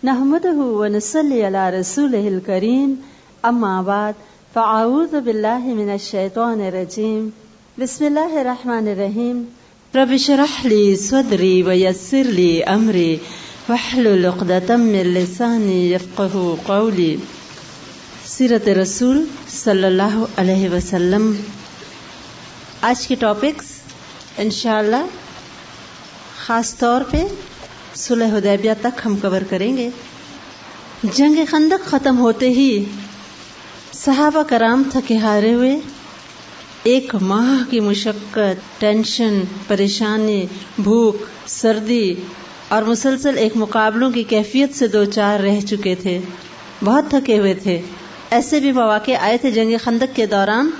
نحمده ونصلي على رسوله الكريم اما بعد فاعوذ بالله من الشیطان الرجیم بسم اللہ الرحمن الرحیم رب اشرح لي صدری ويسر لي امری واحلل عقدۃ من لسانی یفقهوا قولی. سیرت رسول صلی اللہ علیہ وسلم. آج کے ٹاپکس انشاءاللہ خاص طور پہ صلح حدیبیہ تک ہم کور کریں گے. جنگ خندق ختم ہوتے ہی صحابہ کرام تھکے ہارے ہوئے ایک ماہ کی مشقت، ٹینشن، پریشانی، بھوک، سردی اور مسلسل ایک مقابلوں کی کیفیت سے دو چار رہ چکے تھے. بہت تھکے ہوئے تھے. ایسے بھی مواقع آئے تھے جنگ خندق کے دوران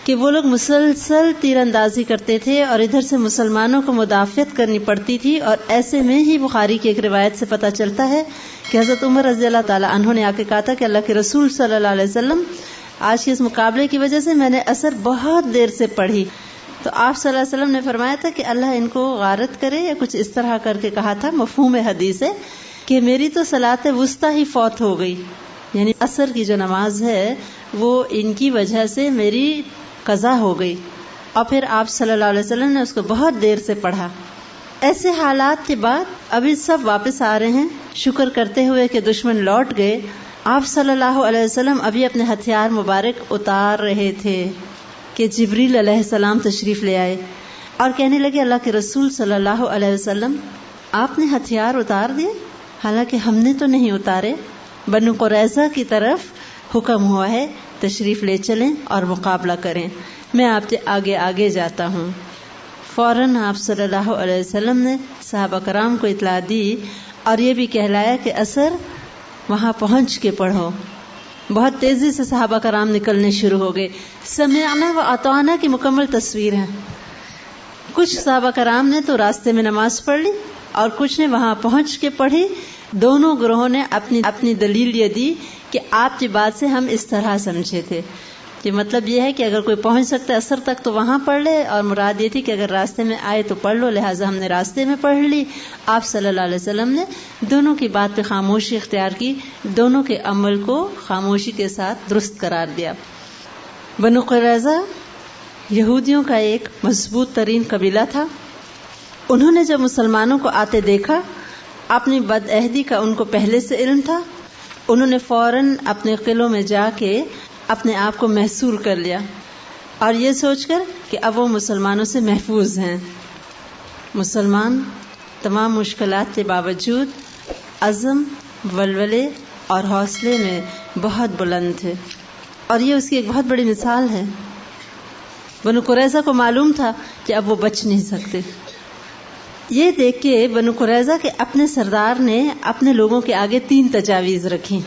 کہ وہ لوگ مسلسل تیر اندازی کرتے تھے اور ادھر سے مسلمانوں کو مدافعت کرنی پڑتی تھی. اور ایسے میں ہی بخاری کی ایک روایت سے پتہ چلتا ہے کہ حضرت عمر رضی اللہ تعالی عنہ نے آ کے کہا تھا کہ اللہ کے رسول صلی اللہ علیہ وسلم آج کے اس مقابلے کی وجہ سے میں نے عصر بہت دیر سے پڑھی. تو آپ صلی اللہ علیہ وسلم نے فرمایا تھا کہ اللہ ان کو غارت کرے، یا کچھ اس طرح کر کے کہا تھا. مفہوم حدیث ہے کہ میری تو صلاۃ وسطی ہی فوت ہو گئی، یعنی عصر کی جو نماز ہے وہ ان کی وجہ سے میری قضا ہو گئی. اور پھر آپ صلی اللہ علیہ وسلم نے اس کو بہت دیر سے پڑھا. ایسے حالات کے بعد ابھی سب واپس آ رہے ہیں شکر کرتے ہوئے کہ دشمن لوٹ گئے. آپ صلی اللہ علیہ وسلم ابھی اپنے ہتھیار مبارک اتار رہے تھے کہ جبریل علیہ السلام تشریف لے آئے اور کہنے لگے اللہ کے رسول صلی اللہ علیہ وسلم آپ نے ہتھیار اتار دیے؟ حالانکہ ہم نے تو نہیں اتارے. بنو قریظہ کی طرف حکم ہوا ہے تشریف لے چلیں اور مقابلہ کریں، میں آپ کے آگے آگے جاتا ہوں. فوراً آپ صلی اللہ علیہ وسلم نے صحابہ کرام کو اطلاع دی اور یہ بھی کہلایا کہ عصر وہاں پہنچ کے پڑھو. بہت تیزی سے صحابہ کرام نکلنے شروع ہو گئے. سمعنا و اطعنا کی مکمل تصویر ہے. کچھ صحابہ کرام نے تو راستے میں نماز پڑھ لی اور کچھ نے وہاں پہنچ کے پڑھی. دونوں گروہوں نے اپنی دلیل یہ دی کہ آپ کی بات سے ہم اس طرح سمجھے تھے کہ مطلب یہ ہے کہ اگر کوئی پہنچ سکتا ہے عصر تک تو وہاں پڑھ لے، اور مراد یہ تھی کہ اگر راستے میں آئے تو پڑھ لو، لہٰذا ہم نے راستے میں پڑھ لی. آپ صلی اللہ علیہ وسلم نے دونوں کی بات پہ خاموشی اختیار کی، دونوں کے عمل کو خاموشی کے ساتھ درست قرار دیا. بنو قریظہ یہودیوں کا ایک مضبوط ترین قبیلہ تھا. انہوں نے جب مسلمانوں کو آتے دیکھا، اپنی بدعہدی کا ان کو پہلے سے علم تھا. انہوں نے فوراً اپنے قلعوں میں جا کے اپنے آپ کو محصور کر لیا اور یہ سوچ کر کہ اب وہ مسلمانوں سے محفوظ ہیں. مسلمان تمام مشکلات کے باوجود عزم، ولولے اور حوصلے میں بہت بلند تھے، اور یہ اس کی ایک بہت بڑی مثال ہے. بنو قریظہ کو معلوم تھا کہ اب وہ بچ نہیں سکتے. یہ دیکھ کے بنو قریظہ کے اپنے سردار نے اپنے لوگوں کے آگے 3 تجاویز رکھی.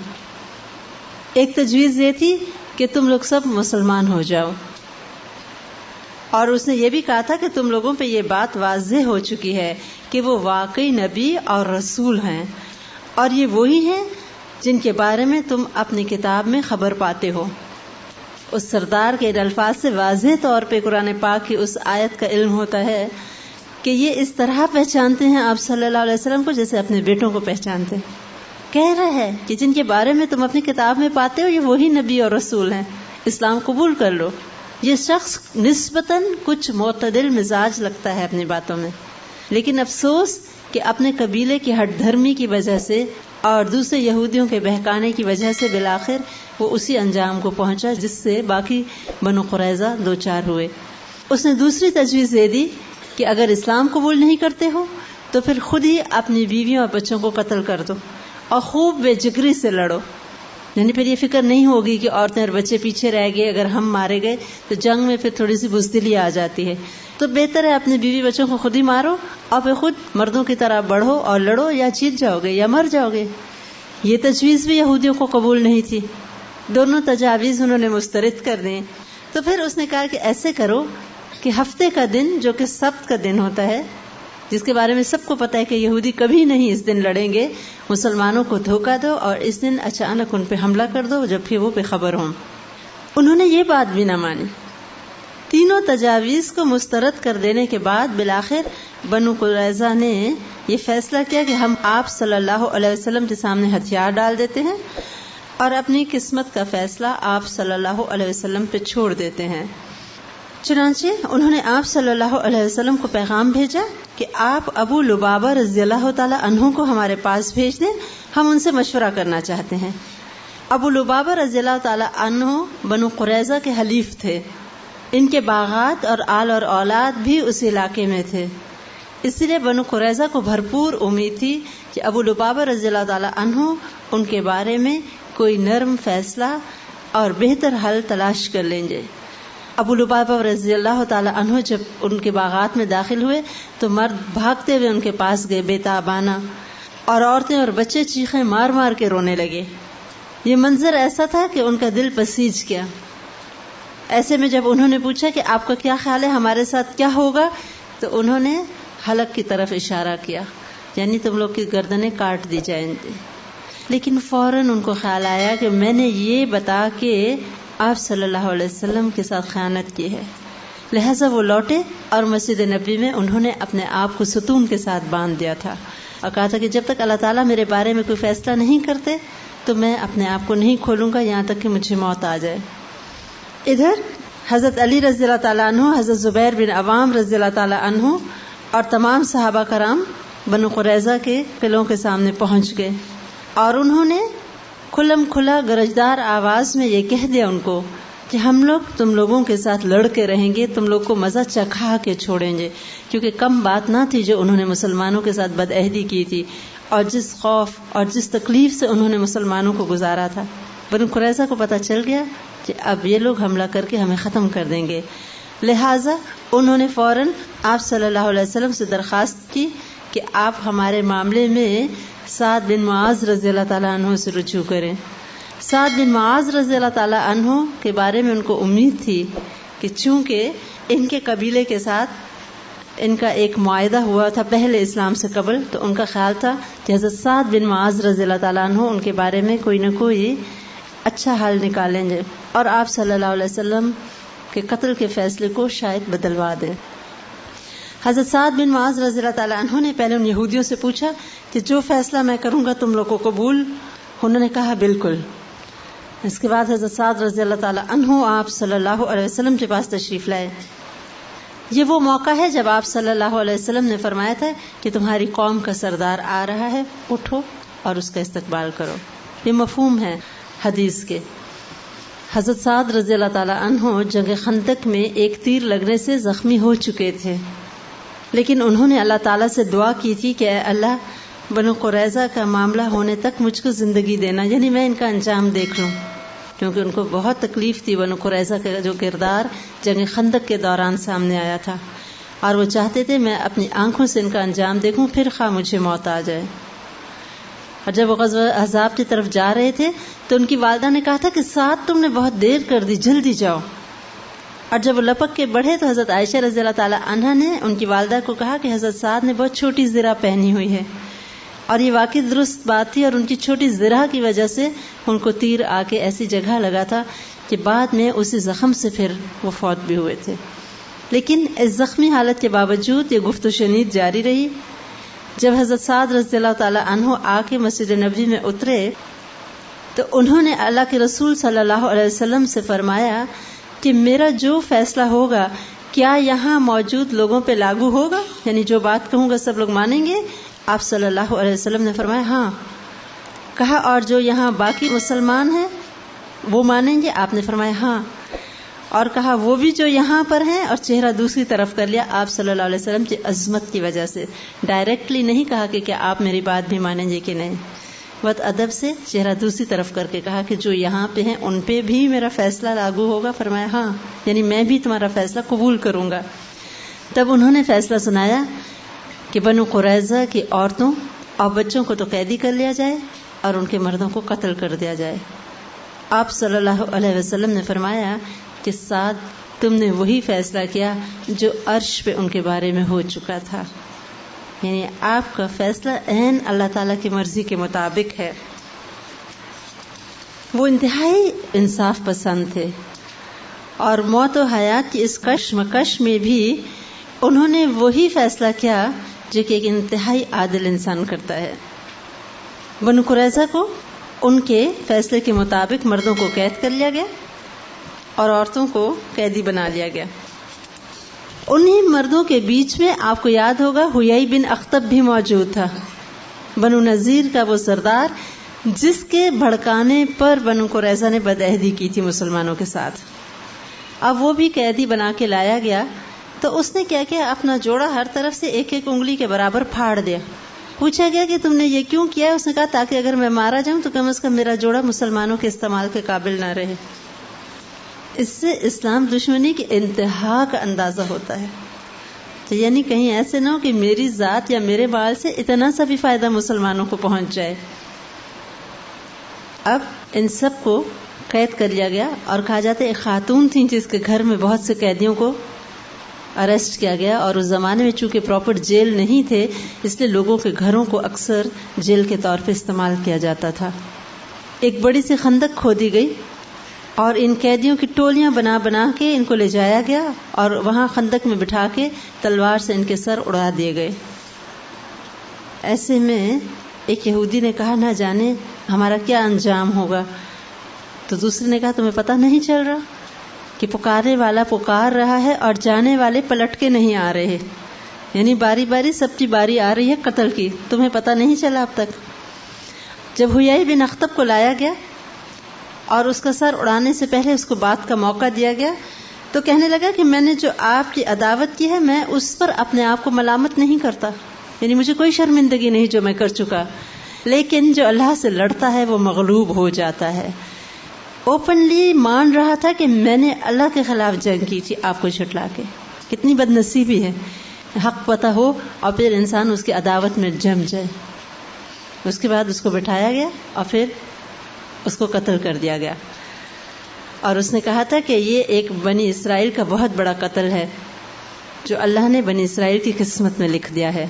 ایک تجویز یہ تھی کہ تم لوگ سب مسلمان ہو جاؤ، اور اس نے یہ بھی کہا تھا کہ تم لوگوں پہ یہ بات واضح ہو چکی ہے کہ وہ واقعی نبی اور رسول ہیں، اور یہ وہی ہیں جن کے بارے میں تم اپنی کتاب میں خبر پاتے ہو. اس سردار کے ان الفاظ سے واضح طور پہ قرآن پاک کی اس آیت کا علم ہوتا ہے کہ یہ اس طرح پہچانتے ہیں آپ صلی اللہ علیہ وسلم کو جیسے اپنے بیٹوں کو پہچانتے. کہہ رہا ہے کہ جن کے بارے میں تم اپنی کتاب میں پاتے ہو یہ وہی نبی اور رسول ہیں، اسلام قبول کر لو. یہ شخص نسبتاً کچھ معتدل مزاج لگتا ہے اپنی باتوں میں، لیکن افسوس کہ اپنے قبیلے کی ہٹ دھرمی کی وجہ سے اور دوسرے یہودیوں کے بہکانے کی وجہ سے بالآخر وہ اسی انجام کو پہنچا جس سے باقی بنو قریظہ دو چار ہوئے. اس نے دوسری تجویز دے دی کہ اگر اسلام قبول نہیں کرتے ہو تو پھر خود ہی اپنی بیویوں اور بچوں کو قتل کر دو اور خوب بے جگری سے لڑو. یعنی پھر یہ فکر نہیں ہوگی کہ عورتیں اور بچے پیچھے رہ گئے، اگر ہم مارے گئے تو جنگ میں پھر تھوڑی سی بزدلی آ جاتی ہے. تو بہتر ہے اپنے بیوی بچوں کو خود ہی مارو اور پھر خود مردوں کی طرح بڑھو اور لڑو، یا جیت جاؤ گے یا مر جاؤ گے. یہ تجویز بھی یہودیوں کو قبول نہیں تھی. دونوں تجاویز انہوں نے مسترد کر دیں. تو پھر اس نے کہا کہ ایسے کرو کہ ہفتے کا دن جو کہ سبت کا دن ہوتا ہے، جس کے بارے میں سب کو پتا ہے کہ یہودی کبھی نہیں اس دن لڑیں گے، مسلمانوں کو دھوکہ دو اور اس دن اچانک ان پہ حملہ کر دو جب پھر وہ بے خبر ہوں. انہوں نے یہ بات بھی نہ مانی. تینوں تجاویز کو مسترد کر دینے کے بعد بالآخر بنو قریظہ نے یہ فیصلہ کیا کہ ہم آپ صلی اللہ علیہ وسلم کے سامنے ہتھیار ڈال دیتے ہیں اور اپنی قسمت کا فیصلہ آپ صلی اللہ علیہ وسلم پہ چھوڑ دیتے ہیں۔ چنانچہ انہوں نے آپ صلی اللہ علیہ وسلم کو پیغام بھیجا کہ آپ ابو لبابہ رضی اللہ تعالی عنہ کو ہمارے پاس بھیج دیں، ہم ان سے مشورہ کرنا چاہتے ہیں۔ ابو لبابہ رضی اللہ تعالی عنہ بنو قریظہ کے حلیف تھے، ان کے باغات اور آل اور اولاد بھی اس علاقے میں تھے، اس لیے بنو قریظہ کو بھرپور امید تھی کہ ابو لبابہ رضی اللہ تعالی عنہ ان کے بارے میں کوئی نرم فیصلہ اور بہتر حل تلاش کر لیں گے۔ ابو لبابہ رضی اللہ تعالی عنہ جب ان کے باغات میں داخل ہوئے تو مرد بھاگتے ہوئے ان کے پاس گئے بےتابانہ، اور عورتیں اور بچے چیخیں مار مار کے رونے لگے۔ یہ منظر ایسا تھا کہ ان کا دل پسیج گیا۔ ایسے میں جب انہوں نے پوچھا کہ آپ کا کیا خیال ہے ہمارے ساتھ کیا ہوگا، تو انہوں نے حلق کی طرف اشارہ کیا، یعنی تم لوگ کی گردنیں کاٹ دی جائیں گی۔ لیکن فوراً ان کو خیال آیا کہ میں نے یہ بتا کے آپ صلی اللہ علیہ وسلم کے ساتھ خیانت کی ہے، لہٰذا وہ لوٹے اور مسجد نبی میں انہوں نے اپنے آپ کو ستون کے ساتھ باندھ دیا تھا اور کہا تھا کہ جب تک اللہ تعالیٰ میرے بارے میں کوئی فیصلہ نہیں کرتے تو میں اپنے آپ کو نہیں کھولوں گا یہاں تک کہ مجھے موت آ جائے۔ ادھر حضرت علی رضی اللہ تعالیٰ عنہ، حضرت زبیر بن عوام رضی اللہ تعالیٰ عنہ اور تمام صحابہ کرام بنو قریظہ کے قلعوں کے سامنے پہنچ گئے، اور انہوں نے کھلم کھلا گرجدار آواز میں یہ کہہ دیا ان کو کہ ہم لوگ تم لوگوں کے ساتھ لڑ کے رہیں گے، تم لوگ کو مزہ چکھا کے چھوڑیں گے، کیونکہ کم بات نہ تھی جو انہوں نے مسلمانوں کے ساتھ بدعہدی کی تھی اور جس خوف اور جس تکلیف سے انہوں نے مسلمانوں کو گزارا تھا۔ بنو قریظہ کو پتہ چل گیا کہ اب یہ لوگ حملہ کر کے ہمیں ختم کر دیں گے، لہٰذا انہوں نے فوراً آپ صلی اللہ علیہ وسلم سے درخواست کی کہ آپ ہمارے معاملے میں سعد بن معاذ رضی اللہ تعالیٰ عنہ سے رجوع کریں۔ سعد بن معاذ رضی اللہ تعالیٰ عنہ کے بارے میں ان کو امید تھی کہ چونکہ ان کے قبیلے کے ساتھ ان کا ایک معاہدہ ہوا تھا پہلے اسلام سے قبل، تو ان کا خیال تھا کہ حضرت سعد بن معاذ رضی اللہ تعالیٰ عنہ ان کے بارے میں کوئی نہ کوئی اچھا حل نکالیں گے اور آپ صلی اللہ علیہ وسلم کے قتل کے فیصلے کو شاید بدلوا دیں۔ حضرت سعد بن معاذ رضی اللہ تعالیٰ عنہ نے پہلے ان یہودیوں سے پوچھا کہ جو فیصلہ میں کروں گا تم لوگ کو قبول؟ انہوں نے کہا بالکل۔ اس کے بعد حضرت سعد رضی اللہ تعالیٰ عنہ آپ صلی اللہ علیہ وسلم کے پاس تشریف لائے۔ یہ وہ موقع ہے جب آپ صلی اللہ علیہ وسلم نے فرمایا تھا کہ تمہاری قوم کا سردار آ رہا ہے، اٹھو اور اس کا استقبال کرو۔ یہ مفہوم ہے حدیث کے۔ حضرت سعد رضی اللہ تعالیٰ عنہ جنگ خندق میں ایک تیر لگنے سے زخمی ہو چکے تھے، لیکن انہوں نے اللہ تعالیٰ سے دعا کی تھی کہ اے اللہ، بنو قریظہ کا معاملہ ہونے تک مجھ کو زندگی دینا، یعنی میں ان کا انجام دیکھ لوں، کیونکہ ان کو بہت تکلیف تھی بنو قریظہ کا جو کردار جنگ خندق کے دوران سامنے آیا تھا، اور وہ چاہتے تھے میں اپنی آنکھوں سے ان کا انجام دیکھوں، پھر خواہ مجھے موت آ جائے۔ اور جب وہ غزوہ احزاب کی طرف جا رہے تھے تو ان کی والدہ نے کہا تھا کہ سعد تم نے بہت دیر کر دی، جلدی جاؤ۔ اور جب وہ لپک کے بڑھے تو حضرت عائشہ رضی اللہ تعالی عنہا نے ان کی والدہ کو کہا کہ حضرت سعد نے بہت چھوٹی زرہ پہنی ہوئی ہے، اور یہ واقعی درست بات تھی، اور ان کی چھوٹی زرہ کی وجہ سے ان کو تیر آ کے ایسی جگہ لگا تھا کہ بعد میں اسی زخم سے پھر وہ فوت بھی ہوئے تھے۔ لیکن اس زخمی حالت کے باوجود یہ گفت و شنید جاری رہی۔ جب حضرت سعد رضی اللہ تعالی عنہ آ کے مسجد نبوی میں اترے تو انہوں نے اللہ کے رسول صلی اللہ علیہ وسلم سے فرمایا کہ میرا جو فیصلہ ہوگا کیا یہاں موجود لوگوں پہ لاگو ہوگا، یعنی جو بات کہوں گا سب لوگ مانیں گے؟ آپ صلی اللہ علیہ وسلم نے فرمایا ہاں۔ کہا اور جو یہاں باقی مسلمان ہیں وہ مانیں گے؟ آپ نے فرمایا ہاں۔ اور کہا وہ بھی جو یہاں پر ہیں؟ اور چہرہ دوسری طرف کر لیا آپ صلی اللہ علیہ وسلم کی عظمت کی وجہ سے، ڈائریکٹلی نہیں کہا کہ کیا آپ میری بات بھی مانیں گے کہ نہیں، بہت ادب سے چہرہ دوسری طرف کر کے کہا کہ جو یہاں پہ ہیں ان پہ بھی میرا فیصلہ لاگو ہوگا؟ فرمایا ہاں، یعنی میں بھی تمہارا فیصلہ قبول کروں گا۔ تب انہوں نے فیصلہ سنایا کہ بنو قریظہ کی عورتوں اور بچوں کو تو قیدی کر لیا جائے اور ان کے مردوں کو قتل کر دیا جائے۔ آپ صلی اللہ علیہ وسلم نے فرمایا کہ سعد تم نے وہی فیصلہ کیا جو عرش پہ ان کے بارے میں ہو چکا تھا، یعنی آپ کا فیصلہ عین اللہ تعالیٰ کی مرضی کے مطابق ہے۔ وہ انتہائی انصاف پسند تھے اور موت و حیات کی اس کشمکش میں بھی انہوں نے وہی فیصلہ کیا جو کہ ایک انتہائی عادل انسان کرتا ہے۔ بنو قریظہ کو ان کے فیصلے کے مطابق مردوں کو قید کر لیا گیا اور عورتوں کو قیدی بنا لیا گیا۔ انہی مردوں کے بیچ میں آپ کو یاد ہوگا حیی بن اخطب بھی موجود تھا، بنو نذیر کا وہ سردار جس کے بھڑکانے پر بنو قریظہ نے بدعہدی کی تھی مسلمانوں کے ساتھ۔ اب وہ بھی قیدی بنا کے لایا گیا تو اس نے کیا کیا، اپنا جوڑا ہر طرف سے ایک ایک انگلی کے برابر پھاڑ دیا۔ پوچھا گیا کہ تم نے یہ کیوں کیا؟ اس نے کہا تاکہ اگر میں مارا جاؤں تو کم از کم میرا جوڑا مسلمانوں کے استعمال کے قابل نہ رہے۔ اس سے اسلام دشمنی کی انتہا کا اندازہ ہوتا ہے۔ تو یعنی کہیں ایسے نہ ہو کہ میری ذات یا میرے بال سے اتنا سا بھی فائدہ مسلمانوں کو پہنچ جائے۔ اب ان سب کو قید کر لیا گیا اور کہا جاتا ہے ایک خاتون تھی جس کے گھر میں بہت سے قیدیوں کو اریسٹ کیا گیا، اور اس زمانے میں چونکہ پراپر جیل نہیں تھے اس لیے لوگوں کے گھروں کو اکثر جیل کے طور پہ استعمال کیا جاتا تھا۔ ایک بڑی سی خندق کھودی گئی اور ان قیدیوں کی ٹولیاں بنا بنا کے ان کو لے جایا گیا اور وہاں خندق میں بٹھا کے تلوار سے ان کے سر اڑا دیے گئے۔ ایسے میں ایک یہودی نے کہا نہ جانے ہمارا کیا انجام ہوگا، تو دوسرے نے کہا تمہیں پتہ نہیں چل رہا کہ پکارنے والا پکار رہا ہے اور جانے والے پلٹ کے نہیں آ رہے، یعنی باری باری سب کی باری آ رہی ہے قتل کی، تمہیں پتہ نہیں چلا اب تک۔ جب حیی بن اخطب کو لایا گیا اور اس کا سر اڑانے سے پہلے اس کو بات کا موقع دیا گیا تو کہنے لگا کہ میں نے جو آپ کی عداوت کی ہے میں اس پر اپنے آپ کو ملامت نہیں کرتا، یعنی مجھے کوئی شرمندگی نہیں جو میں کر چکا، لیکن جو اللہ سے لڑتا ہے وہ مغلوب ہو جاتا ہے۔ اوپنلی مان رہا تھا کہ میں نے اللہ کے خلاف جنگ کی تھی آپ کو جھٹلا کے۔ کتنی بد نصیبی ہے، حق پتہ ہو اور پھر انسان اس کی عداوت میں جم جائے۔ اس کے بعد اس کو بٹھایا گیا اور پھر اس کو قتل کر دیا گیا، اور اس نے کہا تھا کہ یہ ایک بنی اسرائیل کا بہت بڑا قتل ہے جو اللہ نے بنی اسرائیل کی قسمت میں لکھ دیا ہے،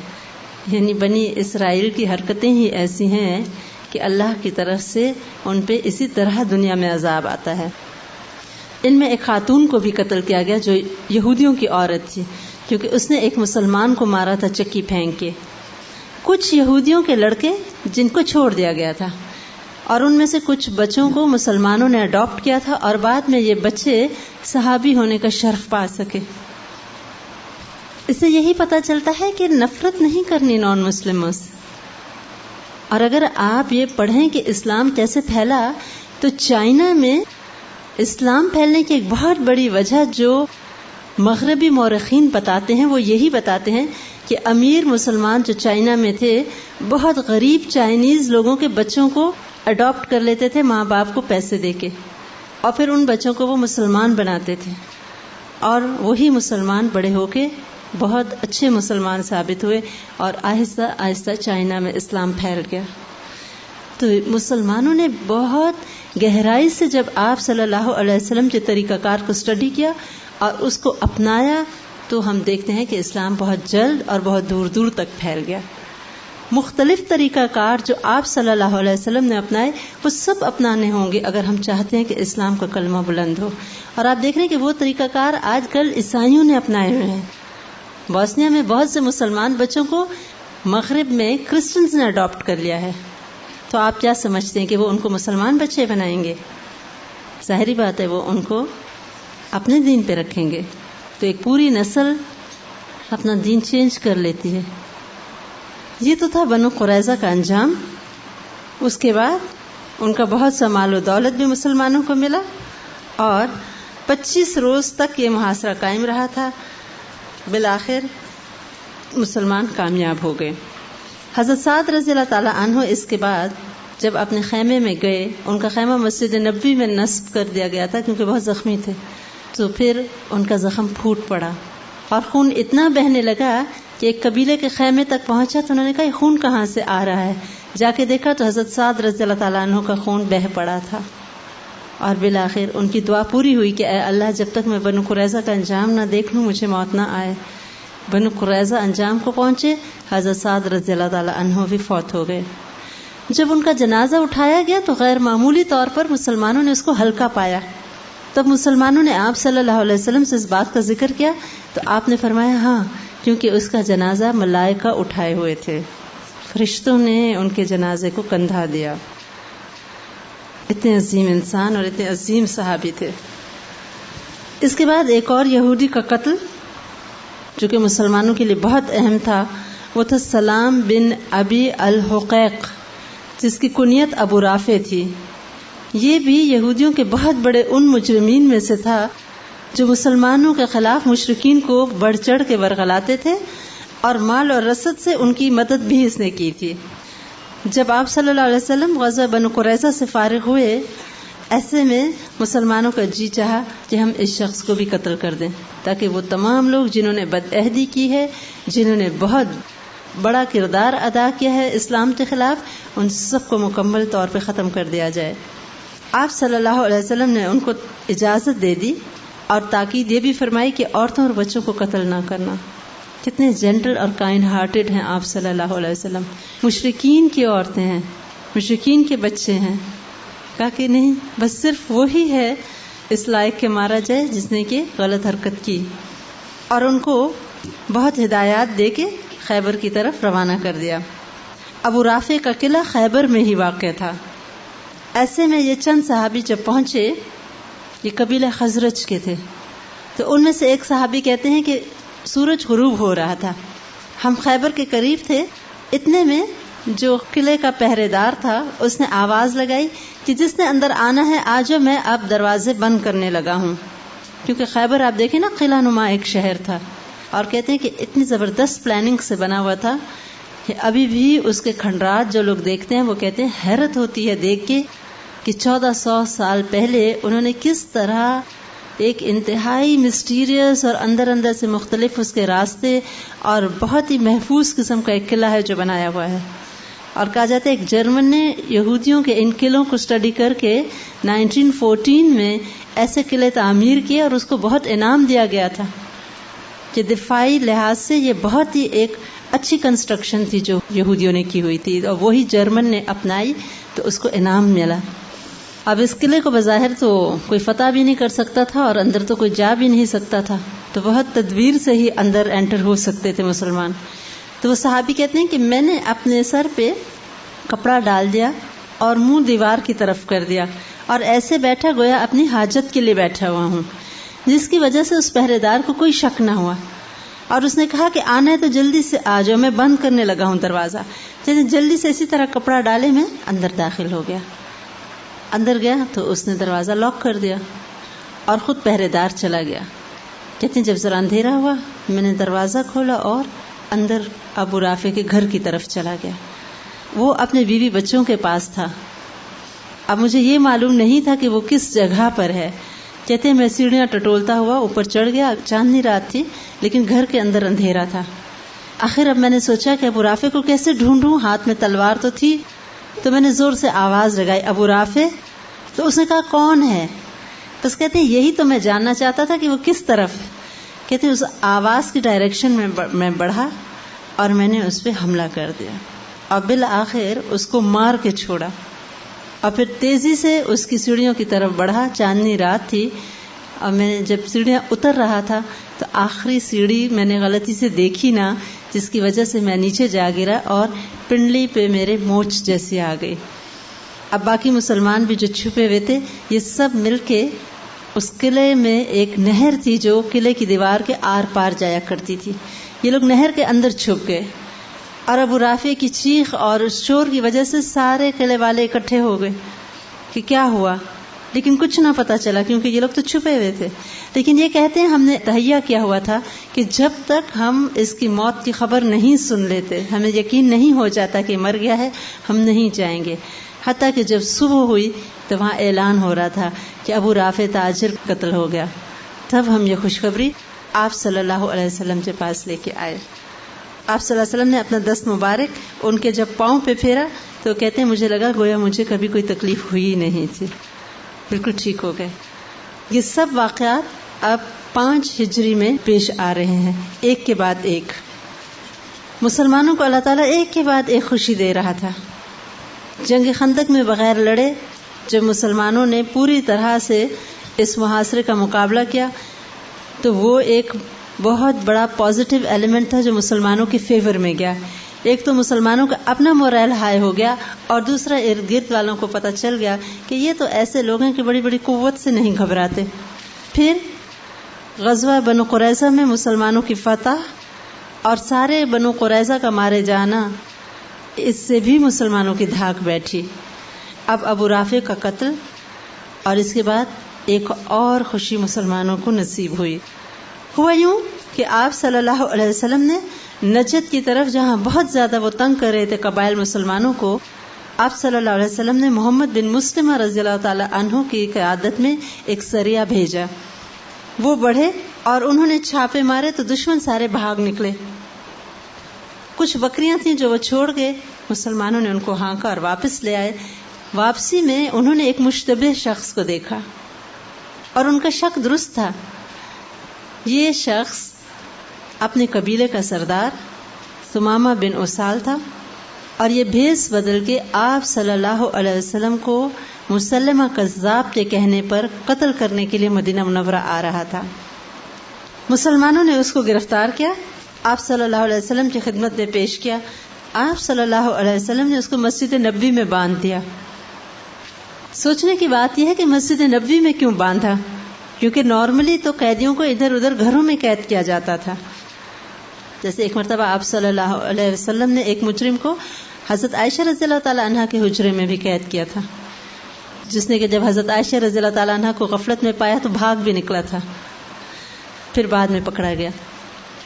یعنی بنی اسرائیل کی حرکتیں ہی ایسی ہیں کہ اللہ کی طرف سے ان پہ اسی طرح دنیا میں عذاب آتا ہے۔ ان میں ایک خاتون کو بھی قتل کیا گیا جو یہودیوں کی عورت تھی، کیونکہ اس نے ایک مسلمان کو مارا تھا چکی پھینک کے۔ کچھ یہودیوں کے لڑکے جن کو چھوڑ دیا گیا تھا، اور ان میں سے کچھ بچوں کو مسلمانوں نے اڈاپٹ کیا تھا اور بعد میں یہ بچے صحابی ہونے کا شرف پا سکے۔ اس سے یہی پتہ چلتا ہے کہ نفرت نہیں کرنی نان مسلموں سے۔ اور اگر آپ یہ پڑھیں کہ اسلام کیسے پھیلا تو چائنا میں اسلام پھیلنے کی ایک بہت بڑی وجہ جو مغربی مورخین بتاتے ہیں وہ یہی بتاتے ہیں کہ امیر مسلمان جو چائنا میں تھے بہت غریب چائنیز لوگوں کے بچوں کو اڈاپٹ کر لیتے تھے ماں باپ کو پیسے دے کے، اور پھر ان بچوں کو وہ مسلمان بناتے تھے، اور وہی مسلمان بڑے ہو کے بہت اچھے مسلمان ثابت ہوئے اور آہستہ آہستہ چائنا میں اسلام پھیل گیا۔ تو مسلمانوں نے بہت گہرائی سے جب آپ صلی اللہ علیہ وسلم کے طریقہ کار کو اسٹڈی کیا اور اس کو اپنایا تو ہم دیکھتے ہیں کہ اسلام بہت جلد اور بہت دور دور تک پھیل گیا۔ مختلف طریقہ کار جو آپ صلی اللہ علیہ وسلم نے اپنائے وہ سب اپنانے ہوں گے اگر ہم چاہتے ہیں کہ اسلام کا کلمہ بلند ہو۔ اور آپ دیکھ رہے ہیں کہ وہ طریقہ کار آج کل عیسائیوں نے اپنائے ہوئے ہیں۔ بوسنیا میں بہت سے مسلمان بچوں کو مغرب میں کرسچنز نے اڈاپٹ کر لیا ہے، تو آپ کیا سمجھتے ہیں کہ وہ ان کو مسلمان بچے بنائیں گے؟ ظاہری بات ہے وہ ان کو اپنے دین پہ رکھیں گے، تو ایک پوری نسل اپنا دین چینج کر لیتی ہے۔ یہ تو تھا بنو قریظہ کا انجام۔ اس کے بعد ان کا بہت سا مال و دولت بھی مسلمانوں کو ملا، اور 25 روز تک یہ محاصرہ قائم رہا تھا۔ بالآخر مسلمان کامیاب ہو گئے۔ حضرت سعد رضی اللہ تعالیٰ عنہ اس کے بعد جب اپنے خیمے میں گئے، ان کا خیمہ مسجد نبوی میں نصب کر دیا گیا تھا کیونکہ بہت زخمی تھے، تو پھر ان کا زخم پھوٹ پڑا اور خون اتنا بہنے لگا کہ ایک قبیلے کے خیمے تک پہنچا تو انہوں نے کہا یہ خون کہاں سے آ رہا ہے؟ جا کے دیکھا تو حضرت سعد رضی اللہ تعالیٰ عنہ کا خون بہہ پڑا تھا، اور بالآخر ان کی دعا پوری ہوئی کہ اے اللہ جب تک میں بنو قریظہ کا انجام نہ دیکھ لوں مجھے موت نہ آئے۔ بنو قریظہ انجام کو پہنچے، حضرت سعد رضی اللہ تعالیٰ عنہ بھی فوت ہو گئے۔ جب ان کا جنازہ اٹھایا گیا تو غیر معمولی طور پر مسلمانوں نے اس کو ہلکا پایا، تب مسلمانوں نے آپ صلی اللہ علیہ وسلم سے اس بات کا ذکر کیا تو آپ نے فرمایا ہاں، کیونکہ اس کا جنازہ ملائکہ اٹھائے ہوئے تھے، فرشتوں نے ان کے جنازے کو کندھا دیا. اتنے عظیم انسان اور اتنے عظیم صحابی تھے. اس کے بعد ایک اور یہودی کا قتل جو کہ مسلمانوں کے لیے بہت اہم تھا، وہ تھا سلام بن ابی الحقیق، جس کی کنیت ابو رافع تھی. یہ بھی یہودیوں کے بہت بڑے ان مجرمین میں سے تھا جو مسلمانوں کے خلاف مشرکین کو بڑھ چڑھ کے ورغلاتے تھے، اور مال اور رسد سے ان کی مدد بھی اس نے کی تھی. جب آپ صلی اللہ علیہ وسلم غزوہ بنو قریظہ سے فارغ ہوئے، ایسے میں مسلمانوں کا جی چاہا کہ ہم اس شخص کو بھی قتل کر دیں، تاکہ وہ تمام لوگ جنہوں نے بدعہدی کی ہے، جنہوں نے بہت بڑا کردار ادا کیا ہے اسلام کے خلاف، ان سب کو مکمل طور پہ ختم کر دیا جائے. آپ صلی اللہ علیہ وسلم نے ان کو اجازت دے دی اور تاکید یہ بھی فرمائی کہ عورتوں اور بچوں کو قتل نہ کرنا. کتنے جینٹل اور کائنڈ ہارٹڈ ہیں آپ صلی اللہ علیہ وسلم. مشرکین کی عورتیں ہیں، مشرکین کے بچے ہیں، کہا کہ نہیں، بس صرف وہی ہے اس لائق کے مارا جائے جس نے کہ غلط حرکت کی. اور ان کو بہت ہدایات دے کے خیبر کی طرف روانہ کر دیا. ابو رافع کا قلعہ خیبر میں ہی واقع تھا. ایسے میں یہ چند صحابی جب پہنچے، یہ قبیلہ خزرج کے تھے، تو ان میں سے ایک صحابی کہتے ہیں کہ سورج غروب ہو رہا تھا، ہم خیبر کے قریب تھے. اتنے میں جو قلعے کا پہرے دار تھا اس نے آواز لگائی کہ جس نے اندر آنا ہے آ جاؤ، میں اب دروازے بند کرنے لگا ہوں. کیونکہ خیبر آپ دیکھیں نا قلعہ نما ایک شہر تھا، اور کہتے ہیں کہ اتنی زبردست پلاننگ سے بنا ہوا تھا کہ ابھی بھی اس کے کھنڈرات جو لوگ دیکھتے ہیں وہ کہتے ہیں حیرت ہوتی ہے دیکھ کے کہ 1400 سال پہلے انہوں نے کس طرح ایک انتہائی مسٹیریس اور اندر اندر سے مختلف اس کے راستے اور بہت ہی محفوظ قسم کا ایک قلعہ ہے جو بنایا ہوا ہے. اور کہا جاتا ہے ایک جرمن نے یہودیوں کے ان قلعوں کو اسٹڈی کر کے 1914 میں ایسے قلعے تعمیر کیے اور اس کو بہت انعام دیا گیا تھا کہ دفاعی لحاظ سے یہ بہت ہی ایک اچھی کنسٹرکشن تھی جو یہودیوں نے کی ہوئی تھی، اور وہی جرمن نے اپنائی تو اس کو انعام ملا. اب اس قلعے کو بظاہر تو کوئی فتح بھی نہیں کر سکتا تھا اور اندر تو کوئی جا بھی نہیں سکتا تھا، تو بہت تدبیر سے ہی اندر انٹر ہو سکتے تھے مسلمان. تو وہ صحابی کہتے ہیں کہ میں نے اپنے سر پہ کپڑا ڈال دیا اور منہ دیوار کی طرف کر دیا اور ایسے بیٹھا گویا اپنی حاجت کے لیے بیٹھا ہوا ہوں، جس کی وجہ سے اس پہرے دار کو کوئی شک نہ ہوا. اور اس نے کہا کہ آنا ہے تو جلدی سے آ جاؤ، میں بند کرنے لگا ہوں دروازہ. جلدی سے اسی طرح کپڑا ڈالے میں اندر داخل ہو گیا. اندر گیا تو اس نے دروازہ لاک کر دیا اور خود پہرے دار چلا گیا. کہتے ہیں جب ذرا اندھیرا ہوا میں نے دروازہ کھولا اور اندر ابو رافع کے گھر کی طرف چلا گیا. وہ اپنے بیوی بچوں کے پاس تھا. اب مجھے یہ معلوم نہیں تھا کہ وہ کس جگہ پر ہے. کہتے ہیں میں سیڑھیاں ٹٹولتا ہوا اوپر چڑھ گیا. چاندنی رات تھی لیکن گھر کے اندر اندھیرا تھا. آخر اب میں نے سوچا کہ ابو رافع کو کیسے ڈھونڈوں، ہاتھ میں تلوار تو تھی. تو میں نے زور سے آواز لگائی ابو رافع. تو اس نے کہا کون ہے؟ تو اس کہتے ہیں یہی تو میں جاننا چاہتا تھا کہ وہ کس طرف ہے. کہتے ہیں اس آواز کی ڈائریکشن میں بڑھا اور میں نے اس پہ حملہ کر دیا اور بالآخر اس کو مار کے چھوڑا. اور پھر تیزی سے اس کی سیڑھیوں کی طرف بڑھا. چاندنی رات تھی اور میں جب سیڑھیاں اتر رہا تھا تو آخری سیڑھی میں نے غلطی سے دیکھی نہ، جس کی وجہ سے میں نیچے جا گرا اور پنڈلی پہ میرے مونچھ جیسی آ گئی. اب باقی مسلمان بھی جو چھپے ہوئے تھے یہ سب مل کے اس قلعے میں ایک نہر تھی جو قلعے کی دیوار کے آر پار جایا کرتی تھی. یہ لوگ نہر کے اندر چھپ گئے اور ابو رافع کی چیخ اور شور کی وجہ سے سارے قلعے والے اکٹھے ہو گئے کہ کیا ہوا، لیکن کچھ نہ پتا چلا کیونکہ یہ لوگ تو چھپے ہوئے تھے. لیکن یہ کہتے ہیں ہم نے تہیہ کیا ہوا تھا کہ جب تک ہم اس کی موت کی خبر نہیں سن لیتے، ہمیں یقین نہیں ہو جاتا کہ مر گیا ہے، ہم نہیں جائیں گے. حتیٰ کہ جب صبح ہوئی تو وہاں اعلان ہو رہا تھا کہ ابو رافع تاجر قتل ہو گیا. تب ہم یہ خوشخبری آپ صلی اللہ علیہ وسلم کے پاس لے کے آئے. آپ صلی اللہ علیہ وسلم نے اپنا دست مبارک ان کے جب پاؤں پہ پھیرا تو کہتے ہیں مجھے لگا گویا مجھے کبھی کوئی تکلیف ہوئی نہیں تھی، بالکل ٹھیک ہو گئے. یہ سب واقعات اب 5 ہجری میں پیش آ رہے ہیں، ایک کے بعد ایک. مسلمانوں کو اللہ تعالیٰ ایک کے بعد ایک خوشی دے رہا تھا. جنگ خندق میں بغیر لڑے جب مسلمانوں نے پوری طرح سے اس محاصرے کا مقابلہ کیا تو وہ ایک بہت بڑا پازیٹیو ایلیمنٹ تھا جو مسلمانوں کے فیور میں گیا. ایک تو مسلمانوں کا اپنا مورائل ہائی ہو گیا اور دوسرا ارد گرد والوں کو پتہ چل گیا کہ یہ تو ایسے لوگ ہیں کہ بڑی بڑی قوت سے نہیں گھبراتے. پھر غزوہ بنو قریظہ میں مسلمانوں کی فتح اور سارے بنو قریظہ کا مارے جانا، اس سے بھی مسلمانوں کی دھاک بیٹھی. اب ابو رافع کا قتل اور اس کے بعد ایک اور خوشی مسلمانوں کو نصیب ہوئی. ہوا یوں کہ آپ صلی اللہ علیہ وسلم نے نجد کی طرف، جہاں بہت زیادہ وہ تنگ کر رہے تھے قبائل مسلمانوں کو، آپ صلی اللہ علیہ وسلم نے محمد بن مسلمہ رضی اللہ تعالی عنہ کی قیادت میں ایک سریہ بھیجا. وہ بڑھے اور انہوں نے چھاپے مارے تو دشمن سارے بھاگ نکلے. کچھ بکریاں تھیں جو وہ چھوڑ گئے، مسلمانوں نے ان کو ہانکا اور واپس لے آئے. واپسی میں انہوں نے ایک مشتبہ شخص کو دیکھا اور ان کا شک درست تھا. یہ شخص اپنے قبیلے کا سردار ثمامہ بن اسال تھا اور یہ بھیس بدل کے آپ صلی اللہ علیہ وسلم کو مسلمہ کذاب کے کہنے پر قتل کرنے کے لیے مدینہ منورہ آ رہا تھا. مسلمانوں نے اس کو گرفتار کیا، آپ صلی اللہ علیہ وسلم کی خدمت میں پیش کیا. آپ صلی اللہ علیہ وسلم نے اس کو مسجد نبوی میں باندھ دیا. سوچنے کی بات یہ ہے کہ مسجد نبوی میں کیوں باندھا، کیونکہ نارملی تو قیدیوں کو ادھر ادھر گھروں میں قید کیا جاتا تھا. جیسے ایک مرتبہ آپ صلی اللہ علیہ وسلم نے ایک مجرم کو حضرت عائشہ رضی اللہ تعالی عنہ کے حجرے میں بھی قید کیا تھا، جس نے کہ جب حضرت عائشہ رضی اللہ تعالی عنہ کو غفلت میں پایا تو بھاگ بھی نکلا تھا، پھر بعد میں پکڑا گیا.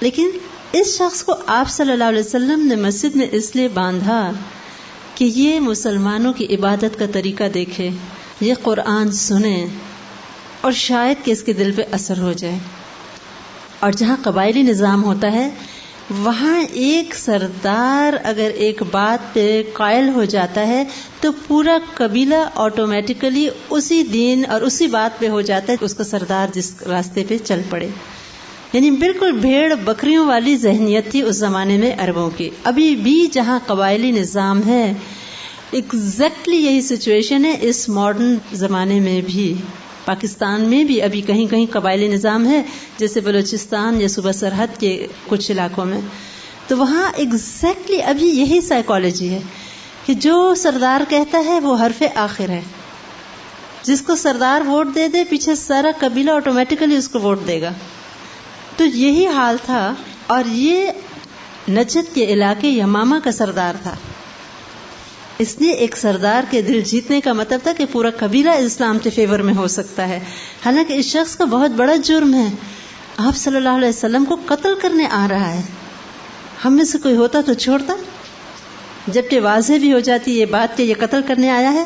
لیکن اس شخص کو آپ صلی اللہ علیہ وسلم نے مسجد میں اس لیے باندھا کہ یہ مسلمانوں کی عبادت کا طریقہ دیکھے، یہ قرآن سنے اور شاید کہ اس کے دل پہ اثر ہو جائے. اور جہاں قبائلی نظام ہوتا ہے وہاں ایک سردار اگر ایک بات پہ قائل ہو جاتا ہے تو پورا قبیلہ آٹومیٹیکلی اسی دین اور اسی بات پہ ہو جاتا ہے، اس کا سردار جس راستے پہ چل پڑے. یعنی بالکل بھیڑ بکریوں والی ذہنیت تھی اس زمانے میں عربوں کی. ابھی بھی جہاں قبائلی نظام ہے ایگزیکٹلی یہی سچویشن ہے اس ماڈرن زمانے میں بھی. پاکستان میں بھی ابھی کہیں کہیں قبائلی نظام ہے، جیسے بلوچستان یا صوبہ سرحد کے کچھ علاقوں میں. تو وہاں ایگزیکٹلی ابھی یہی سائیکالوجی ہے کہ جو سردار کہتا ہے وہ حرف آخر ہے. جس کو سردار ووٹ دے دے پیچھے سارا قبیلہ آٹومیٹیکلی اس کو ووٹ دے گا. تو یہی حال تھا. اور یہ نجد کے علاقے یمامہ کا سردار تھا. اس لیے ایک سردار کے دل جیتنے کا مطلب تھا کہ پورا قبیلہ اسلام کے فیور میں ہو سکتا ہے. حالانکہ اس شخص کا بہت بڑا جرم ہے، آپ صلی اللہ علیہ وسلم کو قتل کرنے آ رہا ہے. ہم میں سے کوئی ہوتا تو چھوڑتا، جبکہ واضح بھی ہو جاتی یہ بات کہ یہ قتل کرنے آیا ہے.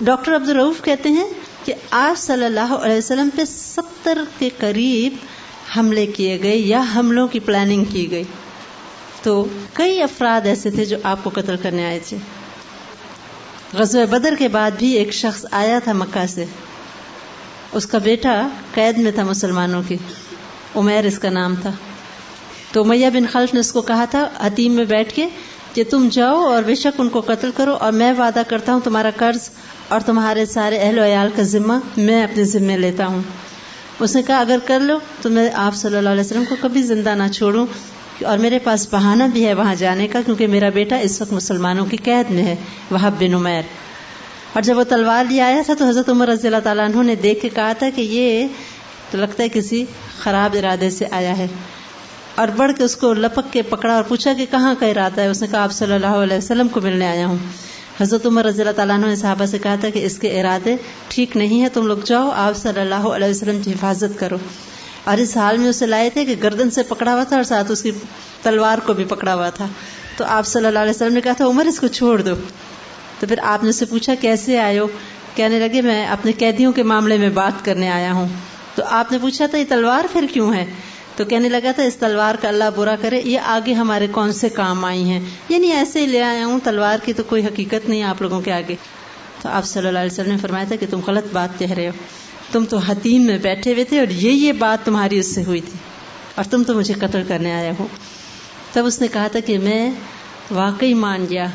ڈاکٹر عبدالرؤف کہتے ہیں کہ آپ صلی اللہ علیہ وسلم پہ 70 کے قریب حملے کیے گئے یا حملوں کی پلاننگ کی گئی. تو کئی افراد ایسے تھے جو آپ کو قتل کرنے آئے تھے. غزوہ بدر کے بعد بھی ایک شخص آیا تھا مکہ سے، اس کا بیٹا قید میں تھا مسلمانوں کی، عمیر اس کا نام تھا. تو امیہ بن خلف نے اس کو کہا تھا حتیم میں بیٹھ کے کہ تم جاؤ اور بے شک ان کو قتل کرو، اور میں وعدہ کرتا ہوں تمہارا قرض اور تمہارے سارے اہل و عیال کا ذمہ میں اپنے ذمے لیتا ہوں. اس نے کہا اگر کر لو تو میں آپ صلی اللہ علیہ وسلم کو کبھی زندہ نہ چھوڑوں، اور میرے پاس بہانہ بھی ہے وہاں جانے کا، کیونکہ میرا بیٹا اس وقت مسلمانوں کی قید میں ہے، وہب بن عمیر. اور جب وہ تلوار لے آیا تھا تو حضرت عمر رضی اللہ تعالیٰ عنہ نے دیکھ کے کہا تھا کہ یہ تو لگتا ہے کسی خراب ارادے سے آیا ہے، اور بڑھ کے اس کو لپک کے پکڑا اور پوچھا کہ کہاں کا ارادہ ہے. اس نے کہا آپ صلی اللہ علیہ وسلم کو ملنے آیا ہوں. حضرت عمر رضی اللہ تعالیٰ عنہ نے صحابہ سے کہا تھا کہ اس کے ارادے ٹھیک نہیں ہے، تم لوگ جاؤ آپ صلی اللہ علیہ وسلم کی حفاظت کرو. اور اس حال میں اسے لائے تھے کہ گردن سے پکڑا ہوا تھا اور ساتھ اس کی تلوار کو بھی پکڑا ہوا تھا. تو آپ صلی اللہ علیہ وسلم نے کہا تھا عمر اس کو چھوڑ دو. تو پھر آپ نے اسے پوچھا کیسے آئے ہو؟ کہنے لگے میں اپنے قیدیوں کے معاملے میں بات کرنے آیا ہوں. تو آپ نے پوچھا تھا یہ تلوار پھر کیوں ہے؟ تو کہنے لگا تھا اس تلوار کا اللہ برا کرے، یہ آگے ہمارے کون سے کام آئی ہیں، یعنی ایسے ہی لے آیا ہوں، تلوار کی تو کوئی حقیقت نہیں آپ لوگوں کے آگے. تو آپ صلی اللہ علیہ وسلم نے فرمایا تھا کہ تم غلط بات کہہ رہے ہو، تم تو حتیم میں بیٹھے ہوئے تھے اور یہ بات تمہاری اس سے ہوئی تھی اور تم تو مجھے قتل کرنے آئے ہو. تب اس نے کہا تھا کہ میں واقعی مان گیا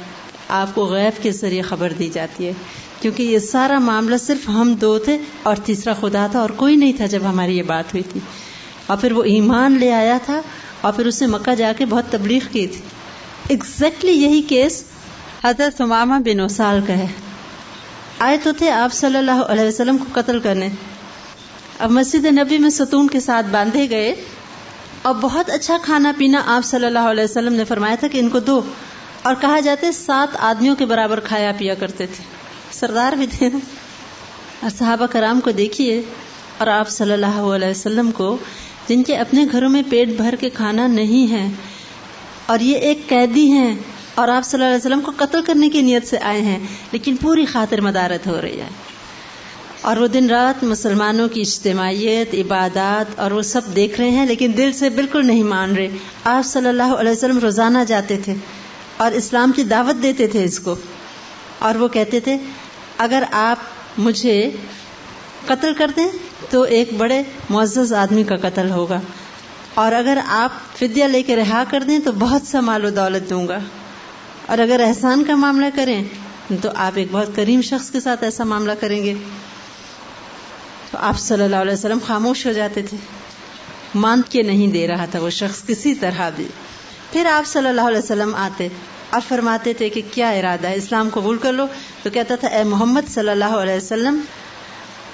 آپ کو غیب کے ذریعے خبر دی جاتی ہے، کیونکہ یہ سارا معاملہ صرف ہم دو تھے اور تیسرا خدا تھا، اور کوئی نہیں تھا جب ہماری یہ بات ہوئی تھی. اور پھر وہ ایمان لے آیا تھا اور پھر اس نے مکہ جا کے بہت تبلیغ کی تھی. ایگزیکٹلی یہی کیس حضرت ثمامہ بن اسال کا ہے. آئے تو تھے آپ صلی اللہ علیہ وسلم کو قتل کرنے. اب مسجد نبی میں ستون کے ساتھ باندھے گئے اور بہت اچھا کھانا پینا آپ صلی اللہ علیہ وسلم نے فرمایا تھا کہ ان کو دو، اور کہا جاتے 7 آدمیوں کے برابر کھایا پیا کرتے تھے، سردار بھی تھے. اور صحابہ کرام کو دیکھیے اور آپ صلی اللہ علیہ وسلم کو، جن کے اپنے گھروں میں پیٹ بھر کے کھانا نہیں ہے، اور یہ ایک قیدی ہیں اور آپ صلی اللہ علیہ وسلم کو قتل کرنے کی نیت سے آئے ہیں، لیکن پوری خاطر مدارت ہو رہی ہے. اور وہ دن رات مسلمانوں کی اجتماعیت، عبادات اور وہ سب دیکھ رہے ہیں، لیکن دل سے بالکل نہیں مان رہے. آپ صلی اللہ علیہ وسلم روزانہ جاتے تھے اور اسلام کی دعوت دیتے تھے اس کو، اور وہ کہتے تھے اگر آپ مجھے قتل کر دیں تو ایک بڑے معزز آدمی کا قتل ہوگا، اور اگر آپ فدیہ لے کے رہا کر دیں تو بہت سا مال و دولت دوں گا، اور اگر احسان کا معاملہ کریں تو آپ ایک بہت کریم شخص کے ساتھ ایسا معاملہ کریں گے. تو آپ صلی اللہ علیہ وسلم خاموش ہو جاتے تھے، مان کے نہیں دے رہا تھا وہ شخص کسی طرح بھی. پھر آپ صلی اللہ علیہ وسلم آتے اور فرماتے تھے کہ کیا ارادہ ہے، اسلام قبول کر لو. تو کہتا تھا اے محمد صلی اللہ علیہ وسلم،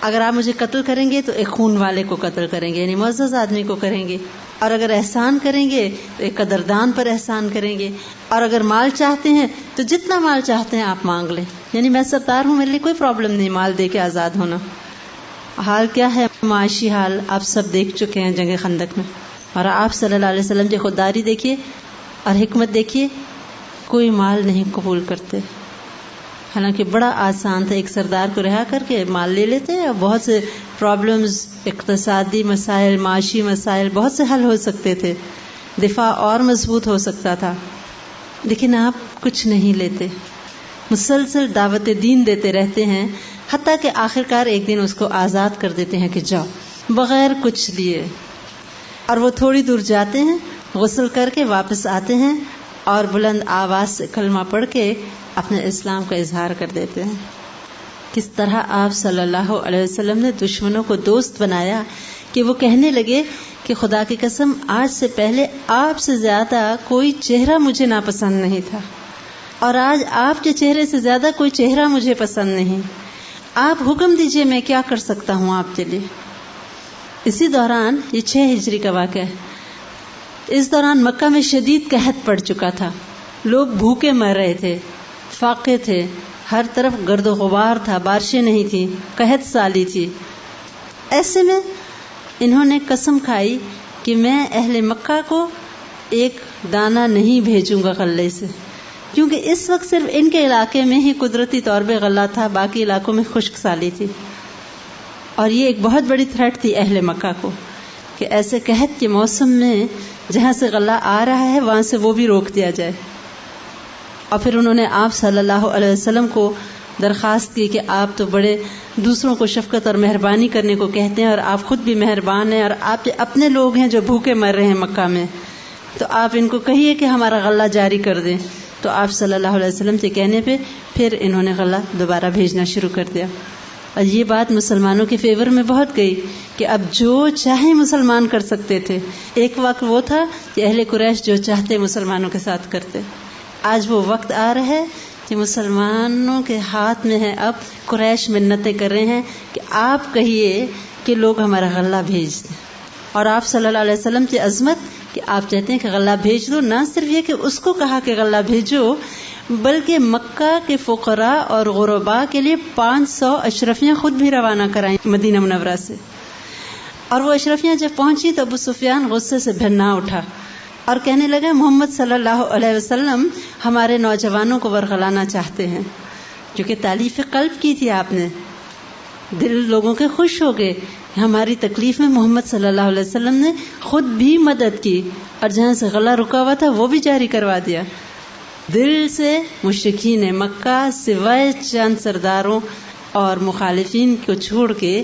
اگر آپ مجھے قتل کریں گے تو ایک خون والے کو قتل کریں گے، یعنی معزز آدمی کو کریں گے، اور اگر احسان کریں گے تو ایک قدردان پر احسان کریں گے، اور اگر مال چاہتے ہیں تو جتنا مال چاہتے ہیں آپ مانگ لیں، یعنی میں سردار ہوں، میرے لیے کوئی پرابلم نہیں مال دے کے آزاد ہونا. حال کیا ہے، معاشی حال آپ سب دیکھ چکے ہیں جنگ خندق میں. اور آپ صلی اللہ علیہ وسلم کی خودداری دیکھیے اور حکمت دیکھیے، کوئی مال نہیں قبول کرتے. حالانکہ بڑا آسان تھا، ایک سردار کو رہا کر کے مال لے لیتے اور بہت سے پرابلمز، اقتصادی مسائل، معاشی مسائل بہت سے حل ہو سکتے تھے، دفاع اور مضبوط ہو سکتا تھا. لیکن آپ کچھ نہیں لیتے، مسلسل دعوت دین دیتے رہتے ہیں، حتیٰ کہ آخرکار ایک دن اس کو آزاد کر دیتے ہیں کہ جاؤ، بغیر کچھ لیے. اور وہ تھوڑی دور جاتے ہیں، غسل کر کے واپس آتے ہیں اور بلند آواز سے کلمہ پڑھ کے اپنے اسلام کا اظہار کر دیتے ہیں. کس طرح آپ صلی اللہ علیہ وسلم نے دشمنوں کو دوست بنایا کہ وہ کہنے لگے کہ خدا کی قسم آج سے پہلے آپ سے زیادہ کوئی چہرہ مجھے ناپسند نہیں تھا، اور آج آپ کے چہرے سے زیادہ کوئی چہرہ مجھے پسند نہیں. آپ حکم دیجئے میں کیا کر سکتا ہوں آپ کے لیے. اسی دوران یہ 6 ہجری کا واقعہ ہے. اس دوران مکہ میں شدید قحط پڑ چکا تھا، لوگ بھوکے مر رہے تھے، فاقے تھے، ہر طرف گرد و غبار تھا، بارشیں نہیں تھیں، قحط سالی تھی. ایسے میں انہوں نے قسم کھائی کہ میں اہل مکہ کو ایک دانہ نہیں بھیجوں گا غلے سے، کیونکہ اس وقت صرف ان کے علاقے میں ہی قدرتی طور پہ غلہ تھا، باقی علاقوں میں خشک سالی تھی. اور یہ ایک بہت بڑی تھریٹ تھی اہل مکہ کو کہ ایسے قحط کے موسم میں جہاں سے غلہ آ رہا ہے وہاں سے وہ بھی روک دیا جائے. اور پھر انہوں نے آپ صلی اللہ علیہ وسلم کو درخواست کی کہ آپ تو بڑے دوسروں کو شفقت اور مہربانی کرنے کو کہتے ہیں، اور آپ خود بھی مہربان ہیں، اور آپ کے اپنے لوگ ہیں جو بھوکے مر رہے ہیں مکہ میں، تو آپ ان کو کہیے کہ ہمارا غلہ جاری کر دیں. تو آپ صلی اللہ علیہ وسلم کے کہنے پہ پھر انہوں نے غلہ دوبارہ بھیجنا شروع کر دیا. اور یہ بات مسلمانوں کے فیور میں بہت گئی کہ اب جو چاہے مسلمان کر سکتے تھے. ایک وقت وہ تھا کہ اہل قریش جو چاہتے مسلمانوں کے ساتھ کرتے. آج وہ وقت آ رہا ہے کہ مسلمانوں کے ہاتھ میں ہے. اب قریش منتیں کر رہے ہیں کہ آپ کہیے کہ لوگ ہمارا غلہ بھیج دیں. اور آپ صلی اللہ علیہ وسلم کی عظمت کہ آپ چاہتے ہیں کہ غلہ بھیج دو. نہ صرف یہ کہ اس کو کہا کہ غلہ بھیجو، بلکہ مکہ کے فقراء اور غرباء کے لیے 500 اشرفیاں خود بھی روانہ کرائیں مدینہ منورہ سے. اور وہ اشرفیاں جب پہنچی تو ابو سفیان غصے سے بھنا اٹھا اور کہنے لگا محمد صلی اللہ علیہ وسلم ہمارے نوجوانوں کو ورغلانا چاہتے ہیں. کیونکہ تالیف قلب کی تھی آپ نے، دل لوگوں کے خوش ہو گئے. ہماری تکلیف میں محمد صلی اللہ علیہ وسلم نے خود بھی مدد کی اور جہاں سے غلہ رکا ہوا تھا وہ بھی جاری کروا دیا. دل سے مشرکین مکہ سوائے چند سرداروں اور مخالفین کو چھوڑ کے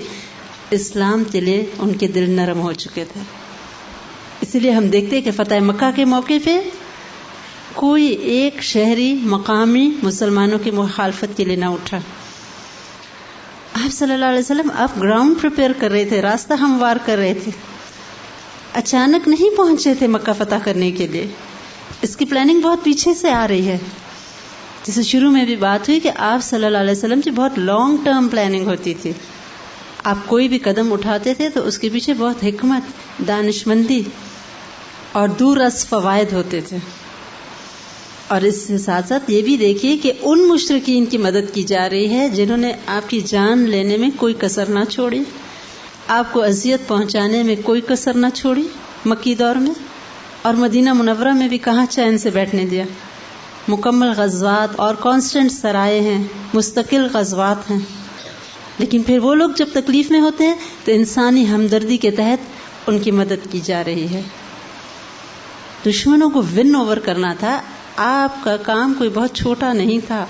اسلام کے لیے ان کے دل نرم ہو چکے تھے. اسی لیے ہم دیکھتے کہ فتح مکہ کے موقع پہ کوئی ایک شہری مقامی مسلمانوں کی مخالفت کے لیے نہ اٹھا. آپ صلی اللہ علیہ وسلم آپ گراؤنڈ پریپیئر کر رہے تھے، راستہ ہموار کر رہے تھے. اچانک نہیں پہنچے تھے مکہ فتح کرنے کے لیے. اس کی پلاننگ بہت پیچھے سے آ رہی ہے. جیسے شروع میں بھی بات ہوئی کہ آپ صلی اللہ علیہ وسلم کی بہت لانگ ٹرم پلاننگ ہوتی تھی. آپ کوئی بھی قدم اٹھاتے تھے تو اس کے پیچھے بہت حکمت، دانشمندی اور دور از فوائد ہوتے تھے. اور اس کے ساتھ ساتھ یہ بھی دیکھیے کہ ان مشرکین کی مدد کی جا رہی ہے جنہوں نے آپ کی جان لینے میں کوئی کسر نہ چھوڑی، آپ کو اذیت پہنچانے میں کوئی کسر نہ چھوڑی مکی دور میں. اور مدینہ منورہ میں بھی کہاں چین سے بیٹھنے دیا. مکمل غزوات اور کانسٹنٹ سرائے ہیں، مستقل غزوات ہیں. لیکن پھر وہ لوگ جب تکلیف میں ہوتے ہیں تو انسانی ہمدردی کے تحت ان کی مدد کی جا رہی ہے. دشمنوں کو ون اوور کرنا تھا. آپ کا کام کوئی بہت چھوٹا نہیں تھا.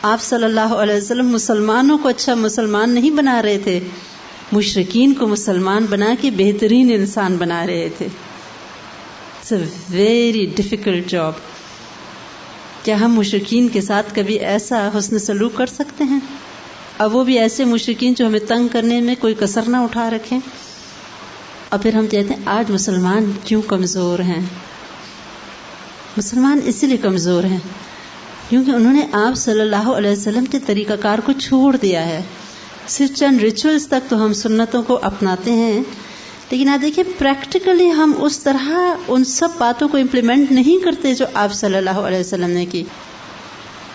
آپ صلی اللہ علیہ وسلم مسلمانوں کو اچھا مسلمان نہیں بنا رہے تھے، مشرکین کو مسلمان بنا کے بہترین انسان بنا رہے تھے. It's a very difficult job. کیا ہم مشرکین کے ساتھ کبھی ایسا حسن سلوک کر سکتے ہیں؟ اب وہ بھی ایسے مشرکین جو ہمیں تنگ کرنے میں کوئی کسر نہ اٹھا رکھیں. اور پھر ہم کہتے ہیں آج مسلمان کیوں کمزور ہیں؟ مسلمان اسی لیے کمزور ہیں کیونکہ انہوں نے آپ صلی اللہ علیہ وسلم کے طریقہ کار کو چھوڑ دیا ہے. صرف چند ریچولز تک تو ہم سنتوں کو اپناتے ہیں، لیکن آپ دیکھیں پریکٹیکلی ہم اس طرح ان سب باتوں کو امپلیمنٹ نہیں کرتے جو آپ صلی اللہ علیہ وسلم نے کی.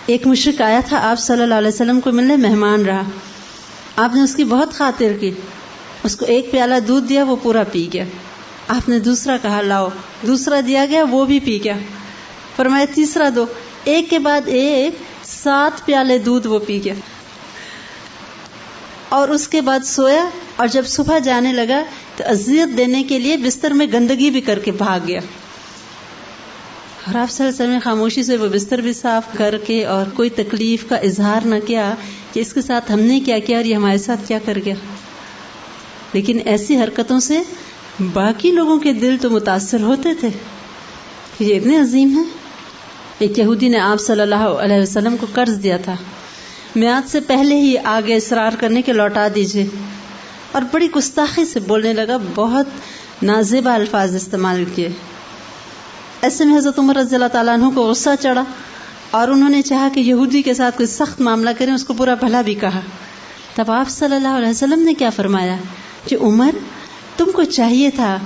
ایک مشرک آیا تھا آپ صلی اللہ علیہ وسلم کو ملنے، مہمان رہا. آپ نے اس کی بہت خاطر کی، اس کو ایک پیالہ دودھ دیا، وہ پورا پی گیا. آپ نے دوسرا کہا لاؤ، دوسرا دیا گیا، وہ بھی پی گیا. فرمایا تیسرا دو، ایک کے بعد ایک 7 پیالے دودھ وہ پی گیا. اور اس کے بعد سویا، اور جب صبح جانے لگا تو اذیت دینے کے لیے بستر میں گندگی بھی کر کے بھاگ گیا. اور آپ صلی اللہ علیہ وسلم نے خاموشی سے وہ بستر بھی صاف کر کے اور کوئی تکلیف کا اظہار نہ کیا کہ اس کے ساتھ ہم نے کیا کیا اور یہ ہمارے ساتھ کیا کر گیا. لیکن ایسی حرکتوں سے باقی لوگوں کے دل تو متاثر ہوتے تھے کہ یہ اتنے عظیم ہیں. ایک یہودی نے آپ صلی اللہ علیہ وسلم کو قرض دیا تھا، میعاد سے پہلے ہی آگے اصرار کرنے کے لوٹا دیجئے، اور بڑی گستاخی سے بولنے لگا، بہت نازیبا الفاظ استعمال کیے. ایسے میں حضرت عمر رضی اللہ تعالیٰ عنہ کو غصہ چڑھا اور انہوں نے چاہا کہ یہودی کے ساتھ کوئی سخت معاملہ کریں، اس کو برا بھلا بھی کہا. تب آپ صلی اللہ علیہ وسلم نے کیا فرمایا کہ عمر تم کو چاہیے تھا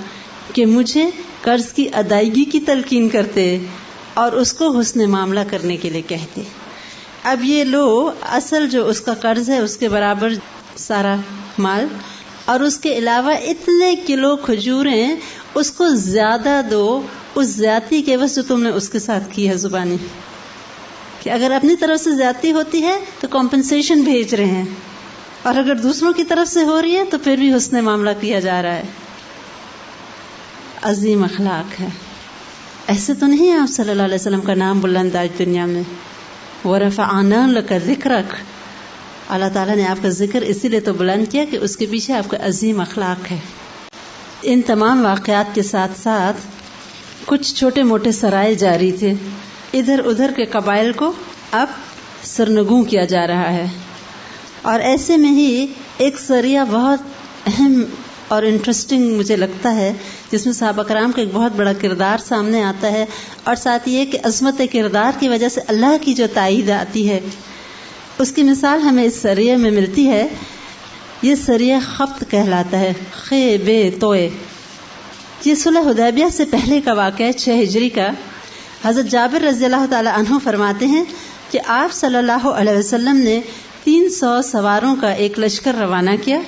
کہ مجھے قرض کی ادائیگی کی تلقین کرتے اور اس کو حسن معاملہ کرنے کے لیے کہتے. اب یہ لو اصل جو اس کا قرض ہے اس کے برابر سارا مال، اور اس کے علاوہ اتنے کلو کھجوریں اس کو زیادہ دو اس زیادتی کے عوض جو تم نے اس کے ساتھ کی ہے زبانی. کہ اگر اپنی طرف سے زیادتی ہوتی ہے تو کمپنسیشن بھیج رہے ہیں، اور اگر دوسروں کی طرف سے ہو رہی ہے تو پھر بھی حسن معاملہ کیا جا رہا ہے. عظیم اخلاق ہے. ایسے تو نہیں آپ صلی اللہ علیہ وسلم کا نام بلند آج دنیا میں. وَرَفَعْنَا لَكَ ذِكْرَكَ، اللہ تعالیٰ نے آپ کا ذکر اسی لیے تو بلند کیا کہ اس کے پیچھے آپ کا عظیم اخلاق ہے. ان تمام واقعات کے ساتھ ساتھ کچھ چھوٹے موٹے سرائے جاری تھے. ادھر ادھر کے قبائل کو اب سرنگوں کیا جا رہا ہے. اور ایسے میں ہی ایک سریہ بہت اہم اور انٹرسٹنگ مجھے لگتا ہے، جس میں صحابہ کرام کا ایک بہت بڑا کردار سامنے آتا ہے، اور ساتھ یہ کہ عظمت کردار کی وجہ سے اللہ کی جو تائید آتی ہے اس کی مثال ہمیں اس سریہ میں ملتی ہے. یہ سریہ خبط کہلاتا ہے، خیبے توئے. یہ صلح حدیبیہ سے پہلے کا واقعہ ہے، 6 ہجری کا. حضرت جابر رضی اللہ تعالی عنہ فرماتے ہیں کہ آپ صلی اللہ علیہ وسلم نے 300 سواروں کا ایک لشکر روانہ کیا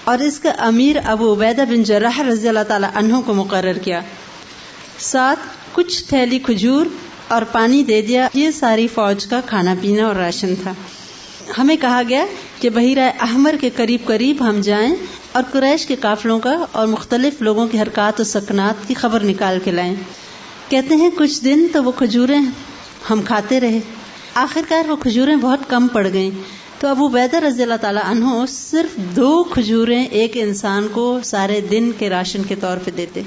اور اس کا امیر ابو عبیدہ بن جراح رضی اللہ تعالی عنہ کو مقرر کیا. ساتھ کچھ تھیلی کھجور اور پانی دے دیا. یہ ساری فوج کا کھانا پینا اور راشن تھا. ہمیں کہا گیا کہ بحیرہ احمر کے قریب قریب ہم جائیں اور قریش کے قافلوں کا اور مختلف لوگوں کی حرکات و سکنات کی خبر نکال کے لائیں. کہتے ہیں کچھ دن تو وہ کھجوریں ہم کھاتے رہے. آخرکار وہ کھجوریں بہت کم پڑ گئیں تو ابو عبیدہ رضی اللہ تعالی عنہ صرف 2 کھجوریں ایک انسان کو سارے دن کے راشن کے طور پہ دیتے.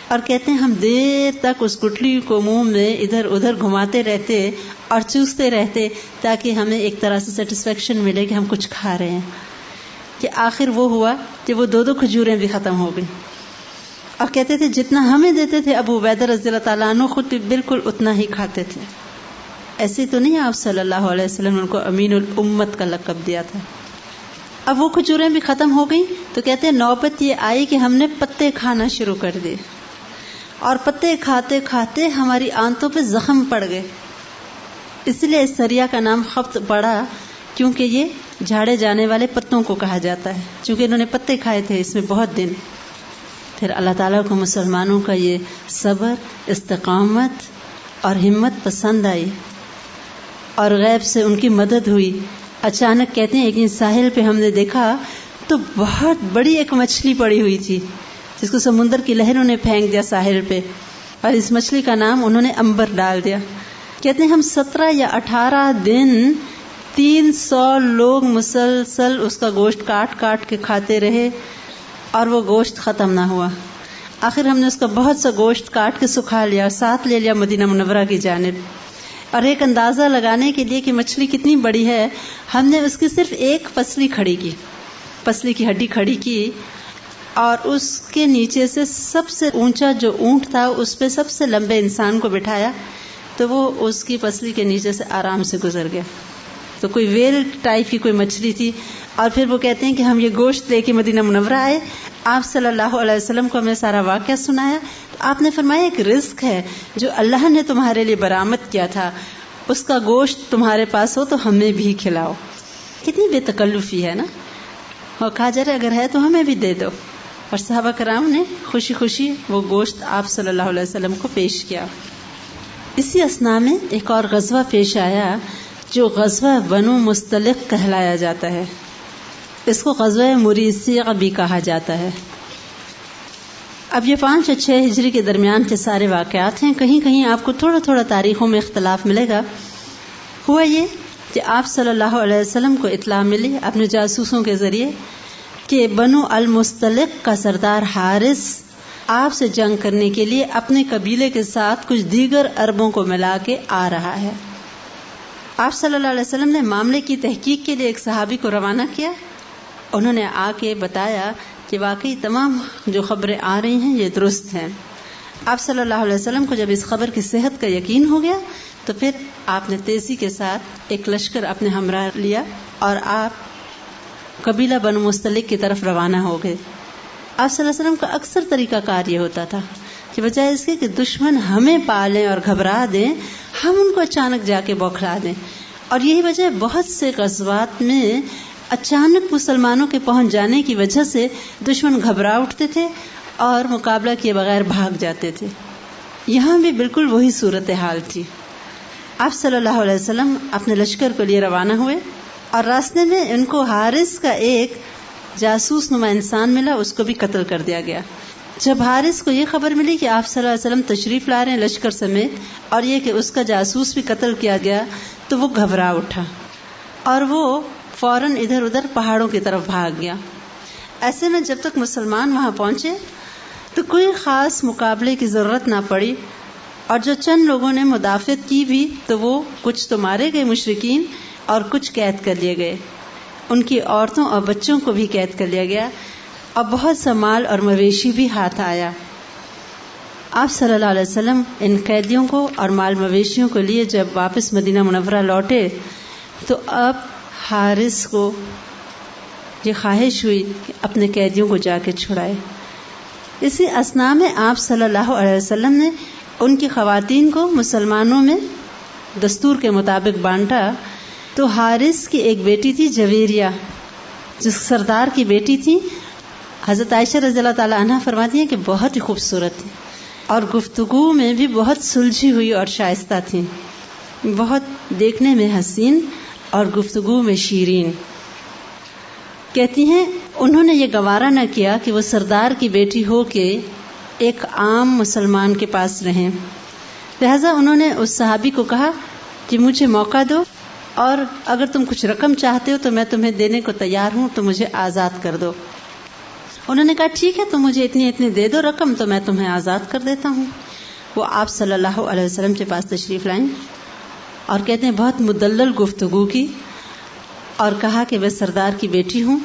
اور کہتے ہیں ہم دیر تک اس گٹلی کو منہ میں ادھر ادھر گھماتے رہتے اور چوستے رہتے تاکہ ہمیں ایک طرح سے سیٹسفیکشن ملے کہ ہم کچھ کھا رہے ہیں، کہ آخر وہ ہوا کہ وہ 2 کھجوریں بھی ختم ہو گئی. اور کہتے تھے جتنا ہمیں دیتے تھے ابو عبیدہ رضی اللہ تعالیٰ عنہ خود بالکل اتنا ہی کھاتے تھے. ایسے تو نہیں آپ صلی اللہ علیہ وسلم نے ان کو امین الامت کا لقب دیا تھا. اب وہ کھجوریں بھی ختم ہو گئی تو کہتے ہیں نوبت یہ آئی کہ ہم نے پتے کھانا شروع کر دیے، اور پتے کھاتے کھاتے ہماری آنتوں پہ زخم پڑ گئے. اس لیے اس دریا کا نام خبط پڑا، کیونکہ یہ جھاڑے جانے والے پتوں کو کہا جاتا ہے، چونکہ انہوں نے پتے کھائے تھے اس میں بہت دن. پھر اللہ تعالیٰ کو مسلمانوں کا یہ صبر، استقامت اور ہمت پسند آئی اور غیب سے ان کی مدد ہوئی. اچانک کہتے ہیں ایک دن ساحل پہ ہم نے دیکھا تو بہت بڑی ایک مچھلی پڑی ہوئی تھی، جس کو سمندر کی لہروں نے پھینک دیا ساحل پہ، اور اس مچھلی کا نام انہوں نے امبر ڈال دیا. کہتے ہیں ہم 17 یا 18 دن 300 لوگ مسلسل اس کا گوشت کاٹ کاٹ کے کھاتے رہے اور وہ گوشت ختم نہ ہوا. آخر ہم نے اس کا بہت سا گوشت کاٹ کے سکھا لیا اور ساتھ لے لیا مدینہ منورہ کی جانب. اور ایک اندازہ لگانے کے لیے کہ مچھلی کتنی بڑی ہے، ہم نے اس کی صرف ایک پسلی کھڑی کی، پسلی کی ہڈی کھڑی کی، اور اس کے نیچے سے سب سے اونچا جو اونٹ تھا اس پہ سب سے لمبے انسان کو بٹھایا تو وہ اس کی پسلی کے نیچے سے آرام سے گزر گیا. تو کوئی ویل ٹائپ کی کوئی مچھلی تھی. اور پھر وہ کہتے ہیں کہ ہم یہ گوشت لے کے مدینہ منورہ آئے، آپ صلی اللہ علیہ وسلم کو ہمیں سارا واقعہ سنایا تو آپ نے فرمایا ایک رزق ہے جو اللہ نے تمہارے لیے برآمد کیا تھا، اس کا گوشت تمہارے پاس ہو تو ہمیں بھی کھلاؤ. کتنی بے تکلفی ہے نا. اور کہا جا رہا اگر ہے تو ہمیں بھی دے دو. اور صحابہ کرام نے خوشی خوشی وہ گوشت آپ صلی اللہ علیہ وسلم کو پیش کیا. اسی اثنا میں ایک اور غزوہ پیش آیا جو غزوہ بنو مستلق کہلایا جاتا ہے. اس کو غزوہ مریسیہ بھی کہا جاتا ہے. اب یہ 5 اور 6 ہجری کے درمیان کے سارے واقعات ہیں. کہیں کہیں آپ کو تھوڑا تھوڑا تاریخوں میں اختلاف ملے گا. ہوا یہ کہ آپ صلی اللہ علیہ وسلم کو اطلاع ملی اپنے جاسوسوں کے ذریعے کہ بنو المستلق کا سردار حارث آپ سے جنگ کرنے کے لیے اپنے قبیلے کے ساتھ کچھ دیگر عربوں کو ملا کے آ رہا ہے. آپ صلی اللہ علیہ وسلم نے معاملے کی تحقیق کے لیے ایک صحابی کو روانہ کیا. انہوں نے آ کے بتایا کہ واقعی تمام جو خبریں آ رہی ہیں یہ درست ہیں. آپ صلی اللہ علیہ وسلم کو جب اس خبر کی صحت کا یقین ہو گیا تو پھر آپ نے تیزی کے ساتھ ایک لشکر اپنے ہمراہ لیا اور آپ قبیلہ بنو مستلق کی طرف روانہ ہو گئے. آپ صلی اللہ علیہ وسلم کا اکثر طریقہ کار یہ ہوتا تھا کہ بجائے اس کے کہ دشمن ہمیں پالیں اور گھبرا دیں، ہم ان کو اچانک جا کے بوکھلا دیں. اور یہی وجہ بہت سے غزوات میں اچانک مسلمانوں کے پہنچ جانے کی وجہ سے دشمن گھبرا اٹھتے تھے اور مقابلہ کیے بغیر بھاگ جاتے تھے. یہاں بھی بالکل وہی صورتحال تھی. آپ صلی اللہ علیہ وسلم اپنے لشکر کو لیے روانہ ہوئے اور راستے میں ان کو حارث کا ایک جاسوس نما انسان ملا، اس کو بھی قتل کر دیا گیا. جب حارث کو یہ خبر ملی کہ آپ صلی اللہ علیہ وسلم تشریف لا رہے ہیں لشکر سمیت اور یہ کہ اس کا جاسوس بھی قتل کیا گیا تو وہ گھبرا اٹھا اور وہ فوراً ادھر ادھر پہاڑوں کی طرف بھاگ گیا. ایسے میں جب تک مسلمان وہاں پہنچے تو کوئی خاص مقابلے کی ضرورت نہ پڑی، اور جو چند لوگوں نے مدافعت کی بھی تو وہ کچھ تو مارے گئے مشرکین اور کچھ قید کر لیے گئے. ان کی عورتوں اور بچوں کو بھی قید کر لیا گیا اور بہت سا مال اور مویشی بھی ہاتھ آیا. آپ صلی اللہ علیہ وسلم ان قیدیوں کو اور مال مویشیوں کو لیے جب واپس مدینہ منورہ لوٹے تو اب حارث کو یہ خواہش ہوئی کہ اپنے قیدیوں کو جا کے چھڑائے. اسی اثنا میں آپ صلی اللہ علیہ وسلم نے ان کی خواتین کو مسلمانوں میں دستور کے مطابق بانٹا. تو حارث کی ایک بیٹی تھی جویریہ، جس سردار کی بیٹی تھی. حضرت عائشہ رضی اللہ تعالی عنہا فرماتی ہیں کہ بہت ہی خوبصورت تھی اور گفتگو میں بھی بہت سلجھی ہوئی اور شائستہ تھی، بہت دیکھنے میں حسین اور گفتگو میں شیرین. کہتی ہیں انہوں نے یہ گوارا نہ کیا کہ وہ سردار کی بیٹی ہو کے ایک عام مسلمان کے پاس رہیں، لہذا انہوں نے اس صحابی کو کہا کہ مجھے موقع دو اور اگر تم کچھ رقم چاہتے ہو تو میں تمہیں دینے کو تیار ہوں، تو مجھے آزاد کر دو. انہوں نے کہا ٹھیک ہے تم مجھے اتنی اتنی دے دو رقم تو میں تمہیں آزاد کر دیتا ہوں. وہ آپ صلی اللہ علیہ وسلم کے پاس تشریف لائیں اور کہتے ہیں بہت مدلل گفتگو کی اور کہا کہ میں سردار کی بیٹی ہوں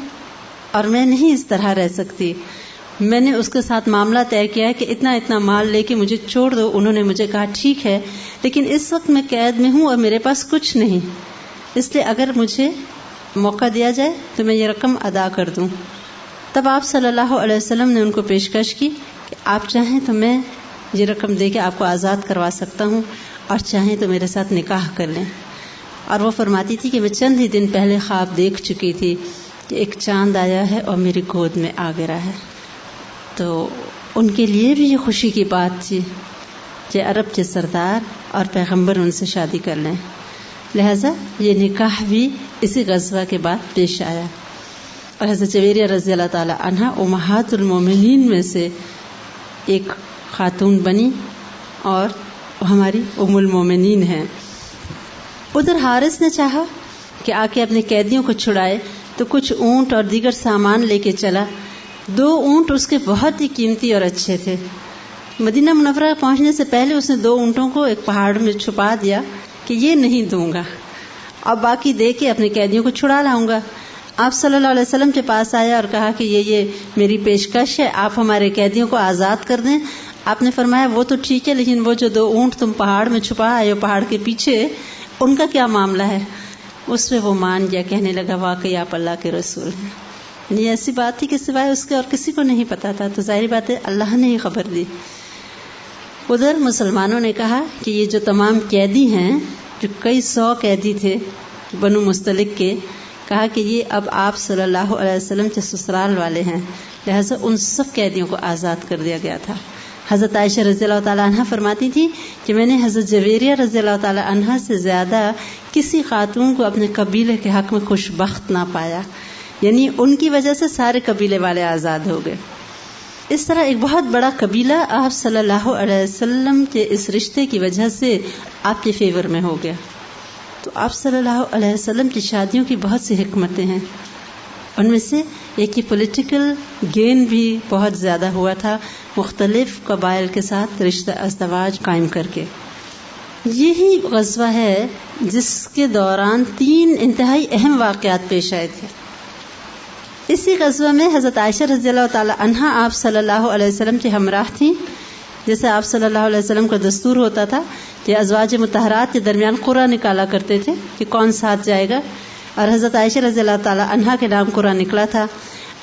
اور میں نہیں اس طرح رہ سکتی. میں نے اس کے ساتھ معاملہ طے کیا ہے کہ اتنا اتنا مال لے کے مجھے چھوڑ دو. انہوں نے مجھے کہا ٹھیک ہے لیکن اس وقت میں قید میں ہوں اور میرے پاس کچھ نہیں، اس لیے اگر مجھے موقع دیا جائے تو میں یہ رقم ادا کر دوں. تب آپ صلی اللہ علیہ وسلم نے ان کو پیشکش کی کہ آپ چاہیں تو میں یہ رقم دے کے آپ کو آزاد کروا سکتا ہوں اور چاہیں تو میرے ساتھ نکاح کر لیں. اور وہ فرماتی تھی کہ میں چند ہی دن پہلے خواب دیکھ چکی تھی کہ ایک چاند آیا ہے اور میری گود میں آ گرا ہے. تو ان کے لیے بھی یہ خوشی کی بات تھی کہ عرب کے سردار اور پیغمبر ان سے شادی کر لیں. لہذا یہ نکاح بھی اسی غزوہ کے بعد پیش آیا اور حضرت جویریہ رضی اللہ تعالی عنہا امہات المومنین میں سے ایک خاتون بنی اور ہماری ام المومنین ہیں. ادھر حارث نے چاہا کہ آ کے اپنے قیدیوں کو چھڑائے تو کچھ اونٹ اور دیگر سامان لے کے چلا. 2 اونٹ اس کے بہت ہی قیمتی اور اچھے تھے. مدینہ منورہ پہنچنے سے پہلے اس نے 2 اونٹوں کو ایک پہاڑ میں چھپا دیا کہ یہ نہیں دوں گا اور باقی دے کے اپنے قیدیوں کو چھڑا لاؤں گا. آپ صلی اللہ علیہ وسلم کے پاس آیا اور کہا کہ یہ میری پیشکش ہے، آپ ہمارے قیدیوں کو آزاد کر دیں. آپ نے فرمایا وہ تو ٹھیک ہے لیکن وہ جو 2 اونٹ تم پہاڑ میں چھپا آئے ہو پہاڑ کے پیچھے، ان کا کیا معاملہ ہے؟ اس پہ وہ مان گیا، کہنے لگا واقعی آپ اللہ کے رسول ہیں. یہ ایسی بات تھی کہ سوائے اس کے اور کسی کو نہیں پتا تھا، تو ظاہری بات ہے اللہ نے ہی خبر دی. ادھر مسلمانوں نے کہا کہ یہ جو تمام قیدی ہیں، جو کئی 100 قیدی تھے بنو مستلق کے، کہا کہ یہ اب آپ صلی اللہ علیہ وسلم کے سسرال والے ہیں، لہذا ان سب قیدیوں کو آزاد کر دیا گیا تھا. حضرت عائشہ رضی اللہ تعالی عنہا فرماتی تھی کہ میں نے حضرت جویریہ رضی اللہ تعالی عنہا سے زیادہ کسی خاتون کو اپنے قبیلے کے حق میں خوش بخت نہ پایا، یعنی ان کی وجہ سے سارے قبیلے والے آزاد ہو گئے. اس طرح ایک بہت بڑا قبیلہ آپ صلی اللہ علیہ وسلم کے اس رشتے کی وجہ سے آپ کے فیور میں ہو گیا. تو آپ صلی اللہ علیہ وسلم کی شادیوں کی بہت سی حکمتیں ہیں. ان میں سے ایک ہی پولیٹیکل گین بھی بہت زیادہ ہوا تھا، مختلف قبائل کے ساتھ رشتہ ازدواج قائم کر کے. یہی غزوہ ہے جس کے دوران 3 انتہائی اہم واقعات پیش آئے تھے. اسی غزوہ میں حضرت عائشہ رضی اللہ تعالی عنہا آپ صلی اللہ علیہ وسلم کے ہمراہ تھیں. جیسے آپ صلی اللہ علیہ وسلم کا دستور ہوتا تھا کہ ازواج مطہرات کے درمیان قرعہ نکالا کرتے تھے کہ کون ساتھ جائے گا، اور حضرت عائشہ رضی اللہ تعالی عنہا کے نام قرعہ نکلا تھا،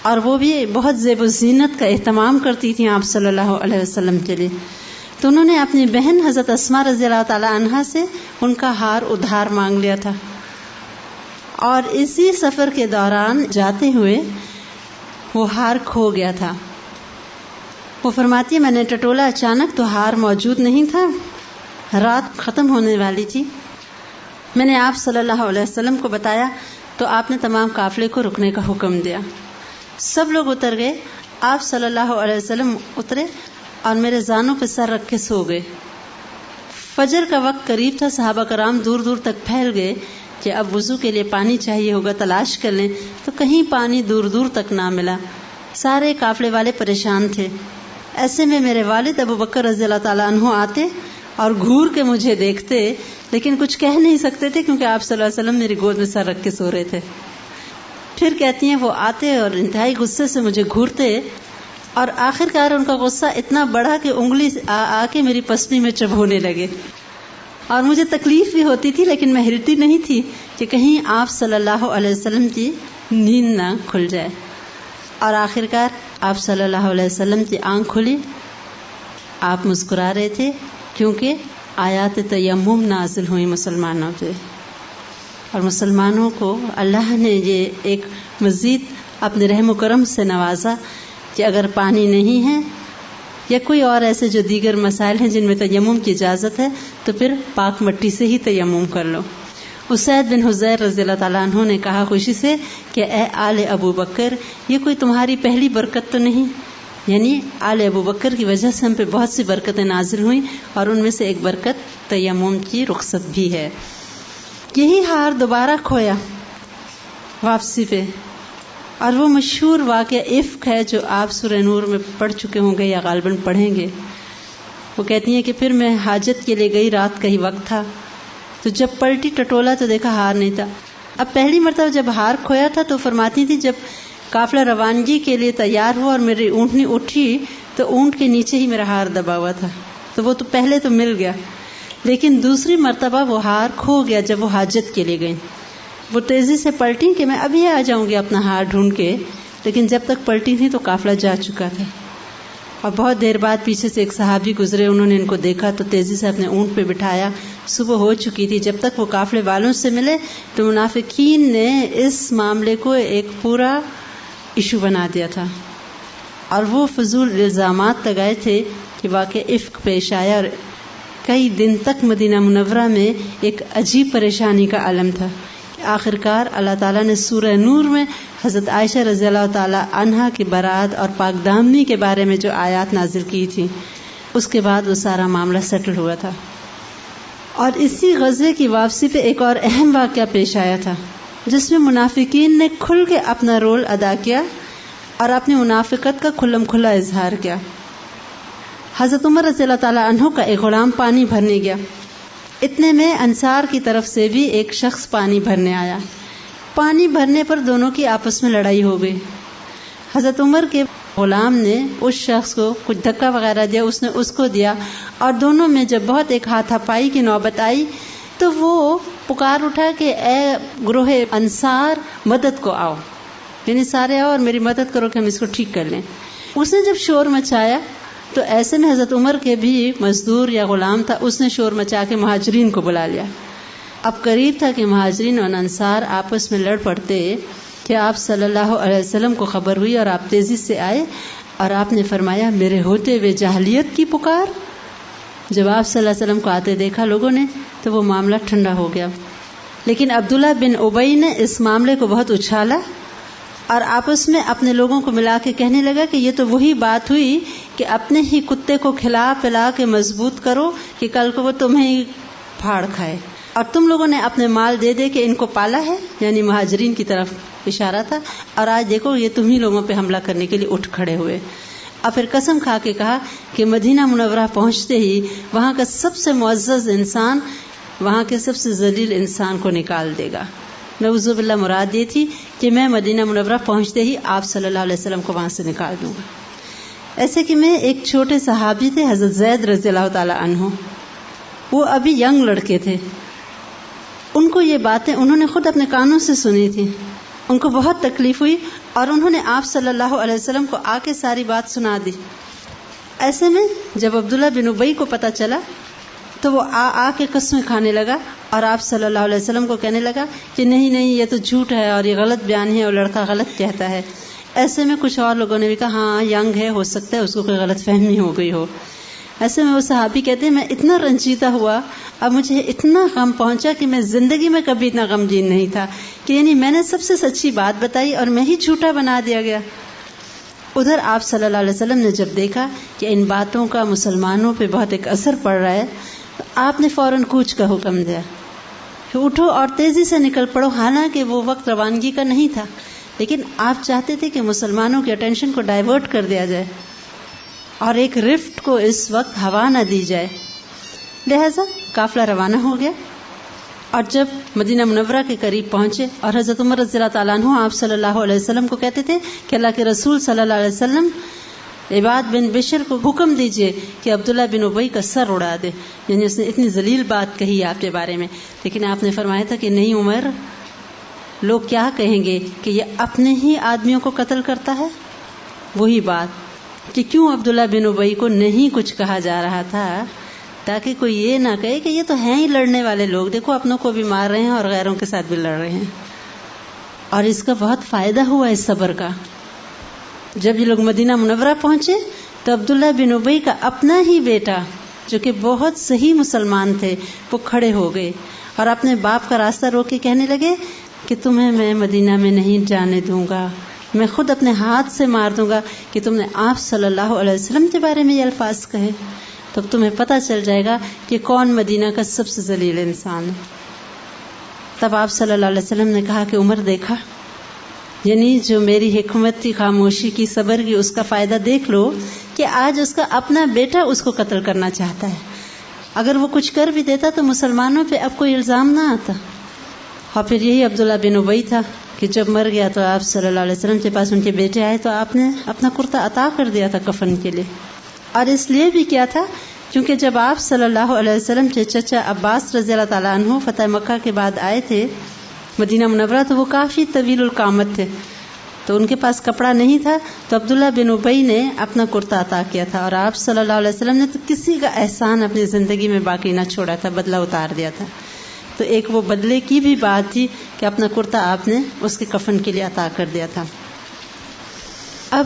اور وہ بھی بہت زیب و زینت کا اہتمام کرتی تھیں آپ صلی اللہ علیہ وسلم کے لیے. تو انہوں نے اپنی بہن حضرت اسماء رضی اللہ تعالی عنہا سے ان کا ہار ادھار مانگ لیا تھا. اور اسی سفر کے دوران جاتے ہوئے وہ ہار کھو گیا تھا. وہ فرماتی ہے میں نے ٹٹولا اچانک تو ہار موجود نہیں تھا. رات ختم ہونے والی تھی. میں نے آپ صلی اللہ علیہ وسلم کو بتایا تو آپ نے تمام قافلے کو رکنے کا حکم دیا. سب لوگ اتر گئے. آپ صلی اللہ علیہ وسلم اترے اور میرے زانوں پہ سر رکھ کے سو گئے. فجر کا وقت قریب تھا. صحابہ کرام دور دور تک پھیل گئے کہ اب وضو کے لیے پانی چاہیے ہوگا، تلاش کر لیں. تو کہیں پانی دور دور تک نہ ملا. سارے قافلے والے پریشان تھے. ایسے میں میرے والد ابو بکر رضی اللہ تعالیٰ عنہ آتے اور گھور کے مجھے دیکھتے، لیکن کچھ کہہ نہیں سکتے تھے کیونکہ آپ صلی اللہ علیہ وسلم میری گود میں سر رکھ کے سو رہے تھے. پھر کہتی ہیں وہ آتے اور انتہائی غصے سے مجھے گھورتے، اور آخر کار ان کا غصہ اتنا بڑھا کہ انگلی آ کے میری پسلی میں چبھونے لگے. اور مجھے تکلیف بھی ہوتی تھی لیکن میں ہلتی نہیں تھی کہ کہیں آپ صلی اللہ علیہ وسلم کی نیند نہ کھل جائے. اور آخر کار آپ صلی اللہ علیہ وسلم کی آنکھ کھلی. آپ مسکرا رہے تھے کیونکہ آیات تیمم نازل ہوئی مسلمانوں پہ، اور مسلمانوں کو اللہ نے یہ ایک مزید اپنے رحم و کرم سے نوازا کہ اگر پانی نہیں ہے یا کوئی اور ایسے جو دیگر مسائل ہیں جن میں تیمم کی اجازت ہے تو پھر پاک مٹی سے ہی تیمم کر لو. اسید بن حضیر رضی اللہ تعالیٰ عنہ نے کہا خوشی سے کہ اے آل ابو بکر، یہ کوئی تمہاری پہلی برکت تو نہیں؟ یعنی آل ابو بکر کی وجہ سے ہم پہ بہت سی برکتیں نازل ہوئیں، اور ان میں سے ایک برکت تیمم کی رخصت بھی ہے. یہی ہار دوبارہ کھویا واپسی پہ. اور وہ مشہور واقعہ افک ہے جو آپ سورہ نور میں پڑھ چکے ہوں گے یا غالباً پڑھیں گے. وہ کہتی ہیں کہ پھر میں حاجت کے لیے گئی، رات کا ہی وقت تھا، تو جب پلٹی ٹٹولا تو دیکھا ہار نہیں تھا. اب پہلی مرتبہ جب ہار کھویا تھا تو فرماتی تھی جب قافلہ روانگی کے لیے تیار ہوا اور میری اونٹنی اٹھی تو اونٹ کے نیچے ہی میرا ہار دبا ہوا تھا. تو وہ تو پہلے تو مل گیا، لیکن دوسری مرتبہ وہ ہار کھو گیا جب وہ حاجت کے لیے گئی. وہ تیزی سے پلٹی کہ میں ابھی آ جاؤں گی اپنا ہار ڈھونڈ کے، لیکن جب تک پلٹی تھی تو قافلہ جا چکا تھا. اور بہت دیر بعد پیچھے سے ایک صحابی گزرے، انہوں نے ان کو دیکھا تو تیزی سے اپنے اونٹ پہ بٹھایا. صبح ہو چکی تھی. جب تک وہ قافلے والوں سے ملے تو منافقین نے اس معاملے کو ایک پورا ایشو بنا دیا تھا اور وہ فضول الزامات لگائے تھے کہ واقع افک پیش آیا اور کئی دن تک مدینہ منورہ میں ایک عجیب پریشانی کا عالم تھا. آخر کار اللہ تعالیٰ نے سورہ نور میں حضرت عائشہ رضی اللہ تعالیٰ عنہا کی برات اور پاک دامنی کے بارے میں جو آیات نازل کی تھی، اس کے بعد وہ سارا معاملہ سیٹل ہوا تھا. اور اسی غزوے کی واپسی پہ ایک اور اہم واقعہ پیش آیا تھا جس میں منافقین نے کھل کے اپنا رول ادا کیا اور اپنی منافقت کا کھلم کھلا اظہار کیا. حضرت عمر رضی اللہ تعالیٰ عنہ کا ایک غلام پانی بھرنے گیا. اتنے میں انصار کی طرف سے بھی ایک شخص پانی بھرنے آیا. پانی بھرنے پر دونوں کی آپس میں لڑائی ہو گئی. حضرت عمر کے غلام نے اس شخص کو کچھ دھکا وغیرہ دیا، اس نے اس کو دیا، اور دونوں میں جب بہت ایک ہاتھا پائی کی نوبت آئی تو وہ پکار اٹھا کہ اے گروہ انصار مدد کو آؤ، یعنی سارے آؤ اور میری مدد کرو کہ ہم اس کو ٹھیک کر لیں. اس نے جب شور مچایا تو ایسے میں حضرت عمر کے بھی مزدور یا غلام تھا، اس نے شور مچا کے مہاجرین کو بلا لیا. اب قریب تھا کہ مہاجرین اور انصار آپس میں لڑ پڑتے کہ آپ صلی اللہ علیہ وسلم کو خبر ہوئی اور آپ تیزی سے آئے اور آپ نے فرمایا میرے ہوتے ہوئے جاہلیت کی پکار. جب آپ صلی اللہ علیہ وسلم کو آتے دیکھا لوگوں نے تو وہ معاملہ ٹھنڈا ہو گیا. لیکن عبداللہ بن ابی نے اس معاملے کو بہت اچھالا اور آپس میں اپنے لوگوں کو ملا کے کہنے لگا کہ یہ تو وہی بات ہوئی کہ اپنے ہی کتے کو کھلا پلا کے مضبوط کرو کہ کل کو وہ تمہیں ہی پھاڑ کھائے، اور تم لوگوں نے اپنے مال دے دے کے ان کو پالا ہے، یعنی مہاجرین کی طرف اشارہ تھا، اور آج دیکھو یہ تم ہی لوگوں پہ حملہ کرنے کے لیے اٹھ کھڑے ہوئے. اور پھر قسم کھا کے کہا کہ مدینہ منورہ پہنچتے ہی وہاں کا سب سے معزز انسان وہاں کے سب سے ذلیل انسان کو نکال دے گا. نعوذ باللہ مراد یہ تھی کہ میں مدینہ منورہ پہنچتے ہی آپ صلی اللہ علیہ وسلم کو وہاں سے نکال دوں گا. ایسے کہ میں ایک چھوٹے صحابی تھے حضرت زید رضی اللہ تعالی عنہ، وہ ابھی ینگ لڑکے تھے. ان کو یہ باتیں انہوں نے خود اپنے کانوں سے سنی تھی، ان کو بہت تکلیف ہوئی اور انہوں نے آپ صلی اللہ علیہ وسلم کو آ کے ساری بات سنا دی. ایسے میں جب عبداللہ بن ابی کو پتہ چلا تو وہ آ کے قسمیں کھانے لگا اور آپ صلی اللہ علیہ وسلم کو کہنے لگا کہ نہیں نہیں یہ تو جھوٹ ہے اور یہ غلط بیان ہے اور لڑکا غلط کہتا ہے. ایسے میں کچھ اور لوگوں نے بھی کہا ہاں ینگ ہے، ہو سکتا ہے اس کو کوئی غلط فہمی ہو گئی ہو. ایسے میں وہ صحابی کہتے ہیں میں اتنا رنجیدہ ہوا، اب مجھے اتنا غم پہنچا کہ میں زندگی میں کبھی اتنا غمگین نہیں تھا کہ یعنی میں نے سب سے سچی بات بتائی اور میں ہی جھوٹا بنا دیا گیا. ادھر آپ صلی اللہ علیہ وسلم نے جب دیکھا کہ ان باتوں کا مسلمانوں پہ بہت ایک اثر پڑ رہا ہے تو آپ نے فوراً کوچ کا حکم دیا کہ اٹھو اور تیزی سے نکل پڑو. حالانکہ وہ وقت روانگی کا نہیں تھا، لیکن آپ چاہتے تھے کہ مسلمانوں کی اٹینشن کو ڈائیورٹ کر دیا جائے اور ایک رفٹ کو اس وقت ہوا نہ دی جائے. لہذا قافلہ روانہ ہو گیا اور جب مدینہ منورہ کے قریب پہنچے اور حضرت عمر رضی اللہ تعالیٰ عنہ آپ صلی اللہ علیہ وسلم کو کہتے تھے کہ اللہ کے رسول صلی اللہ علیہ وسلم عباد بن بشر کو حکم دیجئے کہ عبداللہ بن ابی کا سر اڑا دے، یعنی اس نے اتنی ذلیل بات کہی آپ کے بارے میں. لیکن آپ نے فرمایا تھا کہ نہیں عمر، لوگ کیا کہیں گے کہ یہ اپنے ہی آدمیوں کو قتل کرتا ہے. وہی بات کہ کیوں عبداللہ بن ابی کو نہیں کچھ کہا جا رہا تھا تاکہ کوئی یہ نہ کہے کہ یہ تو ہیں ہی لڑنے والے لوگ، دیکھو اپنوں کو بھی مار رہے ہیں اور غیروں کے ساتھ بھی لڑ رہے ہیں. اور اس کا بہت فائدہ ہوا اس صبر کا. جب یہ لوگ مدینہ منورہ پہنچے تو عبداللہ بن ابی کا اپنا ہی بیٹا جو کہ بہت صحیح مسلمان تھے وہ کھڑے ہو گئے اور اپنے باپ کا راستہ روک کے کہنے لگے کہ تمہیں میں مدینہ میں نہیں جانے دوں گا، میں خود اپنے ہاتھ سے مار دوں گا کہ تم نے آپ صلی اللہ علیہ وسلم کے بارے میں یہ الفاظ کہے. تب تمہیں پتہ چل جائے گا کہ کون مدینہ کا سب سے ذلیل انسان ہے. تب آپ صلی اللہ علیہ وسلم نے کہا کہ عمر دیکھا یعنی جو میری حکمت کی، خاموشی کی، صبر کی، اس کا فائدہ دیکھ لو کہ آج اس کا اپنا بیٹا اس کو قتل کرنا چاہتا ہے. اگر وہ کچھ کر بھی دیتا تو مسلمانوں پہ اب کوئی الزام نہ آتا. اور پھر یہی عبداللہ بن ابی تھا کہ جب مر گیا تو آپ صلی اللہ علیہ وسلم کے پاس ان کے بیٹے آئے تو آپ نے اپنا کرتا عطا کر دیا تھا کفن کے لیے. اور اس لیے بھی کیا تھا کیونکہ جب آپ صلی اللہ علیہ وسلم کے چچا عباس رضی اللہ تعالیٰ عنہ فتح مکہ کے بعد آئے تھے مدینہ منورہ تو وہ کافی طویل القامت تھے، تو ان کے پاس کپڑا نہیں تھا، تو عبداللہ بن ابی نے اپنا کرتا عطا کیا تھا. اور آپ صلی اللہ علیہ وسلم نے تو کسی کا احسان اپنی زندگی میں باقی نہ چھوڑا تھا، بدلہ اتار دیا تھا. تو ایک وہ بدلے کی بھی بات تھی کہ اپنا کرتا آپ نے اس کے کفن کے لیے عطا کر دیا تھا. اب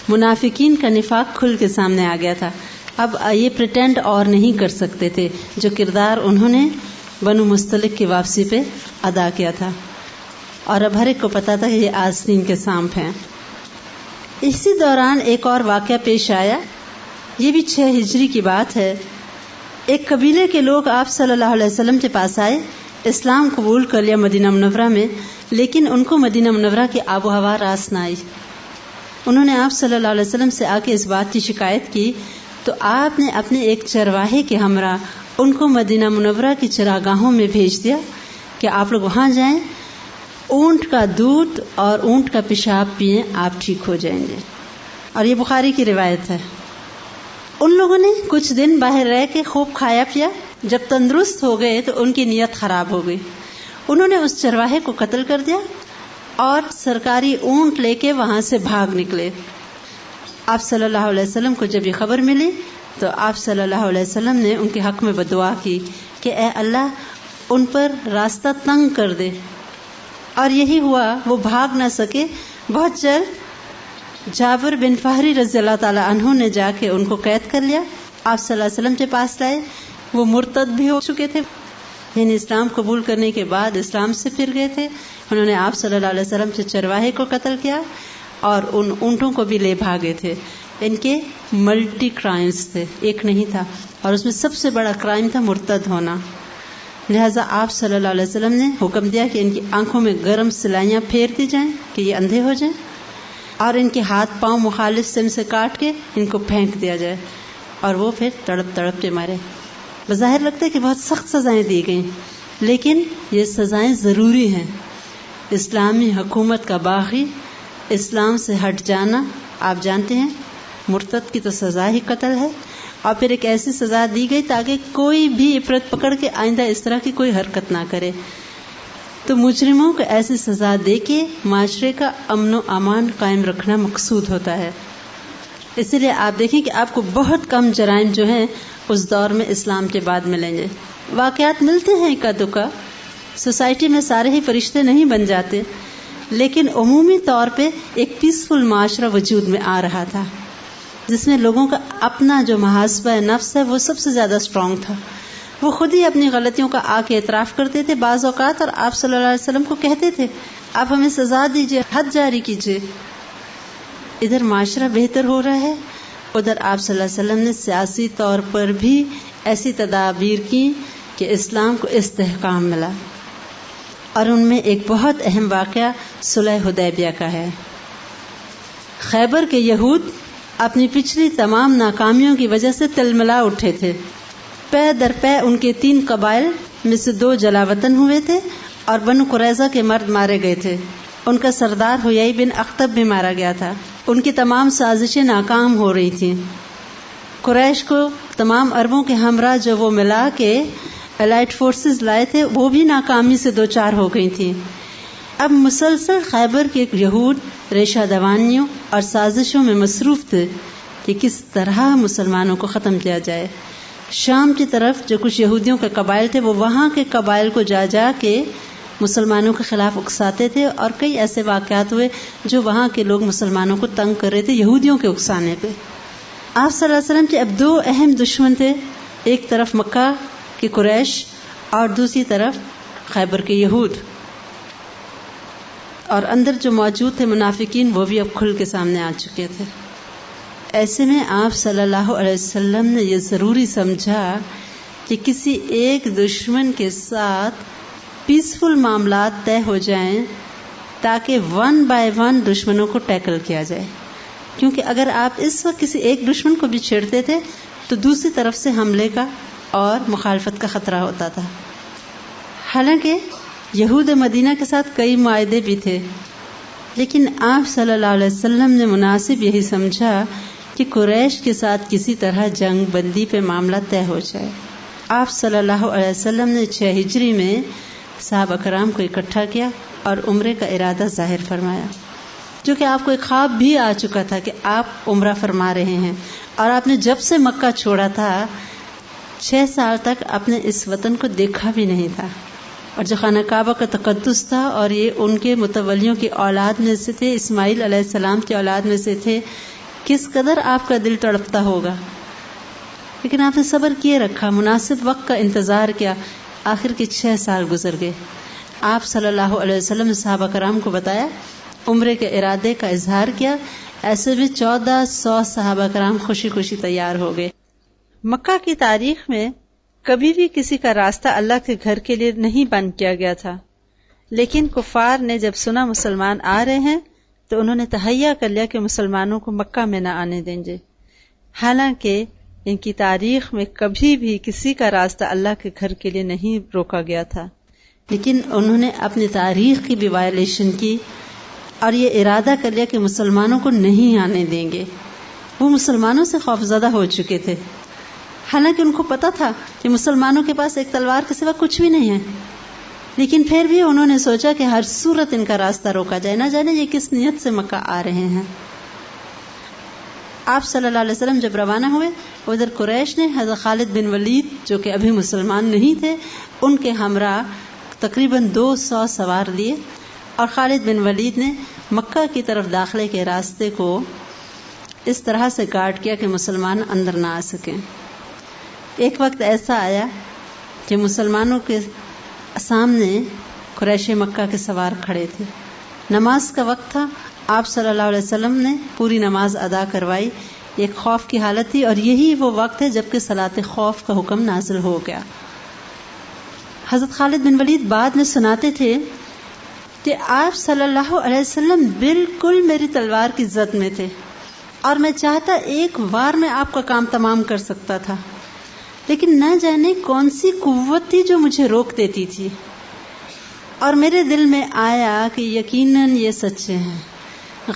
منافقین کا نفاق کھل کے سامنے آ گیا تھا. اب یہ پریٹینڈ اور نہیں کر سکتے تھے جو کردار انہوں نے بنو مستلق کی واپسی پہ ادا کیا تھا. اور اب ہر ایک کو پتا تھا کہ یہ آستین کے سانپ ہیں. اسی دوران ایک اور واقعہ پیش آیا، یہ بھی 6 ہجری کی بات ہے. ایک قبیلے کے لوگ آپ صلی اللہ علیہ وسلم کے پاس آئے، اسلام قبول کر لیا مدینہ منورہ میں، لیکن ان کو مدینہ منورہ کی آب و ہوا راس نہ آئی. انہوں نے آپ صلی اللہ علیہ وسلم سے آ کے اس بات کی شکایت کی تو آپ نے اپنے ایک چرواہے کے ہمراہ ان کو مدینہ منورہ کی چراگاہوں میں بھیج دیا کہ آپ لوگ وہاں جائیں، اونٹ کا دودھ اور اونٹ کا پیشاب پئیں، آپ ٹھیک ہو جائیں گے. اور یہ بخاری کی روایت ہے. ان لوگوں نے کچھ دن باہر رہ کے خوب کھایا پیا، جب تندرست ہو گئے تو ان کی نیت خراب ہو گئی. انہوں نے اس چرواہے کو قتل کر دیا اور سرکاری اونٹ لے کے وہاں سے بھاگ نکلے. آپ صلی اللہ علیہ وسلم کو جب یہ خبر ملی تو آپ صلی اللہ علیہ وسلم نے ان کے حق میں بدعا کی کہ اے اللہ ان پر راستہ تنگ کر دے. اور یہی ہوا، وہ بھاگ نہ سکے. بہت جلد جابر بن فہری رضی اللہ تعالیٰ عنہ نے جا کے ان کو قید کر لیا، آپ صلی اللہ علیہ وسلم کے پاس لائے. وہ مرتد بھی ہو چکے تھے، یعنی اسلام قبول کرنے کے بعد اسلام سے پھر گئے تھے. انہوں نے آپ صلی اللہ علیہ وسلم سے چرواہے کو قتل کیا اور ان اونٹوں کو بھی لے بھاگے تھے. ان کے ملٹی کرائمز تھے، ایک نہیں تھا، اور اس میں سب سے بڑا کرائم تھا مرتد ہونا. لہٰذا آپ صلی اللہ علیہ وسلم نے حکم دیا کہ ان کی آنکھوں میں گرم سلائیاں پھیر دی جائیں کہ یہ اندھے ہو جائیں، اور ان کے ہاتھ پاؤں مخالف سم سے کاٹ کے ان کو پھینک دیا جائے، اور وہ پھر تڑپ تڑپ کے مرے. بظاہر لگتا ہے کہ بہت سخت سزائیں دی گئیں، لیکن یہ سزائیں ضروری ہیں. اسلامی حکومت کا باغی اسلام سے ہٹ جانا، آپ جانتے ہیں مرتد کی تو سزا ہی قتل ہے، اور پھر ایک ایسی سزا دی گئی تاکہ کوئی بھی عبرت پکڑ کے آئندہ اس طرح کی کوئی حرکت نہ کرے. تو مجرموں کو ایسی سزا دے کے معاشرے کا امن و امان قائم رکھنا مقصود ہوتا ہے. اسی لیے آپ دیکھیں کہ آپ کو بہت کم جرائم جو ہیں اس دور میں اسلام کے بعد ملیں گے. واقعات ملتے ہیں اکا دکا، سوسائٹی میں سارے ہی فرشتے نہیں بن جاتے، لیکن عمومی طور پہ ایک پیسفل معاشرہ وجود میں آ رہا تھا جس میں لوگوں کا اپنا جو محاسبہ نفس ہے وہ سب سے زیادہ اسٹرانگ تھا. وہ خود ہی اپنی غلطیوں کا آ کے اعتراف کرتے تھے بعض اوقات، اور آپ صلی اللہ علیہ وسلم کو کہتے تھے آپ ہمیں سزا دیجئے، حد جاری کیجئے. ادھر معاشرہ بہتر ہو رہا ہے، ادھر آپ صلی اللہ علیہ وسلم نے سیاسی طور پر بھی ایسی تدابیر کی کہ اسلام کو استحکام ملا. اور ان میں ایک بہت اہم واقعہ صلح حدیبیہ کا ہے. خیبر کے یہود اپنی پچھلی تمام ناکامیوں کی وجہ سے تلملا اٹھے تھے. پے در پے ان کے 3 قبائل میں سے 2 جلا وطن ہوئے تھے اور بنو قریظہ کے مرد مارے گئے تھے. ان کا سردار حیی بن اخطب بھی مارا گیا تھا. ان کی تمام سازشیں ناکام ہو رہی تھیں. قریش کو تمام عربوں کے ہمراہ جو وہ ملا کے الائٹ فورسز لائے تھے وہ بھی ناکامی سے 2-4 ہو گئی تھیں. اب مسلسل خیبر کے یہود ریشہ دوانیوں اور سازشوں میں مصروف تھے کہ کس طرح مسلمانوں کو ختم کیا جائے. شام کی طرف جو کچھ یہودیوں کے قبائل تھے وہ وہاں کے قبائل کو جا جا کے مسلمانوں کے خلاف اکساتے تھے، اور کئی ایسے واقعات ہوئے جو وہاں کے لوگ مسلمانوں کو تنگ کر رہے تھے یہودیوں کے اکسانے پہ. آپ صلی اللہ علیہ وسلم کے اب 2 اہم دشمن تھے، ایک طرف مکہ کے قریش اور دوسری طرف خیبر کے یہود، اور اندر جو موجود تھے منافقین وہ بھی اب کھل کے سامنے آ چکے تھے. ایسے میں آپ صلی اللہ علیہ وسلم نے یہ ضروری سمجھا کہ کسی ایک دشمن کے ساتھ پیسفل معاملات طے ہو جائیں تاکہ ون بائی ون دشمنوں کو ٹیکل کیا جائے، کیونکہ اگر آپ اس وقت کسی ایک دشمن کو بھی چھیڑتے تھے تو دوسری طرف سے حملے کا اور مخالفت کا خطرہ ہوتا تھا۔ حالانکہ یہود مدینہ کے ساتھ کئی معاہدے بھی تھے، لیکن آپ صلی اللہ علیہ وسلم نے مناسب یہی سمجھا کہ قریش کے ساتھ کسی طرح جنگ بندی پہ معاملہ طے ہو جائے۔ آپ صلی اللہ علیہ وسلم نے 6 ہجری میں صحابہ کرام کو اکٹھا کیا اور عمرے کا ارادہ ظاہر فرمایا، جو کہ آپ کو ایک خواب بھی آ چکا تھا کہ آپ عمرہ فرما رہے ہیں، اور آپ نے جب سے مکہ چھوڑا تھا 6 سال تک اپنے اس وطن کو دیکھا بھی نہیں تھا، اور جو خانہ کعبہ کا تقدس تھا اور یہ ان کے متولیوں کی اولاد میں سے تھے، اسماعیل علیہ السلام کی اولاد میں سے تھے، کس قدر آپ کا دل تڑپتا ہوگا۔ لیکن آپ نے صبر کیے رکھا، مناسب وقت کا انتظار کیا، آخر کے 6 سال گزر گئے۔ آپ صلی اللہ علیہ وسلم نے صحابہ کرام کو بتایا، عمرے کے ارادے کا اظہار کیا، ایسے بھی 1400 صحابہ کرام خوشی خوشی تیار ہو گئے۔ مکہ کی تاریخ میں کبھی بھی کسی کا راستہ اللہ کے گھر کے لیے نہیں بند کیا گیا تھا، لیکن کفار نے جب سنا مسلمان آ رہے ہیں تو انہوں نے تہیہ کر لیا کہ مسلمانوں کو مکہ میں نہ آنے دیں گے، حالانکہ ان کی تاریخ میں کبھی بھی کسی کا راستہ اللہ کے گھر کے لیے نہیں روکا گیا تھا، لیکن انہوں نے اپنی تاریخ کی بھی وائلیشن کی اور یہ ارادہ کر لیا کہ مسلمانوں کو نہیں آنے دیں گے۔ وہ مسلمانوں سے خوفزدہ ہو چکے تھے، حالانکہ ان کو پتا تھا کہ مسلمانوں کے پاس ایک تلوار کے سوا کچھ بھی نہیں ہے، لیکن پھر بھی انہوں نے سوچا کہ ہر صورت ان کا راستہ روکا جائے، نہ جانے یہ کس نیت سے مکہ آ رہے ہیں۔ آپ صلی اللہ علیہ وسلم جب روانہ ہوئے، ادھر قریش نے حضرت خالد بن ولید جو کہ ابھی مسلمان نہیں تھے، ان کے ہمراہ تقریباً 200 سوار لیے، اور خالد بن ولید نے مکہ کی طرف داخلے کے راستے کو اس طرح سے گارڈ کیا کہ مسلمان اندر نہ آ سکیں۔ ایک وقت ایسا آیا کہ مسلمانوں کے سامنے قریش مکہ کے سوار کھڑے تھے، نماز کا وقت تھا، آپ صلی اللہ علیہ وسلم نے پوری نماز ادا کروائی، ایک خوف کی حالت تھی، اور یہی وہ وقت ہے جب کہ صلاۃ خوف کا حکم نازل ہو گیا۔ حضرت خالد بن ولید بعد میں سناتے تھے کہ آپ صلی اللہ علیہ وسلم بالکل میری تلوار کی زد میں تھے، اور میں چاہتا ایک وار میں آپ کا کام تمام کر سکتا تھا، لیکن نہ جانے کون سی قوت تھی جو مجھے روک دیتی تھی، اور میرے دل میں آیا کہ یقیناً یہ سچے ہیں،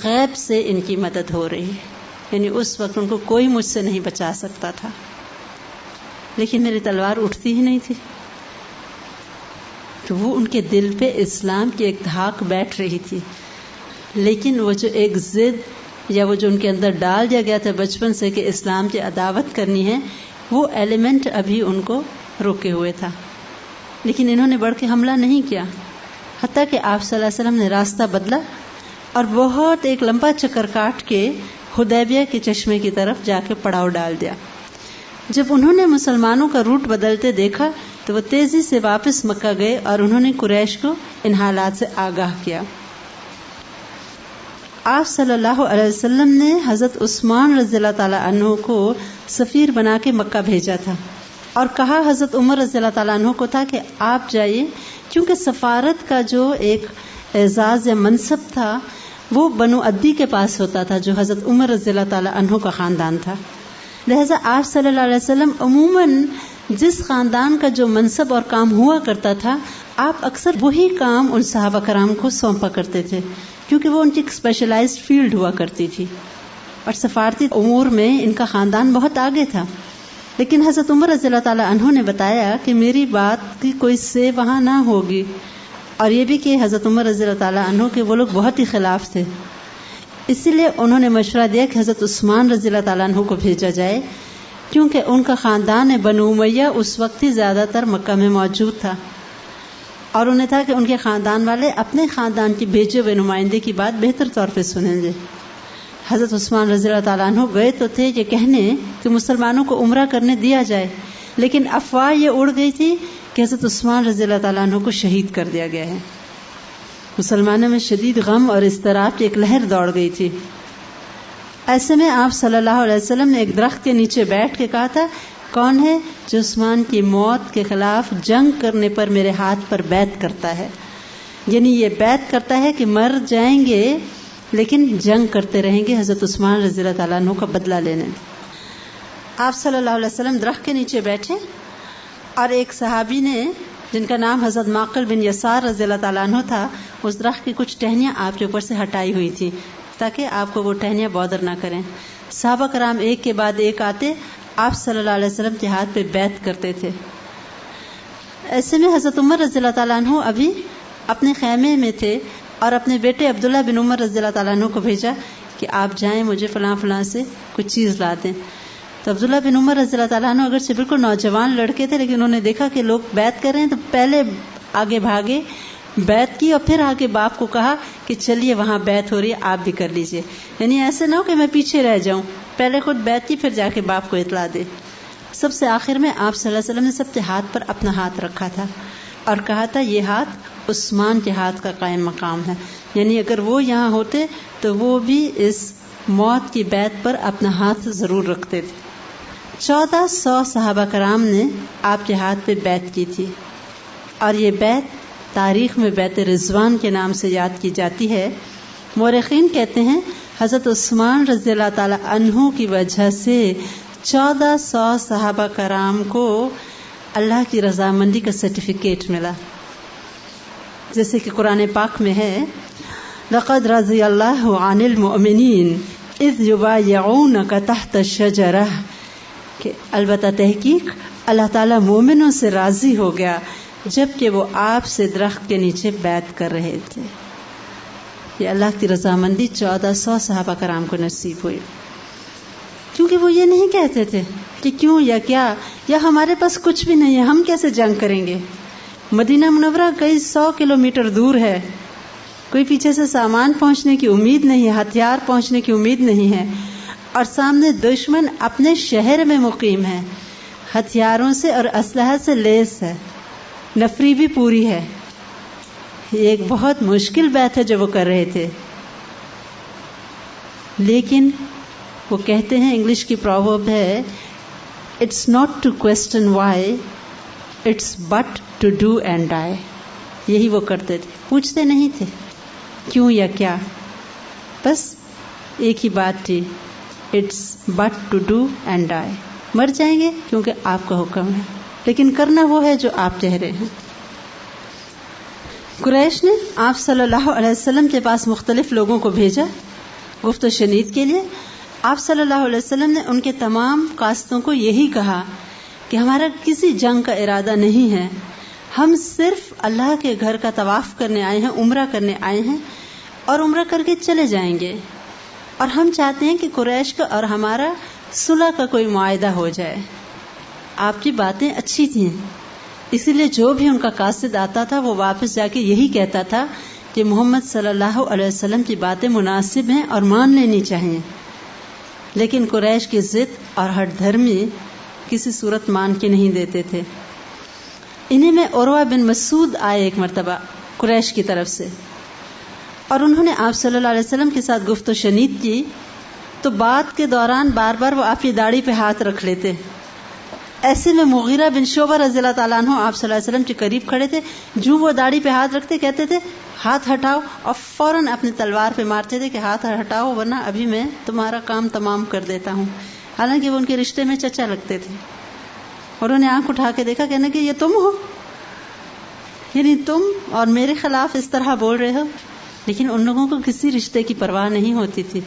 غیب سے ان کی مدد ہو رہی ہے، یعنی اس وقت ان کو کوئی مجھ سے نہیں بچا سکتا تھا، لیکن میری تلوار اٹھتی ہی نہیں تھی۔ تو وہ ان کے دل پہ اسلام کی ایک دھاک بیٹھ رہی تھی، لیکن وہ جو ایک ضد یا وہ جو ان کے اندر ڈال دیا گیا تھا بچپن سے کہ اسلام کی عداوت کرنی ہے، وہ ایلیمنٹ ابھی ان کو روکے ہوئے تھا، لیکن انہوں نے بڑھ کے حملہ نہیں کیا، حتیٰ کہ آپ صلی اللہ علیہ وسلم نے راستہ بدلا اور بہت ایک لمبا چکر کاٹ کے حدیبیہ کے چشمے کی طرف جا کے پڑاؤ ڈال دیا۔ جب انہوں نے مسلمانوں کا روٹ بدلتے دیکھا تو وہ تیزی سے واپس مکہ گئے اور انہوں نے قریش کو ان حالات سے آگاہ کیا۔ آپ صلی اللہ علیہ وسلم نے حضرت عثمان رضی اللہ تعالیٰ عنہ کو سفیر بنا کے مکہ بھیجا تھا، اور کہا حضرت عمر رضی اللہ تعالیٰ عنہ کو تھا کہ آپ جائیے، کیونکہ سفارت کا جو ایک اعزاز یا منصب تھا وہ بنو عدی کے پاس ہوتا تھا، جو حضرت عمر رضی اللہ تعالیٰ عنہ کا خاندان تھا، لہذا آپ صلی اللہ علیہ وسلم عموماً جس خاندان کا جو منصب اور کام ہوا کرتا تھا، آپ اکثر وہی کام ان صحابہ کرام کو سونپا کرتے تھے، کیونکہ وہ ان کی اسپیشلائزڈ فیلڈ ہوا کرتی تھی، اور سفارتی امور میں ان کا خاندان بہت آگے تھا۔ لیکن حضرت عمر رضی اللہ تعالیٰ عنہ نے بتایا کہ میری بات کی کوئی سے وہاں نہ ہوگی، اور یہ بھی کہ حضرت عمر رضی اللہ تعالیٰ عنہ کے وہ لوگ بہت ہی خلاف تھے، اسی لیے انہوں نے مشورہ دیا کہ حضرت عثمان رضی اللہ تعالیٰ عنہ کو بھیجا جائے، کیونکہ ان کا خاندان بنو امیہ اس وقت ہی زیادہ تر مکہ میں موجود تھا، اور انہیں تھا کہ ان کے خاندان والے اپنے خاندان کی بھیجے ہوئے نمائندے کی بات بہتر طور پہ سنیں گے۔ حضرت عثمان رضی اللہ تعالیٰ عنہ گئے تو تھے یہ کہنے کہ مسلمانوں کو عمرہ کرنے دیا جائے، لیکن افواہ یہ اڑ گئی تھی کہ حضرت عثمان رضی اللہ تعالیٰ عنہ کو شہید کر دیا گیا ہے۔ مسلمانوں میں شدید غم اور اضطراب کی ایک لہر دوڑ گئی تھی۔ ایسے میں آپ صلی اللہ علیہ وسلم نے ایک درخت کے نیچے بیٹھ کے کہا تھا، کون ہے جو عثمان کی موت کے خلاف جنگ کرنے پر میرے ہاتھ پر بیعت کرتا ہے؟ یعنی یہ بیعت کرتا ہے کہ مر جائیں گے لیکن جنگ کرتے رہیں گے حضرت عثمان رضی اللہ تعالیٰ عنہ کا بدلہ لینے میں. آپ صلی اللہ علیہ وسلم درخت کے نیچے بیٹھے اور ایک صحابی نے جن کا نام حضرت معقل بن یسار رضی اللہ تعالیٰ عنہ تھا، اس درخت کی کچھ ٹہنیاں آپ کے اوپر سے ہٹائی ہوئی تھی تاکہ آپ کو وہ ٹہنیاں بودر نہ کریں. صحابہ کرام ایک کے بعد ایک آتے آپ صلی اللہ علیہ وسلم کے ہاتھ پہ بیعت کرتے تھے. ایسے میں حضرت عمر رضی اللہ تعالیٰ عنہ ابھی اپنے خیمے میں تھے اور اپنے بیٹے عبداللہ بن عمر رضی اللہ تعالیٰ عنہ کو بھیجا کہ آپ جائیں مجھے فلاں فلاں سے کچھ چیز لا دیں. تو عبداللہ بن عمر رضی اللہ تعالیٰ عنہ اگرچہ بالکل نوجوان لڑکے تھے لیکن انہوں نے دیکھا کہ لوگ بیعت کر رہے ہیں تو پہلے آگے بھاگے، بیعت کی اور پھر آگے باپ کو کہا کہ چلیے وہاں بیعت ہو رہی ہے آپ بھی کر لیجئے. یعنی ایسے نہ ہو کہ میں پیچھے رہ جاؤں، پہلے خود بیعت کی پھر جا کے باپ کو اطلاع دے. سب سے آخر میں آپ صلی اللہ علیہ وسلم نے سب کے ہاتھ پر اپنا ہاتھ رکھا تھا اور کہا تھا یہ ہاتھ عثمان کے ہاتھ کا قائم مقام ہے. یعنی اگر وہ یہاں ہوتے تو وہ بھی اس موت کی بیعت پر اپنا ہاتھ ضرور رکھتے تھے. 1400 صحابہ کرام نے آپ کے ہاتھ پہ بیعت کی تھی اور یہ بیعت تاریخ میں بیعت رضوان کے نام سے یاد کی جاتی ہے. مورخین کہتے ہیں حضرت عثمان رضی اللہ تعالی عنہ کی وجہ سے 1400 صحابہ کرام کو اللہ کی رضامندی کا سرٹیفکیٹ ملا. جیسے کہ قرآن پاک میں ہے لقد رضی اللہ عن المؤمنین اذ یبایعونک تحت الشجرہ، کہ البتہ تحقیق اللہ تعالیٰ مومنوں سے راضی ہو گیا جب کہ وہ آپ سے درخت کے نیچے بیعت کر رہے تھے. یہ اللہ کی رضامندی 1400 صحابہ کرام کو نصیب ہوئی، کیونکہ وہ یہ نہیں کہتے تھے کہ کیوں یا کیا یا ہمارے پاس کچھ بھی نہیں ہے ہم کیسے جنگ کریں گے. مدینہ منورہ کئی 100 کلومیٹر دور ہے، کوئی پیچھے سے سامان پہنچنے کی امید نہیں ہے، ہتھیار پہنچنے کی امید نہیں ہے، اور سامنے دشمن اپنے شہر میں مقیم ہے، ہتھیاروں سے اور اسلحہ سے لیس ہے، نفری بھی پوری ہے. یہ ایک بہت مشکل بات ہے جو وہ کر رہے تھے. لیکن وہ کہتے ہیں، انگلش کی پروورب ہے it's not to question why it's but to do and die. یہی وہ کرتے تھے، پوچھتے نہیں تھے کیوں یا کیا، بس ایک ہی بات تھی it's but to do and die. مر جائیں گے کیونکہ آپ کا حکم ہے، لیکن کرنا وہ ہے جو آپ کہہ رہے ہیں. قریش نے آپ صلی اللہ علیہ وسلم کے پاس مختلف لوگوں کو بھیجا گفت و شنید کے لیے. آپ صلی اللہ علیہ وسلم نے ان کے تمام قاصدوں کو یہی کہا کہ ہمارا کسی جنگ کا ارادہ نہیں ہے، ہم صرف اللہ کے گھر کا طواف کرنے آئے ہیں، عمرہ کرنے آئے ہیں اور عمرہ کر کے چلے جائیں گے، اور ہم چاہتے ہیں کہ قریش کا اور ہمارا صلح کا کوئی معاہدہ ہو جائے. آپ کی باتیں اچھی تھیں، اسی لیے جو بھی ان کا قاصد آتا تھا وہ واپس جا کے یہی کہتا تھا کہ محمد صلی اللہ علیہ وسلم کی باتیں مناسب ہیں اور مان لینی چاہیے. لیکن قریش کی ضد اور ہٹ دھرمی کسی صورت مان کے نہیں دیتے تھے. انہیں میں عروہ بن مسعود آئے ایک مرتبہ قریش کی طرف سے، اور انہوں نے آپ صلی اللہ علیہ وسلم کے ساتھ گفت و شنید کی. تو بات کے دوران بار بار وہ آپ کی داڑھی پہ ہاتھ رکھ لیتے. ایسے میں مغیرہ بن شعبہ رضی اللہ تعالیٰ عنہ آپ صلی اللہ علیہ وسلم کے قریب کھڑے تھے. جو وہ داڑھی پہ ہاتھ رکھتے کہتے تھے ہاتھ ہٹاؤ، اور فوراً اپنی تلوار پہ مارتے تھے کہ ہاتھ ہٹاؤ ورنہ ابھی میں تمہارا کام تمام کر دیتا ہوں. حالانکہ وہ ان کے رشتے میں چچا لگتے تھے. اور انہوں نے آنکھ اٹھا کے دیکھا، کہنے کہ یہ تم ہو، یعنی تم اور میرے خلاف اس طرح بول رہے ہو. لیکن ان لوگوں کو کسی رشتے کی پرواہ نہیں ہوتی تھی،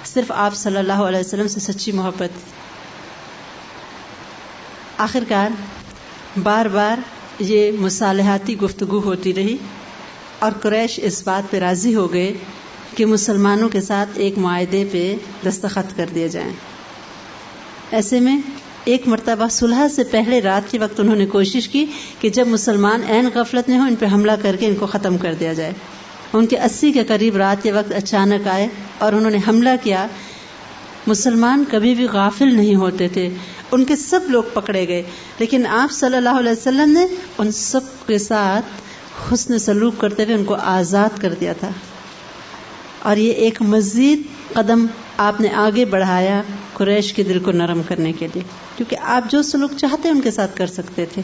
صرف آپ صلی اللہ علیہ وسلم سے سچی محبت. آخرکار بار بار یہ مصالحاتی گفتگو ہوتی رہی اور قریش اس بات پہ راضی ہو گئے کہ مسلمانوں کے ساتھ ایک معاہدے پہ دستخط کر دیے جائیں. ایسے میں ایک مرتبہ صلح سے پہلے رات کے وقت انہوں نے کوشش کی کہ جب مسلمان عین غفلت میں ہوں ان پہ حملہ کر کے ان کو ختم کر دیا جائے. ان کے 80 کے قریب رات کے وقت اچانک آئے اور انہوں نے حملہ کیا. مسلمان کبھی بھی غافل نہیں ہوتے تھے، ان کے سب لوگ پکڑے گئے، لیکن آپ صلی اللہ علیہ وسلم نے ان سب کے ساتھ حسن سلوک کرتے ہوئے ان کو آزاد کر دیا تھا. اور یہ ایک مزید قدم آپ نے آگے بڑھایا قریش کے دل کو نرم کرنے کے لیے، کیونکہ آپ جو سلوک چاہتے ان کے ساتھ کر سکتے تھے.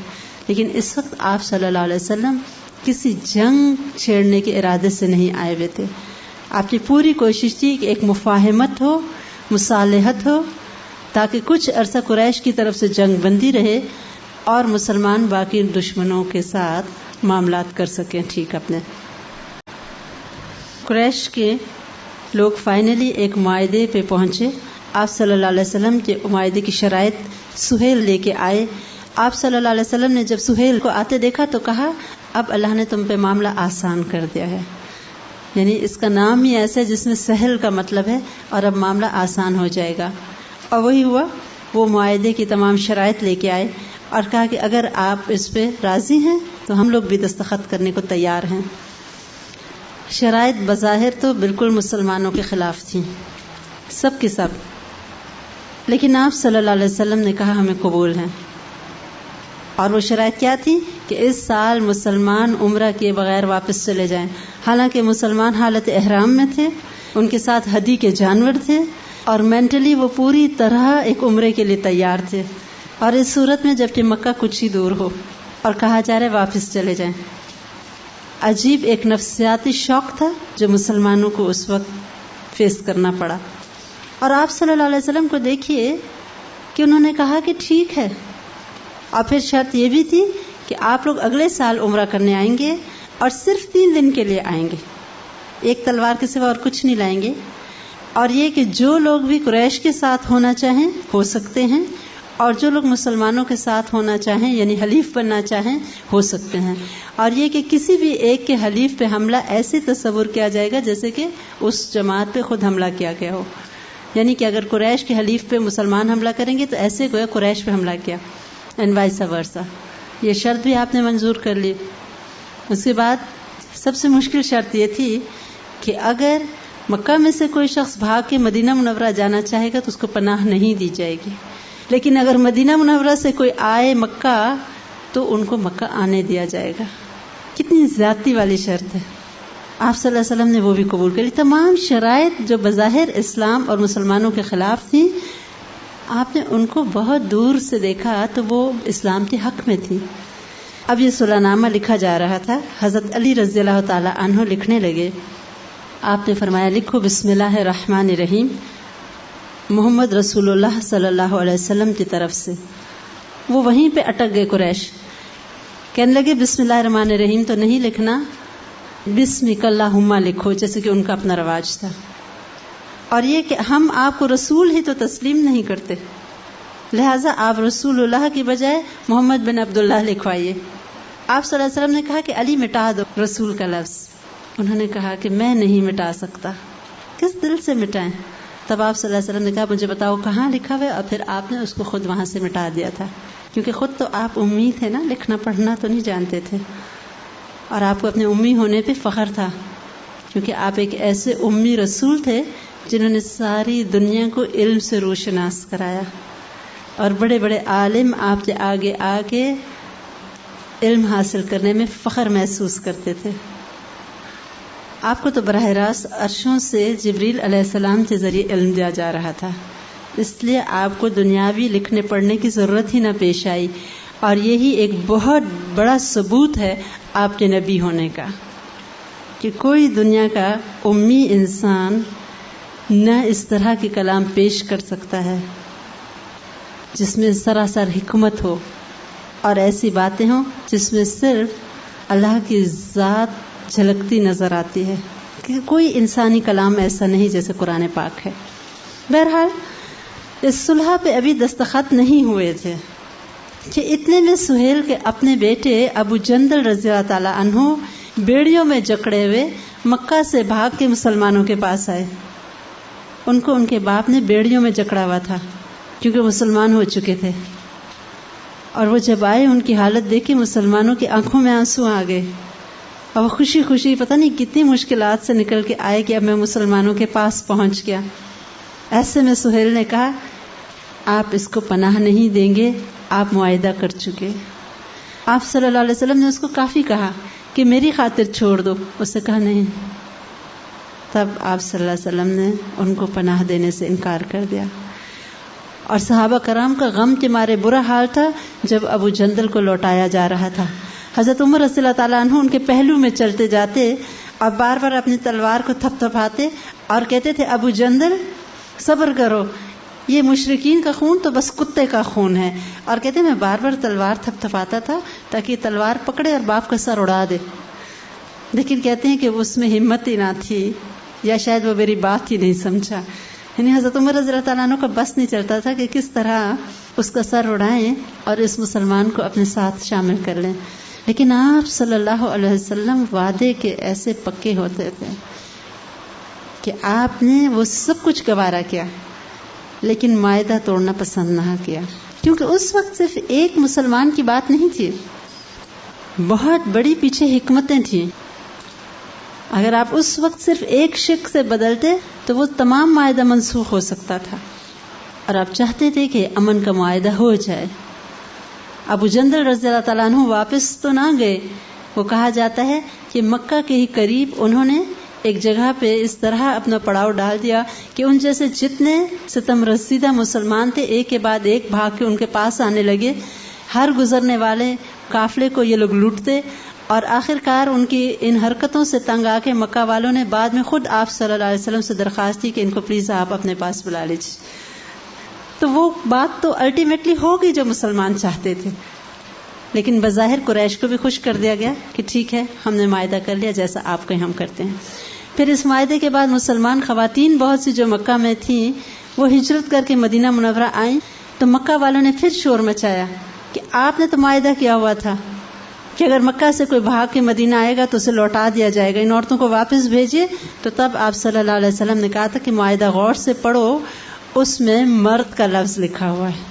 لیکن اس وقت آپ صلی اللہ علیہ وسلم کسی جنگ چھیڑنے کے ارادے سے نہیں آئے ہوئے تھے. آپ کی پوری کوشش تھی کہ ایک مفاہمت ہو، مصالحت ہو، تاکہ کچھ عرصہ قریش کی طرف سے جنگ بندی رہے اور مسلمان باقی دشمنوں کے ساتھ معاملات کر سکیں ٹھیک اپنے. قریش کے لوگ فائنلی ایک معاہدے پہ پہنچے. آپ صلی اللہ علیہ وسلم کے معاہدے کی شرائط سہیل لے کے آئے. آپ صلی اللہ علیہ وسلم نے جب سہیل کو آتے دیکھا تو کہا اب اللہ نے تم پہ معاملہ آسان کر دیا ہے. یعنی اس کا نام ہی ایسا ہے جس میں سہل کا مطلب ہے، اور اب معاملہ آسان ہو جائے گا. اور وہی ہوا. وہ معاہدے کی تمام شرائط لے کے آئے اور کہا کہ اگر آپ اس پہ راضی ہیں تو ہم لوگ بھی دستخط کرنے کو تیار ہیں. شرائط بظاہر تو بالکل مسلمانوں کے خلاف تھیں، سب کے سب، لیکن آپ صلی اللہ علیہ وسلم نے کہا ہمیں قبول ہیں. اور وہ شرائط کیا تھی کہ اس سال مسلمان عمرہ کیے بغیر واپس چلے جائیں. حالانکہ مسلمان حالت احرام میں تھے، ان کے ساتھ ہدی کے جانور تھے، اور مینٹلی وہ پوری طرح ایک عمرے کے لیے تیار تھے. اور اس صورت میں جبکہ مکہ کچھ ہی دور ہو اور کہا جا رہا ہے واپس چلے جائیں. عجیب ایک نفسیاتی شوق تھا جو مسلمانوں کو اس وقت فیس کرنا پڑا. اور آپ صلی اللہ علیہ وسلم کو دیکھیے کہ انہوں نے کہا کہ ٹھیک ہے. اور پھر شرط یہ بھی تھی کہ آپ لوگ اگلے سال عمرہ کرنے آئیں گے اور صرف 3 دن کے لیے آئیں گے، ایک تلوار کے سوا اور کچھ نہیں لائیں گے. اور یہ کہ جو لوگ بھی قریش کے ساتھ ہونا چاہیں ہو سکتے ہیں، اور جو لوگ مسلمانوں کے ساتھ ہونا چاہیں یعنی حلیف بننا چاہیں ہو سکتے ہیں. اور یہ کہ کسی بھی ایک کے حلیف پہ حملہ ایسے تصور کیا جائے گا جیسے کہ اس جماعت پہ خود حملہ کیا گیا ہو. یعنی کہ اگر قریش کے حلیف پہ مسلمان حملہ کریں گے تو ایسے گویا قریش پہ حملہ کیا، اینڈ وائس ورسا. یہ شرط بھی آپ نے منظور کر لی. اس کے بعد سب سے مشکل شرط یہ تھی کہ اگر مکہ میں سے کوئی شخص بھاگ کے مدینہ منورہ جانا چاہے گا تو اس کو پناہ نہیں دی جائے گی، لیکن اگر مدینہ منورہ سے کوئی آئے مکہ تو ان کو مکہ آنے دیا جائے گا. کتنی زیادتی والی شرط ہے. آپ صلی اللہ علیہ وسلم نے وہ بھی قبول کری. تمام شرائط جو بظاہر اسلام اور مسلمانوں کے خلاف تھی، آپ نے ان کو بہت دور سے دیکھا تو وہ اسلام کے حق میں تھی. اب یہ صلح نامہ لکھا جا رہا تھا. حضرت علی رضی اللہ تعالی عنہ لکھنے لگے. آپ نے فرمایا لکھو بسم اللہ الرحمن الرحیم، محمد رسول اللہ صلی اللہ علیہ وسلم کی طرف سے. وہ وہیں پہ اٹک گئے قریش. کہنے لگے بسم اللہ الرحمن الرحیم تو نہیں لکھنا، بسمک اللہم لکھو، جیسے کہ ان کا اپنا رواج تھا. اور یہ کہ ہم آپ کو رسول ہی تو تسلیم نہیں کرتے، لہٰذا آپ رسول اللہ کی بجائے محمد بن عبداللہ لکھوائیے. آپ صلی اللہ علیہ وسلم نے کہا کہ علی مٹا دو رسول کا لفظ. انہوں نے کہا کہ میں نہیں مٹا سکتا. کس دل سے مٹائیں؟ تب آپ صلی اللہ علیہ وسلم نے کہا مجھے بتاؤ کہاں لکھا ہوا ہے، اور پھر آپ نے اس کو خود وہاں سے مٹا دیا تھا، کیونکہ خود تو آپ امی تھے نا، لکھنا پڑھنا تو نہیں جانتے تھے. اور آپ کو اپنے امی ہونے پہ فخر تھا، کیونکہ آپ ایک ایسے امی رسول تھے جنہوں نے ساری دنیا کو علم سے روشناس کرایا، اور بڑے بڑے عالم آپ کے آگے آ کے علم حاصل کرنے میں فخر محسوس کرتے تھے. آپ کو تو براہ راست عرشوں سے جبریل علیہ السلام کے ذریعے علم دیا جا رہا تھا، اس لیے آپ کو دنیاوی لکھنے پڑھنے کی ضرورت ہی نہ پیش آئی. اور یہی ایک بہت بڑا ثبوت ہے آپ کے نبی ہونے کا، کہ کوئی دنیا کا امی انسان نہ اس طرح کے کلام پیش کر سکتا ہے جس میں سراسر حکمت ہو، اور ایسی باتیں ہوں جس میں صرف اللہ کی ذات جھلکتی نظر آتی ہے. کہ کوئی انسانی کلام ایسا نہیں جیسے قرآن پاک ہے. بہرحال اس صلح پہ ابھی دستخط نہیں ہوئے تھے کہ اتنے میں سہیل کے اپنے بیٹے ابو جندل رضی اللہ تعالی عنہ بیڑیوں میں جکڑے ہوئے مکہ سے بھاگ کے مسلمانوں کے پاس آئے. ان کو ان کے باپ نے بیڑیوں میں جکڑا ہوا تھا کیونکہ مسلمان ہو چکے تھے. اور وہ جب آئے ان کی حالت دیکھی مسلمانوں کی آنکھوں میں آنسو آ گئے، اور وہ خوشی خوشی پتہ نہیں کتنی مشکلات سے نکل کے آئے کہ اب میں مسلمانوں کے پاس پہنچ گیا. ایسے میں سہیل نے کہا آپ اس کو پناہ نہیں دیں گے، آپ معاہدہ کر چکے. آپ صلی اللہ علیہ وسلم نے اس کو کافی کہا کہ میری خاطر چھوڑ دو، اس نے کہا نہیں. تب آپ صلی اللہ علیہ وسلم نے ان کو پناہ دینے سے انکار کر دیا. اور صحابہ کرام کا غم کے مارے برا حال تھا جب ابو جندل کو لوٹایا جا رہا تھا. حضرت عمر رضی اللہ تعالیٰ عنہ ان کے پہلو میں چلتے جاتے اور بار بار اپنی تلوار کو تھپ تھپاتے اور کہتے تھے ابو جندل صبر کرو، یہ مشرکین کا خون تو بس کتے کا خون ہے، اور کہتے میں بار بار تلوار تھپ تھپاتا تھا تاکہ تلوار پکڑے اور باپ کا سر اڑا دے، لیکن کہتے ہیں کہ اس میں ہمت ہی نہ تھی، یا شاید وہ میری بات ہی نہیں سمجھا. یعنی حضرت عمر رضی اللہ تعالیٰ عنہ کا بس نہیں چلتا تھا کہ کس طرح اس کا سر اڑائیں اور اس مسلمان کو اپنے ساتھ شامل کر لیں. لیکن آپ صلی اللہ علیہ وسلم وعدے کے ایسے پکے ہوتے تھے کہ آپ نے وہ سب کچھ گوارا کیا لیکن معاہدہ توڑنا پسند نہ کیا، کیونکہ اس وقت صرف ایک مسلمان کی بات نہیں تھی، بہت بڑی پیچھے حکمتیں تھیں. اگر آپ اس وقت صرف ایک شخص سے بدلتے تو وہ تمام معاہدہ منسوخ ہو سکتا تھا، اور آپ چاہتے تھے کہ امن کا معاہدہ ہو جائے. ابو جندل رضی اللہ تعالیٰ عنہ واپس تو نہ گئے، وہ کہا جاتا ہے کہ مکہ کے ہی قریب انہوں نے ایک جگہ پہ اس طرح اپنا پڑاؤ ڈال دیا کہ ان جیسے جتنے ستم رسیدہ مسلمان تھے ایک کے بعد ایک بھاگ کے ان کے پاس آنے لگے. ہر گزرنے والے قافلے کو یہ لوگ لوٹتے، اور آخر کار ان کی ان حرکتوں سے تنگ آ کے مکہ والوں نے بعد میں خود آپ صلی اللہ علیہ وسلم سے درخواست کی کہ ان کو پلیز آپ اپنے پاس بلا لیجیے. تو وہ بات تو الٹیمیٹلی ہوگی جو مسلمان چاہتے تھے، لیکن بظاہر قریش کو بھی خوش کر دیا گیا کہ ٹھیک ہے ہم نے معاہدہ کر لیا جیسا آپ کو ہم کرتے ہیں. پھر اس معاہدے کے بعد مسلمان خواتین بہت سی جو مکہ میں تھیں وہ ہجرت کر کے مدینہ منورہ آئیں، تو مکہ والوں نے پھر شور مچایا کہ آپ نے تو معاہدہ کیا ہوا تھا کہ اگر مکہ سے کوئی بھاگ کے مدینہ آئے گا تو اسے لوٹا دیا جائے گا، ان عورتوں کو واپس بھیجیے. تو تب آپ صلی اللہ علیہ وسلم نے کہا تھا کہ معاہدہ غور سے پڑھو، اس میں مرد کا لفظ لکھا ہوا ہے،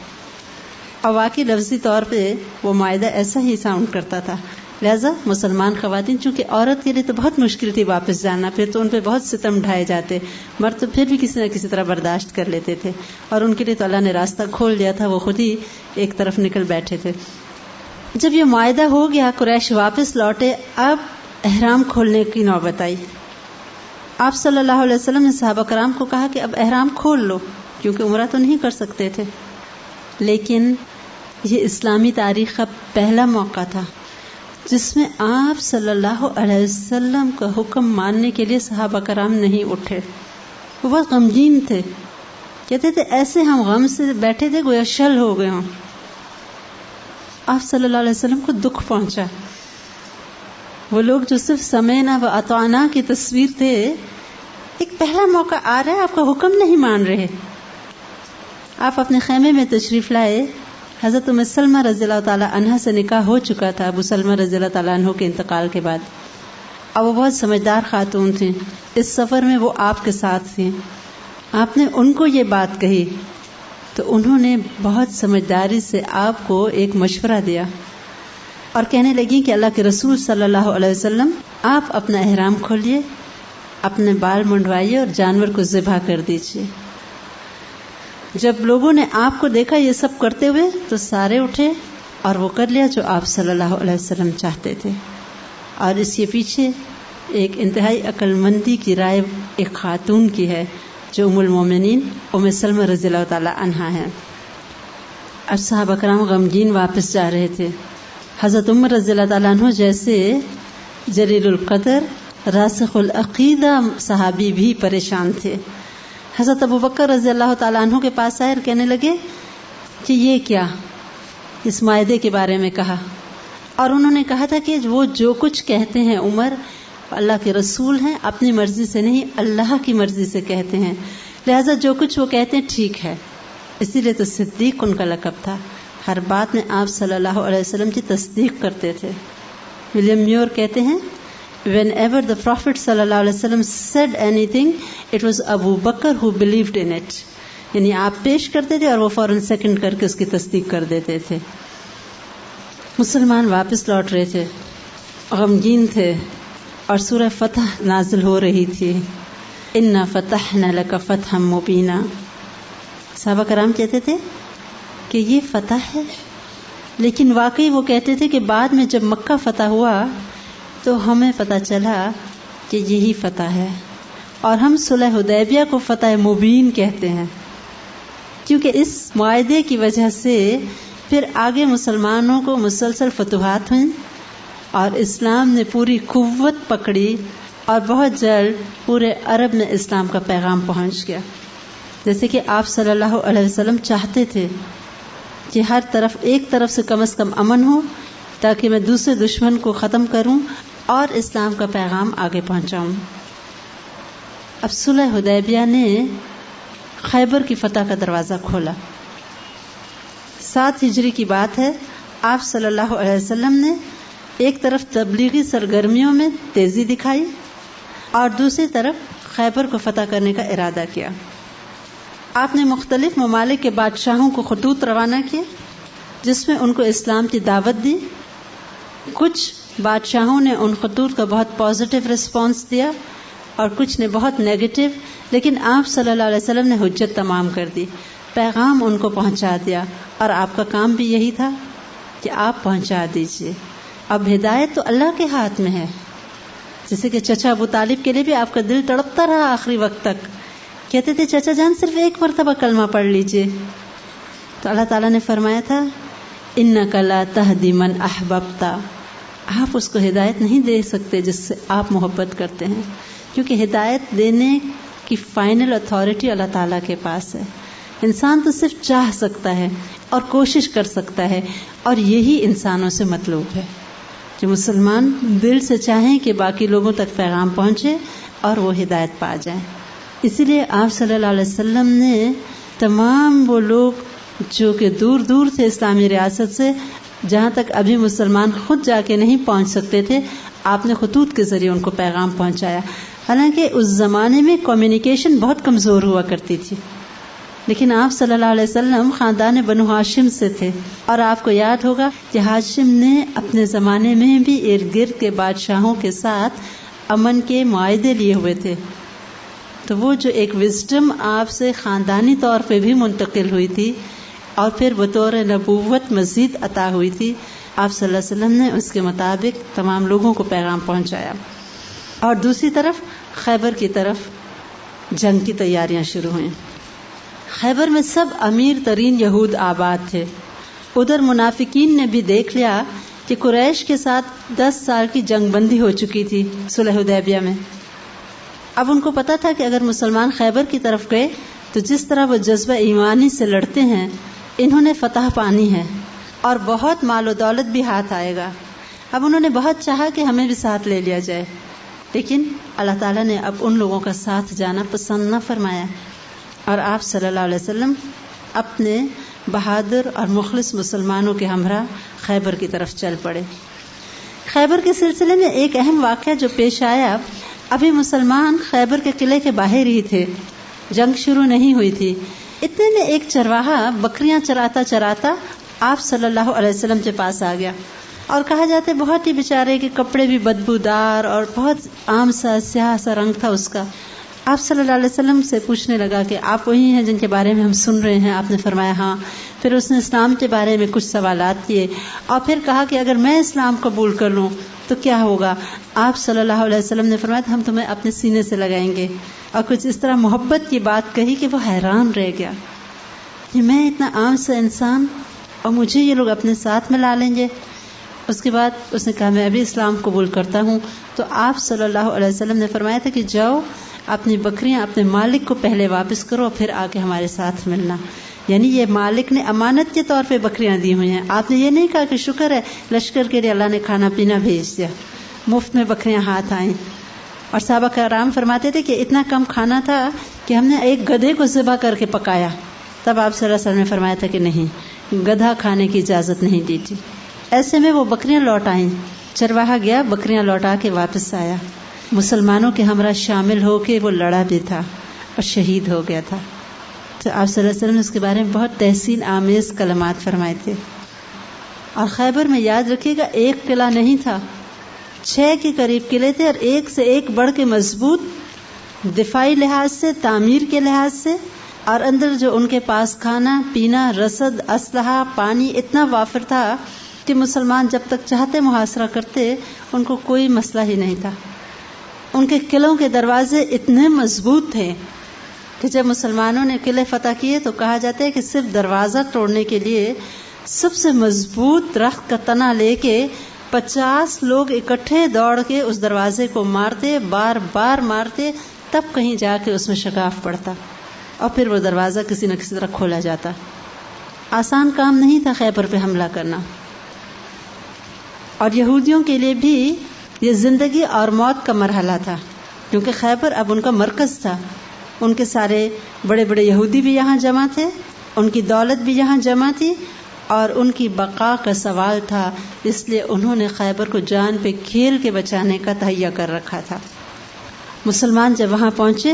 اور واقعی لفظی طور پہ وہ معاہدہ ایسا ہی ساؤنڈ کرتا تھا. لہذا مسلمان خواتین چونکہ عورت کے لیے تو بہت مشکل تھی واپس جانا، پھر تو ان پہ بہت ستم ڈھائے جاتے، مرد تو پھر بھی کسی نہ کسی طرح برداشت کر لیتے تھے، اور ان کے لیے تو اللہ نے راستہ کھول دیا تھا، وہ خود ہی ایک طرف نکل بیٹھے تھے. جب یہ معاہدہ ہو گیا قریش واپس لوٹے، اب احرام کھولنے کی نوبت آئی. آپ صلی اللہ علیہ وسلم نے صحابہ کرام کو کہا کہ اب احرام کھول لو، کیونکہ عمرہ تو نہیں کر سکتے تھے. لیکن یہ اسلامی تاریخ کا پہلا موقع تھا جس میں آپ صلی اللہ علیہ وسلم کا حکم ماننے کے لیے صحابہ کرام نہیں اٹھے. وہ بہت غمگین تھے، کہتے تھے ایسے ہم غم سے بیٹھے تھے گویا شل ہو گئے ہوں. آپ صلی اللہ علیہ وسلم کو دکھ پہنچا. وہ لوگ جو صرف سمعنا و اطعنا کی تصویر تھے، ایک پہلا موقع آ رہا ہے آپ کا حکم نہیں مان رہے. آپ اپنے خیمے میں تشریف لائے. حضرت ام سلمہ رضی اللہ تعالی عنہا سے نکاح ہو چکا تھا ابو سلمہ رضی اللہ تعالی عنہ کے انتقال کے بعد، اور وہ بہت سمجھدار خاتون تھیں. اس سفر میں وہ آپ کے ساتھ تھیں. آپ نے ان کو یہ بات کہی تو انہوں نے بہت سمجھداری سے آپ کو ایک مشورہ دیا اور کہنے لگی کہ اللہ کے رسول صلی اللہ علیہ وسلم آپ اپنا احرام کھولیے، اپنے بال منڈوائیے اور جانور کو ذبح کر دیجیے. جب لوگوں نے آپ کو دیکھا یہ سب کرتے ہوئے تو سارے اٹھے اور وہ کر لیا جو آپ صلی اللہ علیہ وسلم چاہتے تھے. اور اس کے پیچھے ایک انتہائی عقل مندی کی رائے ایک خاتون کی ہے جو ام المومنین ام سلمہ رضی اللہ تعالی عنہا ہے. اور صحابہ کرام غمگین واپس جا رہے تھے. حضرت عمر رضی اللہ تعالیٰ عنہ جیسے جلیل القدر راسخ العقیدہ صحابی بھی پریشان تھے. حضرت ابو بکر رضی اللہ تعالیٰ عنہ کے پاس آئے اور کہنے لگے کہ یہ کیا، اس معاہدے کے بارے میں کہا. اور انہوں نے کہا تھا کہ وہ جو کچھ کہتے ہیں عمر اللہ کے رسول ہیں، اپنی مرضی سے نہیں اللہ کی مرضی سے کہتے ہیں، لہذا جو کچھ وہ کہتے ہیں ٹھیک ہے. اسی لیے تو صدیق ان کا لقب تھا، ہر بات میں آپ صلی اللہ علیہ وسلم کی تصدیق کرتے تھے. ولیم میور کہتے ہیں whenever the Prophet صلی اللہ علیہ وسلم said anything it was Abu Bakr who believed in it. یعنی آپ پیش کرتے تھے اور وہ فوراً سیکنڈ کر کے اس کی تصدیق کر دیتے تھے. مسلمان واپس لوٹ رہے تھے، غمگین تھے، اور سورہ فتح نازل ہو رہی تھی. اِنَّا فَتَحْنَا لَكَ فَتْحًا مُبِينًا. صحابہ کرام کہتے تھے کہ یہ فتح ہے، لیکن واقعی وہ کہتے تھے کہ بعد میں جب مکہ فتح ہوا تو ہمیں پتہ چلا کہ یہی فتح ہے، اور ہم صلح حدیبیہ کو فتح مبین کہتے ہیں، کیونکہ اس معاہدے کی وجہ سے پھر آگے مسلمانوں کو مسلسل فتوحات ہوئیں اور اسلام نے پوری قوت پکڑی اور بہت جلد پورے عرب میں اسلام کا پیغام پہنچ گیا. جیسے کہ آپ صلی اللہ علیہ وسلم چاہتے تھے کہ ہر طرف ایک طرف سے کم از کم امن ہو تاکہ میں دوسرے دشمن کو ختم کروں اور اسلام کا پیغام آگے پہنچاؤں. اب صلح حدیبیہ نے خیبر کی فتح کا دروازہ کھولا. 7 ہجری کی بات ہے. آپ صلی اللہ علیہ وسلم نے ایک طرف تبلیغی سرگرمیوں میں تیزی دکھائی اور دوسری طرف خیبر کو فتح کرنے کا ارادہ کیا. آپ نے مختلف ممالک کے بادشاہوں کو خطوط روانہ کیے جس میں ان کو اسلام کی دعوت دی. کچھ بادشاہوں نے ان خطوط کا بہت پازیٹیو رسپانس دیا اور کچھ نے بہت نیگیٹو، لیکن آپ صلی اللہ علیہ وسلم نے حجت تمام کر دی، پیغام ان کو پہنچا دیا اور آپ کا کام بھی یہی تھا کہ آپ پہنچا دیجئے. اب ہدایت تو اللہ کے ہاتھ میں ہے. جیسے کہ چچا ابو طالب کے لیے بھی آپ کا دل تڑپتا رہا آخری وقت تک، کہتے تھے چچا جان صرف ایک مرتبہ کلمہ پڑھ لیجئے. تو اللہ تعالیٰ نے فرمایا تھا اِنَّكَ لَا تَهْدِي مَنْ أَحْبَبْتَ، آپ اس کو ہدایت نہیں دے سکتے جس سے آپ محبت کرتے ہیں، کیونکہ ہدایت دینے کی فائنل اتھارٹی اللہ تعالیٰ کے پاس ہے. انسان تو صرف چاہ سکتا ہے اور کوشش کر سکتا ہے، اور یہی انسانوں سے مطلوب ہے کہ مسلمان دل سے چاہیں کہ باقی لوگوں تک پیغام پہنچے اور وہ ہدایت پا جائیں. اسی لیے آپ صلی اللہ علیہ وسلم نے تمام وہ لوگ جو کہ دور دور تھے اسلامی ریاست سے، جہاں تک ابھی مسلمان خود جا کے نہیں پہنچ سکتے تھے، آپ نے خطوط کے ذریعے ان کو پیغام پہنچایا. حالانکہ اس زمانے میں کمیونیکیشن بہت کمزور ہوا کرتی تھی، لیکن آپ صلی اللہ علیہ وسلم خاندان بنو ہاشم سے تھے، اور آپ کو یاد ہوگا کہ ہاشم نے اپنے زمانے میں بھی ارد گرد کے بادشاہوں کے ساتھ امن کے معاہدے لیے ہوئے تھے. تو وہ جو ایک وزڈم آپ سے خاندانی طور پہ بھی منتقل ہوئی تھی اور پھر بطور نبوت مزید عطا ہوئی تھی، آپ صلی اللہ علیہ وسلم نے اس کے مطابق تمام لوگوں کو پیغام پہنچایا. اور دوسری طرف خیبر کی طرف جنگ کی تیاریاں شروع ہوئیں. خیبر میں سب امیر ترین یہود آباد تھے. ادھر منافقین نے بھی دیکھ لیا کہ قریش کے ساتھ 10 سال کی جنگ بندی ہو چکی تھی صلح حدیبیہ میں. اب ان کو پتا تھا کہ اگر مسلمان خیبر کی طرف گئے تو جس طرح وہ جذبہ ایمانی سے لڑتے ہیں، انہوں نے فتح پانی ہے اور بہت مال و دولت بھی ہاتھ آئے گا. اب انہوں نے بہت چاہا کہ ہمیں بھی ساتھ لے لیا جائے، لیکن اللہ تعالیٰ نے اب ان لوگوں کا ساتھ جانا پسند نہ فرمایا، اور آپ صلی اللہ علیہ وسلم اپنے بہادر اور مخلص مسلمانوں کے ہمراہ خیبر کی طرف چل پڑے. خیبر کے سلسلے میں ایک اہم واقعہ جو پیش آیا، ابھی مسلمان خیبر کے قلعے کے باہر ہی تھے، جنگ شروع نہیں ہوئی تھی. اتنے میں ایک چرواہا بکریاں چراتا چراتا آپ صلی اللہ علیہ وسلم کے پاس آ گیا، اور کہا جاتا ہے بہت ہی بیچارے کے کپڑے بھی بدبودار اور بہت عام سا سیاہ سا رنگ تھا اس کا. آپ صلی اللہ علیہ وسلم سے پوچھنے لگا کہ آپ وہی ہیں جن کے بارے میں ہم سن رہے ہیں؟ آپ نے فرمایا ہاں. پھر اس نے اسلام کے بارے میں کچھ سوالات کیے اور پھر کہا کہ اگر میں اسلام قبول کر لوں تو کیا ہوگا؟ آپ صلی اللہ علیہ وسلم نے فرمایا ہم تمہیں اپنے سینے سے لگائیں گے، اور کچھ اس طرح محبت کی بات کہی کہ وہ حیران رہ گیا کہ میں اتنا عام سا انسان اور مجھے یہ لوگ اپنے ساتھ میں لا لیں گے. اس کے بعد اس نے کہا میں ابھی اسلام قبول کرتا ہوں. تو آپ صلی اللہ علیہ وسلم نے فرمایا تھا کہ جاؤ اپنی بکریاں اپنے مالک کو پہلے واپس کرو اور پھر آ کے ہمارے ساتھ ملنا. یعنی یہ مالک نے امانت کے طور پہ بکریاں دی ہوئی ہیں. آپ نے یہ نہیں کہا کہ شکر ہے لشکر کے لیے اللہ نے کھانا پینا بھیج دیا، مفت میں بکریاں ہاتھ آئیں. اور صحابہ کرام فرماتے تھے کہ اتنا کم کھانا تھا کہ ہم نے ایک گدھے کو ذبح کر کے پکایا. تب آپ صلی اللہ علیہ وسلم نے فرمایا تھا کہ نہیں، گدھا کھانے کی اجازت نہیں دی تھی. ایسے میں وہ بکریاں لوٹ آئیں. چرواہا گیا، بکریاں لوٹا کے واپس آیا. مسلمانوں کے ہمراہ شامل ہو کے وہ لڑا بھی تھا اور شہید ہو گیا تھا. تو آپ صلی اللہ علیہ وسلم نے اس کے بارے میں بہت تحسین آمیز کلمات فرمائے تھے. اور خیبر میں یاد رکھیے گا ایک قلعہ نہیں تھا، 6 کے قریب قلعے تھے، اور ایک سے ایک بڑھ کے مضبوط، دفاعی لحاظ سے، تعمیر کے لحاظ سے، اور اندر جو ان کے پاس کھانا پینا، رسد، اسلحہ، پانی اتنا وافر تھا کہ مسلمان جب تک چاہتے محاصرہ کرتے، ان کو کوئی مسئلہ ہی نہیں تھا. ان کے قلعوں کے دروازے اتنے مضبوط تھے کہ جب مسلمانوں نے قلعے فتح کیے تو کہا جاتا ہے کہ صرف دروازہ توڑنے کے لیے سب سے مضبوط درخت کا تنا لے کے 50 لوگ اکٹھے دوڑ کے اس دروازے کو مارتے، بار بار مارتے، تب کہیں جا کے اس میں شگاف پڑتا اور پھر وہ دروازہ کسی نہ کسی طرح کھولا جاتا۔ آسان کام نہیں تھا خیبر پہ حملہ کرنا، اور یہودیوں کے لیے بھی یہ زندگی اور موت کا مرحلہ تھا، کیونکہ خیبر اب ان کا مرکز تھا۔ ان کے سارے بڑے بڑے یہودی بھی یہاں جمع تھے، ان کی دولت بھی یہاں جمع تھی، اور ان کی بقا کا سوال تھا، اس لیے انہوں نے خیبر کو جان پہ کھیل کے بچانے کا تہیہ کر رکھا تھا۔ مسلمان جب وہاں پہنچے،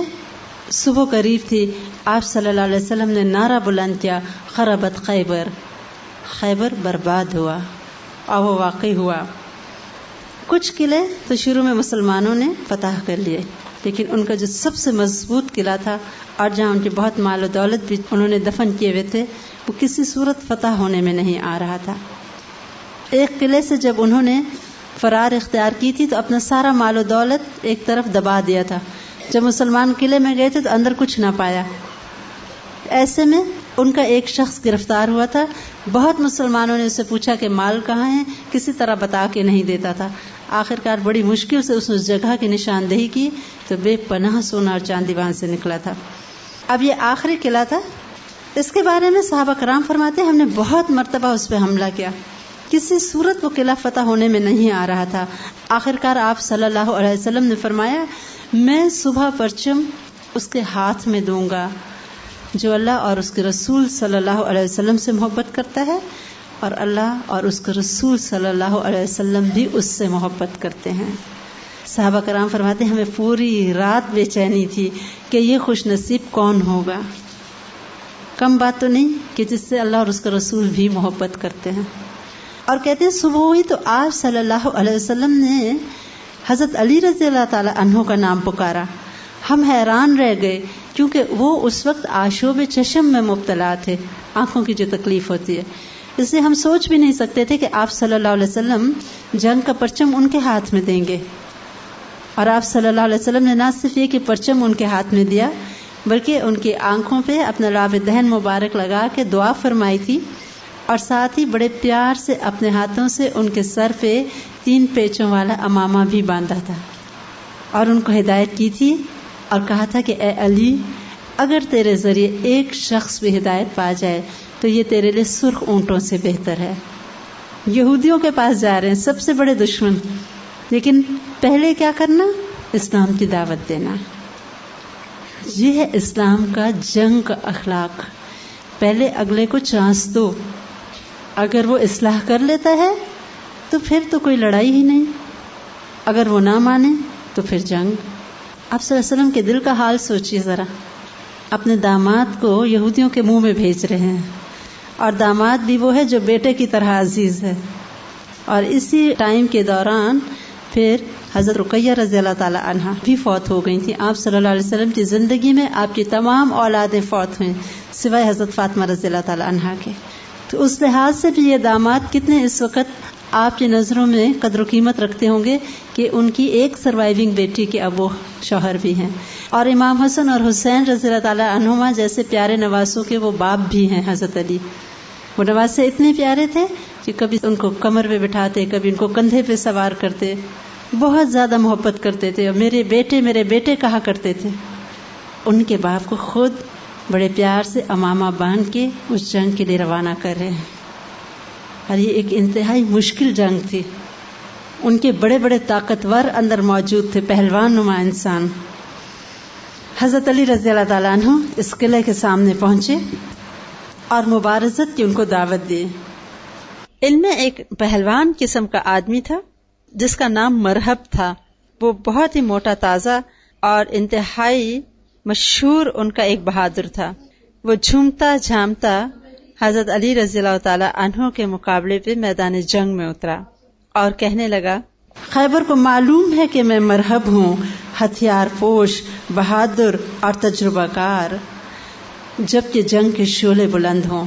صبح قریب تھی، آپ صلی اللہ علیہ وسلم نے نعرہ بلند کیا، خربت خیبر، خیبر برباد ہوا، اور وہ واقعی ہوا۔ کچھ قلعے تو شروع میں مسلمانوں نے فتح کر لیے، لیکن ان کا جو سب سے مضبوط قلعہ تھا اور جہاں ان کی بہت مال و دولت بھی انہوں نے دفن کیے ہوئے تھے، وہ کسی صورت فتح ہونے میں نہیں آ رہا تھا۔ ایک قلعے سے جب انہوں نے فرار اختیار کی تھی تو اپنا سارا مال و دولت ایک طرف دبا دیا تھا۔ جب مسلمان قلعے میں گئے تھے تو اندر کچھ نہ پایا۔ ایسے میں ان کا ایک شخص گرفتار ہوا تھا، بہت مسلمانوں نے اسے پوچھا کہ مال کہاں ہے، کسی طرح بتا کے نہیں دیتا تھا۔ آخرکار بڑی مشکل سے اس جگہ کی نشاندہی کی تو بے پناہ سونا اور چاندی وہاں سے نکلا تھا۔ اب یہ آخری قلعہ تھا، اس کے بارے میں صحابہ کرام فرماتے ہیں ہم نے بہت مرتبہ اس پہ حملہ کیا، کسی صورت وہ قلعہ فتح ہونے میں نہیں آ رہا تھا۔ آخرکار آپ صلی اللہ علیہ وسلم نے فرمایا میں صبح پرچم اس کے ہاتھ میں دوں گا جو اللہ اور اس کے رسول صلی اللہ علیہ وسلم سے محبت کرتا ہے، اور اللہ اور اس کے رسول صلی اللہ علیہ وسلم بھی اس سے محبت کرتے ہیں۔ صحابہ کرام فرماتے ہیں ہمیں پوری رات بے چینی تھی کہ یہ خوش نصیب کون ہوگا۔ کم بات تو نہیں کہ جس سے اللہ اور اس کا رسول بھی محبت کرتے ہیں۔ اور کہتے ہیں صبح ہوئی تو آپ صلی اللہ علیہ وسلم نے حضرت علی رضی اللہ تعالی عنہ کا نام پکارا۔ ہم حیران رہ گئے کیونکہ وہ اس وقت آشوب چشم میں مبتلا تھے، آنکھوں کی جو تکلیف ہوتی ہے، اس لیے ہم سوچ بھی نہیں سکتے تھے کہ آپ صلی اللہ علیہ وسلم جنگ کا پرچم ان کے ہاتھ میں دیں گے۔ اور آپ صلی اللہ علیہ وسلم نے نہ صرف یہ کہ پرچم ان کے ہاتھ میں دیا، بلکہ ان کی آنکھوں پہ اپنا لعاب دہن مبارک لگا کے دعا فرمائی تھی، اور ساتھ ہی بڑے پیار سے اپنے ہاتھوں سے ان کے سر پہ 3 پیچوں والا امامہ بھی باندھا تھا، اور ان کو ہدایت کی تھی اور کہا تھا کہ اے علی، اگر تیرے ذریعے ایک شخص بھی ہدایت پا جائے تو یہ تیرے لیے سرخ اونٹوں سے بہتر ہے۔ یہودیوں کے پاس جا رہے ہیں، سب سے بڑے دشمن، لیکن پہلے کیا کرنا؟ اسلام کی دعوت دینا۔ یہ ہے اسلام کا جنگ کا اخلاق، پہلے اگلے کو چانس دو، اگر وہ اصلاح کر لیتا ہے تو پھر تو کوئی لڑائی ہی نہیں، اگر وہ نہ مانے تو پھر جنگ۔ آپ صلی اللہ علیہ وسلم کے دل کا حال سوچیے ذرا، اپنے داماد کو یہودیوں کے منہ میں بھیج رہے ہیں، اور داماد بھی وہ ہے جو بیٹے کی طرح عزیز ہے، اور اسی ٹائم کے دوران پھر حضرت رقیہ رضی اللہ تعالی عنہا بھی فوت ہو گئی تھی۔ آپ صلی اللہ علیہ وسلم کی زندگی میں آپ کی تمام اولادیں فوت ہوئیں سوائے حضرت فاطمہ رضی اللہ تعالی عنہا کے، تو اس لحاظ سے بھی یہ داماد کتنے اس وقت آپ کی نظروں میں قدر و قیمت رکھتے ہوں گے کہ ان کی ایک سروائیونگ بیٹی کے اب وہ شوہر بھی ہیں، اور امام حسن اور حسین رضی اللہ تعالی عنہما جیسے پیارے نواسوں کے وہ باپ بھی ہیں۔ حضرت علی وہ نواسے اتنے پیارے تھے کہ کبھی ان کو کمر پہ بٹھاتے، کبھی ان کو کندھے پہ سوار کرتے، بہت زیادہ محبت کرتے تھے، اور میرے بیٹے کہا کرتے تھے۔ ان کے باپ کو خود بڑے پیار سے امامہ باندھ کے اس جنگ کے لیے روانہ کر رہے ہیں، اور یہ ایک انتہائی مشکل جنگ تھی۔ ان کے بڑے بڑے طاقتور اندر موجود تھے، پہلوان نما انسان۔ حضرت علی رضی اللہ تعالیٰ عنہ اس قلعے کے سامنے پہنچے اور مبارزت کی ان کو دعوت دی۔ ان میں ایک پہلوان قسم کا آدمی تھا جس کا نام مرہب تھا، وہ بہت ہی موٹا تازہ اور انتہائی مشہور ان کا ایک بہادر تھا۔ وہ جھومتا جھامتا حضرت علی رضی اللہ تعالی عنہ کے مقابلے پہ میدان جنگ میں اترا اور کہنے لگا، خیبر کو معلوم ہے کہ میں مرہب ہوں، ہتھیار پوش، بہادر اور تجربہ کار، جبکہ جنگ کے شعلے بلند ہوں،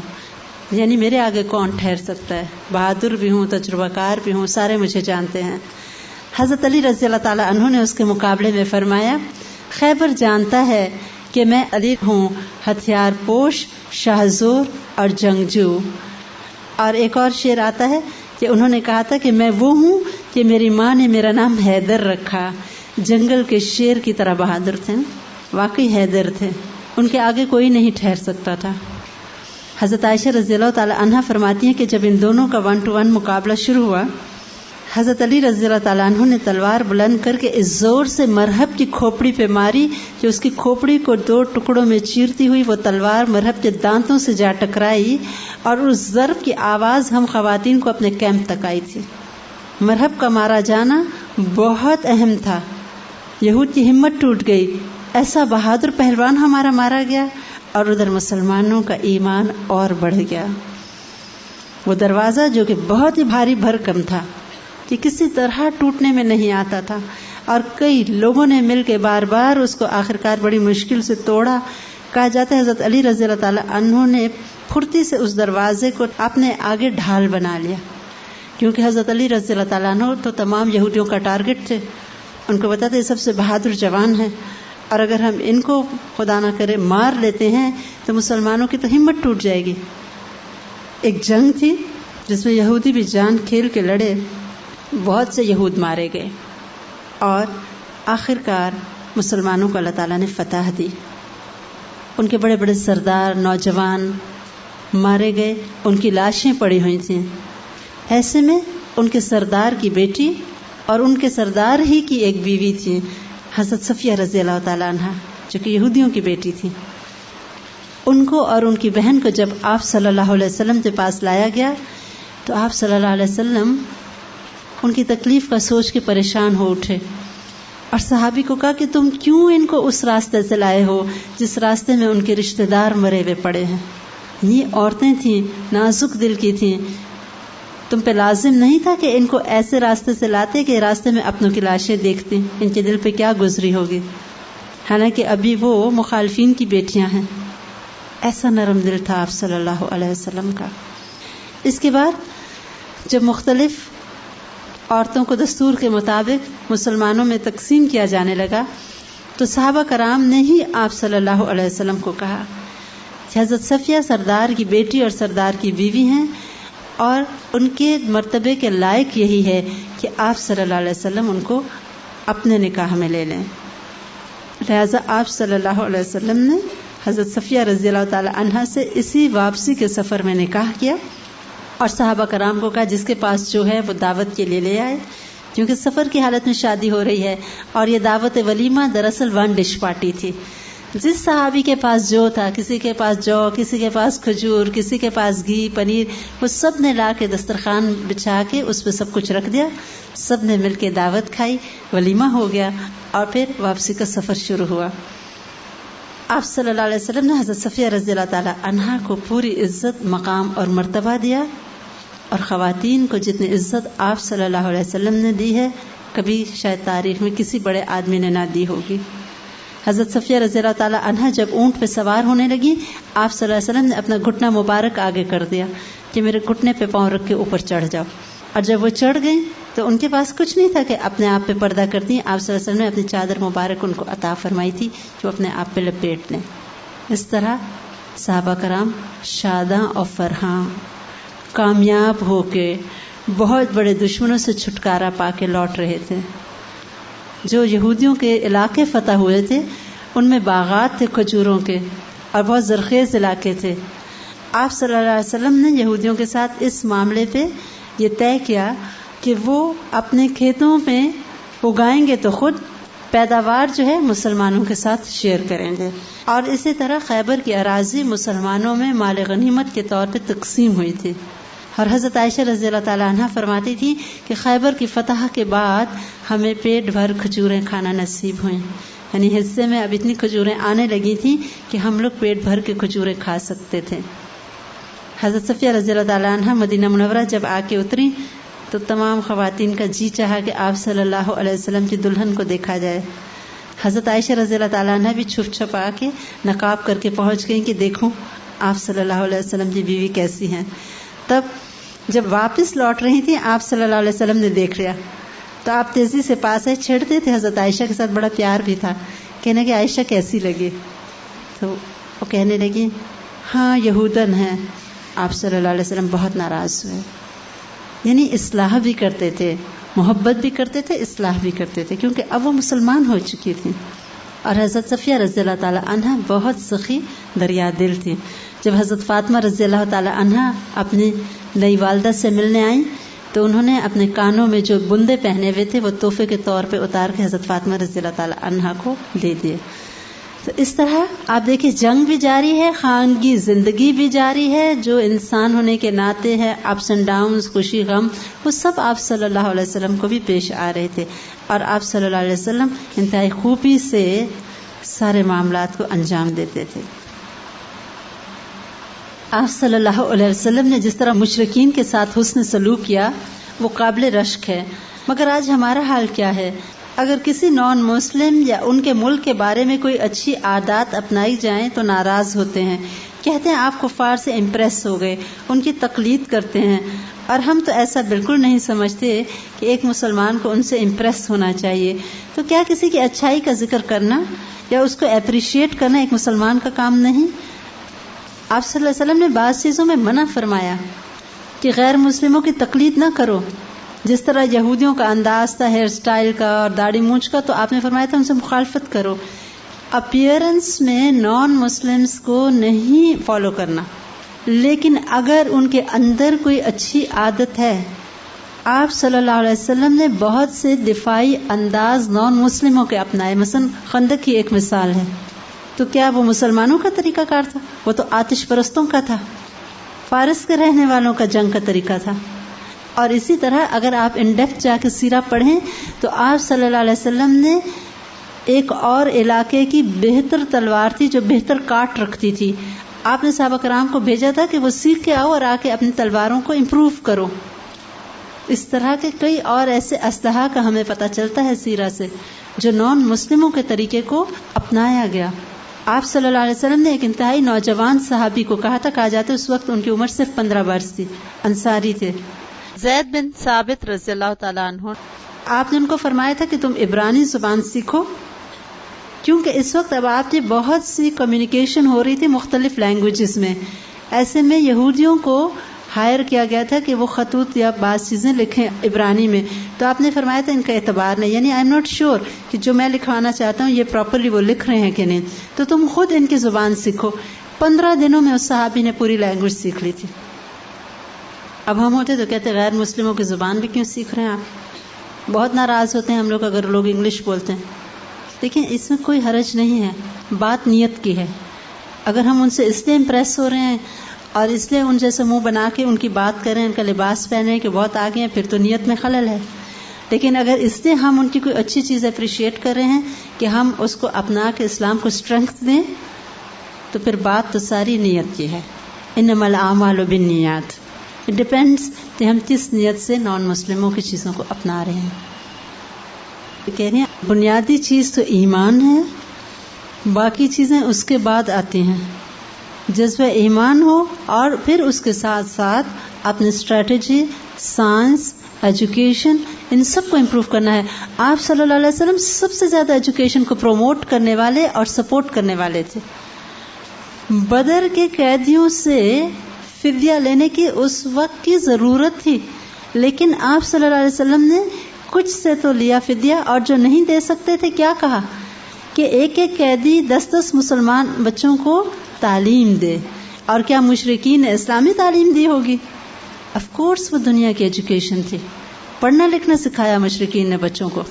یعنی میرے آگے کون ٹھہر سکتا ہے، بہادر بھی ہوں، تجربہ کار بھی ہوں، سارے مجھے جانتے ہیں۔ حضرت علی رضی اللہ تعالی عنہ نے اس کے مقابلے میں فرمایا، خیبر جانتا ہے کہ میں علی ہوں، ہتھیار پوش، شاہ زور اور جنگجو۔ اور ایک اور شعر آتا ہے کہ انہوں نے کہا تھا کہ میں وہ ہوں کہ میری ماں نے میرا نام حیدر رکھا. جنگل کے شیر کی طرح بہادر تھے، واقعی حیدر تھے، ان کے آگے کوئی نہیں ٹھہر سکتا تھا. حضرت عائشہ رضی اللہ تعالی عنہا فرماتی ہیں کہ جب ان دونوں کا 1 to 1 مقابلہ شروع ہوا، حضرت علی رضی اللہ تعالیٰ عنہ نے تلوار بلند کر کے اس زور سے مرحب کی کھوپڑی پہ ماری کہ اس کی کھوپڑی کو 2 ٹکڑوں میں چیرتی ہوئی وہ تلوار مرحب کے دانتوں سے جا ٹکرائی، اور اس ضرب کی آواز ہم خواتین کو اپنے کیمپ تک آئی تھی. مرحب کا مارا جانا بہت اہم تھا. یہود کی ہمت ٹوٹ گئی، ایسا بہادر پہلوان ہمارا مارا گیا، اور ادھر مسلمانوں کا ایمان اور بڑھ گیا. وہ دروازہ جو کہ بہت ہی بھاری بھرکم تھا کہ کسی طرح ٹوٹنے میں نہیں آتا تھا، اور کئی لوگوں نے مل کے بار بار اس کو آخرکار بڑی مشکل سے توڑا. کہا جاتا ہے حضرت علی رضی اللہ تعالیٰ عنہ نے پھرتی سے اس دروازے کو اپنے آگے ڈھال بنا لیا، کیونکہ حضرت علی رضی اللہ تعالیٰ عنہ تو تمام یہودیوں کا ٹارگٹ تھے. ان کو پتا تھا یہ سب سے بہادر جوان ہیں، اور اگر ہم ان کو خدا نہ کرے مار لیتے ہیں تو مسلمانوں کی تو ہمت ٹوٹ جائے گی. ایک جنگ تھی جس میں یہودی بھی جان کھیل کے لڑے، بہت سے یہود مارے گئے، اور آخرکار مسلمانوں کو اللہ تعالیٰ نے فتح دی. ان کے بڑے بڑے سردار نوجوان مارے گئے، ان کی لاشیں پڑی ہوئی تھیں. ایسے میں ان کے سردار کی بیٹی اور ان کے سردار ہی کی ایک بیوی تھی، حضرت صفیہ رضی اللہ تعالیٰ عنہ، جو کہ یہودیوں کی بیٹی تھی. ان کو اور ان کی بہن کو جب آپ صلی اللہ علیہ وسلم کے پاس لایا گیا تو آپ صلی اللہ علیہ وسلم ان کی تکلیف کا سوچ کے پریشان ہو اٹھے، اور صحابی کو کہا کہ تم کیوں ان کو اس راستے سے لائے ہو جس راستے میں ان کے رشتہ دار مرے ہوئے پڑے ہیں. یہ عورتیں تھیں، نازک دل کی تھیں، تم پہ لازم نہیں تھا کہ ان کو ایسے راستے سے لاتے کہ راستے میں اپنوں کی لاشیں دیکھتے، ان کے دل پہ کیا گزری ہوگی. حالانکہ ابھی وہ مخالفین کی بیٹیاں ہیں. ایسا نرم دل تھا آپ صلی اللہ علیہ وسلم کا. اس کے بعد جب مختلف عورتوں کو دستور کے مطابق مسلمانوں میں تقسیم کیا جانے لگا تو صحابہ کرام نے ہی آپ صلی اللہ علیہ وسلم کو کہا کہ حضرت صفیہ سردار کی بیٹی اور سردار کی بیوی ہیں، اور ان کے مرتبے کے لائق یہی ہے کہ آپ صلی اللہ علیہ وسلم ان کو اپنے نکاح میں لے لیں. لہذا آپ صلی اللہ علیہ وسلم نے حضرت صفیہ رضی اللہ تعالی عنہا سے اسی واپسی کے سفر میں نکاح کیا، اور صحابہ کرام کو کہا جس کے پاس جو ہے وہ دعوت کے لیے لے آئے، کیونکہ سفر کی حالت میں شادی ہو رہی ہے. اور یہ دعوت ولیمہ دراصل 1 ڈش پارٹی تھی. جس صحابی کے پاس جو تھا، کسی کے پاس جو، کسی کے پاس کھجور، کسی کے پاس گھی پنیر، وہ سب نے لا کے دسترخوان بچھا کے اس پہ سب کچھ رکھ دیا، سب نے مل کے دعوت کھائی، ولیمہ ہو گیا، اور پھر واپسی کا سفر شروع ہوا. آپ صلی اللہ علیہ وسلم نے حضرت صفیہ رضی اللہ تعالی عنہا کو پوری عزت، مقام اور مرتبہ دیا، اور خواتین کو جتنی عزت آپ صلی اللہ علیہ وسلم نے دی ہے کبھی شاید تاریخ میں کسی بڑے آدمی نے نہ دی ہوگی. حضرت صفیہ رضی اللہ تعالی عنہا جب اونٹ پہ سوار ہونے لگی، آپ صلی اللہ علیہ وسلم نے اپنا گھٹنا مبارک آگے کر دیا کہ میرے گھٹنے پہ پاؤں رکھ کے اوپر چڑھ جاؤ. اور جب وہ چڑھ گئیں تو ان کے پاس کچھ نہیں تھا کہ اپنے آپ پہ پردہ کرتی. آپ صلی اللہ علیہ وسلم نے اپنی چادر مبارک ان کو عطا فرمائی تھی جو اپنے آپ پہ لپیٹ لیں. اس طرح صحابہ کرام شاداں اور فرحاں کامیاب ہو کے بہت بڑے دشمنوں سے چھٹکارا پا کے لوٹ رہے تھے. جو یہودیوں کے علاقے فتح ہوئے تھے ان میں باغات تھے کھجوروں کے، اور بہت زرخیز علاقے تھے. آپ صلی اللہ علیہ وسلم نے یہودیوں کے ساتھ اس معاملے پہ یہ طے کیا کہ وہ اپنے کھیتوں میں اگائیں گے تو خود، پیداوار جو ہے مسلمانوں کے ساتھ شیئر کریں گے. اور اسی طرح خیبر کی اراضی مسلمانوں میں مال غنیمت کے طور پہ تقسیم ہوئی تھی. اور حضرت عائشہ رضی اللہ تعالی عنہا فرماتی تھی کہ خیبر کی فتح کے بعد ہمیں پیٹ بھر کھجوریں کھانا نصیب ہوئیں، یعنی حصے میں اب اتنی کھجوریں آنے لگی تھیں کہ ہم لوگ پیٹ بھر کے کھجوریں کھا سکتے تھے. حضرت صفیہ رضی اللہ تعالی عنہا مدینہ منورہ جب آ کے اتری تو تمام خواتین کا جی چاہا کہ آپ صلی اللہ علیہ وسلم کی دلہن کو دیکھا جائے. حضرت عائشہ رضی اللہ تعالیٰ عنہ بھی چھپ چھپ آ کے نقاب کر کے پہنچ گئیں کہ دیکھوں آپ صلی اللہ علیہ وسلم کی بیوی کیسی ہیں. تب جب واپس لوٹ رہی تھی آپ صلی اللہ علیہ وسلم نے دیکھ لیا تو آپ تیزی سے پاس آئے، چھیڑتے تھے. حضرت عائشہ کے ساتھ بڑا پیار بھی تھا، کہنے کہ عائشہ کیسی لگی؟ تو وہ کہنے لگی ہاں یہودن ہے. آپ صلی اللہ علیہ وسلم بہت ناراض ہوئے. یعنی اصلاح بھی کرتے تھے، محبت بھی کرتے تھے، اصلاح بھی کرتے تھے، کیونکہ اب وہ مسلمان ہو چکی تھی. اور حضرت صفیہ رضی اللہ تعالی عنہ بہت سخی دریا دل تھی. جب حضرت فاطمہ رضی اللہ تعالی عنہ اپنی نئی والدہ سے ملنے آئیں تو انہوں نے اپنے کانوں میں جو بندے پہنے ہوئے تھے وہ تحفے کے طور پہ اتار کے حضرت فاطمہ رضی اللہ تعالی عنہ کو دے دیے. تو اس طرح آپ دیکھیں جنگ بھی جاری ہے، خانگی زندگی بھی جاری ہے، جو انسان ہونے کے ناطے ہے اپس اینڈ ڈاؤنز، خوشی غم، وہ سب آپ صلی اللہ علیہ وسلم کو بھی پیش آ رہے تھے. اور آپ صلی اللہ علیہ وسلم انتہائی خوبی سے سارے معاملات کو انجام دیتے تھے. آپ صلی اللہ علیہ وسلم نے جس طرح مشرکین کے ساتھ حسن سلوک کیا وہ قابل رشک ہے. مگر آج ہمارا حال کیا ہے؟ اگر کسی نان مسلم یا ان کے ملک کے بارے میں کوئی اچھی عادات اپنائی جائیں تو ناراض ہوتے ہیں، کہتے ہیں آپ کفار سے امپریس ہو گئے، ان کی تقلید کرتے ہیں. اور ہم تو ایسا بالکل نہیں سمجھتے کہ ایک مسلمان کو ان سے امپریس ہونا چاہیے. تو کیا کسی کی اچھائی کا ذکر کرنا یا اس کو اپریشیٹ کرنا ایک مسلمان کا کام نہیں؟ آپ صلی اللہ علیہ وسلم نے بعض چیزوں میں منع فرمایا کہ غیر مسلموں کی تقلید نہ کرو. جس طرح یہودیوں کا انداز تھا ہیئر سٹائل کا اور داڑھی مونچھ کا، تو آپ نے فرمایا تھا ان سے مخالفت کرو. اپیئرنس میں نان مسلمز کو نہیں فالو کرنا، لیکن اگر ان کے اندر کوئی اچھی عادت ہے، آپ صلی اللہ علیہ وسلم نے بہت سے دفاعی انداز نان مسلموں کے اپنائے. مثلا خندق کی ایک مثال ہے، تو کیا وہ مسلمانوں کا طریقہ کار تھا؟ وہ تو آتش پرستوں کا تھا، فارس کے رہنے والوں کا جنگ کا طریقہ تھا. اور اسی طرح اگر آپ ان ڈیپتھ جا کے سیرہ پڑھیں تو آپ صلی اللہ علیہ وسلم نے ایک اور علاقے کی بہتر تلوار تھی جو بہتر کاٹ رکھتی تھی. آپ نے صحابہ کرام کو بھیجا تھا کہ وہ سیکھ کے آؤ اور آ کے اپنی تلواروں کو امپروو کرو. اس طرح کے کئی اور ایسے اسلحہ کا ہمیں پتہ چلتا ہے سیرہ سے جو نان مسلموں کے طریقے کو اپنایا گیا. آپ صلی اللہ علیہ وسلم نے ایک انتہائی نوجوان صحابی کو کہا جاتا اس وقت ان کی عمر صرف 15 برس تھی، انصاری تھے، زید بن ثابت رضی اللہ تعالیٰ عنہ. آپ نے ان کو فرمایا تھا کہ تم عبرانی زبان سیکھو، کیونکہ اس وقت اب آپ کی بہت سی کمیونیکیشن ہو رہی تھی مختلف لینگویجز میں. ایسے میں یہودیوں کو ہائر کیا گیا تھا کہ وہ خطوط یا بعض چیزیں لکھیں عبرانی میں. تو آپ نے فرمایا تھا ان کا اعتبار نہیں، یعنی آئی ایم ناٹ شیور کہ جو میں لکھوانا چاہتا ہوں یہ پراپرلی وہ لکھ رہے ہیں کہ نہیں، تو تم خود ان کی زبان سیکھو. 15 دنوں میں اس صحابی نے پوری لینگویج سیکھ لی تھی. اب ہم ہوتے تو کہتے غیر مسلموں کی زبان بھی کیوں سیکھ رہے ہیں آپ؟ بہت ناراض ہوتے ہیں ہم لوگ اگر لوگ انگلش بولتے ہیں. دیکھیں اس میں کوئی حرج نہیں ہے، بات نیت کی ہے. اگر ہم ان سے اس لیے امپریس ہو رہے ہیں اور اس لیے ان جیسے منہ بنا کے ان کی بات کریں، ان کا لباس پہنے کہ بہت آگے ہیں، پھر تو نیت میں خلل ہے. لیکن اگر اس لیے ہم ان کی کوئی اچھی چیز اپریشیٹ کر رہے ہیں کہ ہم اس کو اپنا کے اسلام کو اسٹرینتھ دیں، تو پھر بات تو ساری نیت کی ہے. انما الاعمال بالنیات. اٹ ڈپینڈس کہ ہم کس نیت سے نان مسلموں کی چیزوں کو اپنا رہے ہیں. کہہ رہے ہیں بنیادی چیز تو ایمان ہے، باقی چیزیں اس کے بعد آتی ہیں. جذبہ ایمان ہو اور پھر اس کے ساتھ ساتھ اپنی اسٹریٹجی، سائنس، ایجوکیشن، ان سب کو امپروو کرنا ہے. آپ صلی اللہ علیہ وسلم سب سے زیادہ ایجوکیشن کو پروموٹ کرنے والے اور سپورٹ کرنے والے تھے. بدر کے قیدیوں سے فدیہ لینے کی اس وقت کی ضرورت تھی، لیکن آپ صلی اللہ علیہ وسلم نے کچھ سے تو لیا فدیہ، اور جو نہیں دے سکتے تھے کیا کہا کہ ایک ایک قیدی 10 مسلمان بچوں کو تعلیم دے. اور کیا مشرکین نے اسلامی تعلیم دی ہوگی؟ آف کورس وہ دنیا کی ایجوکیشن تھی، پڑھنا لکھنا سکھایا مشرکین نے بچوں کو.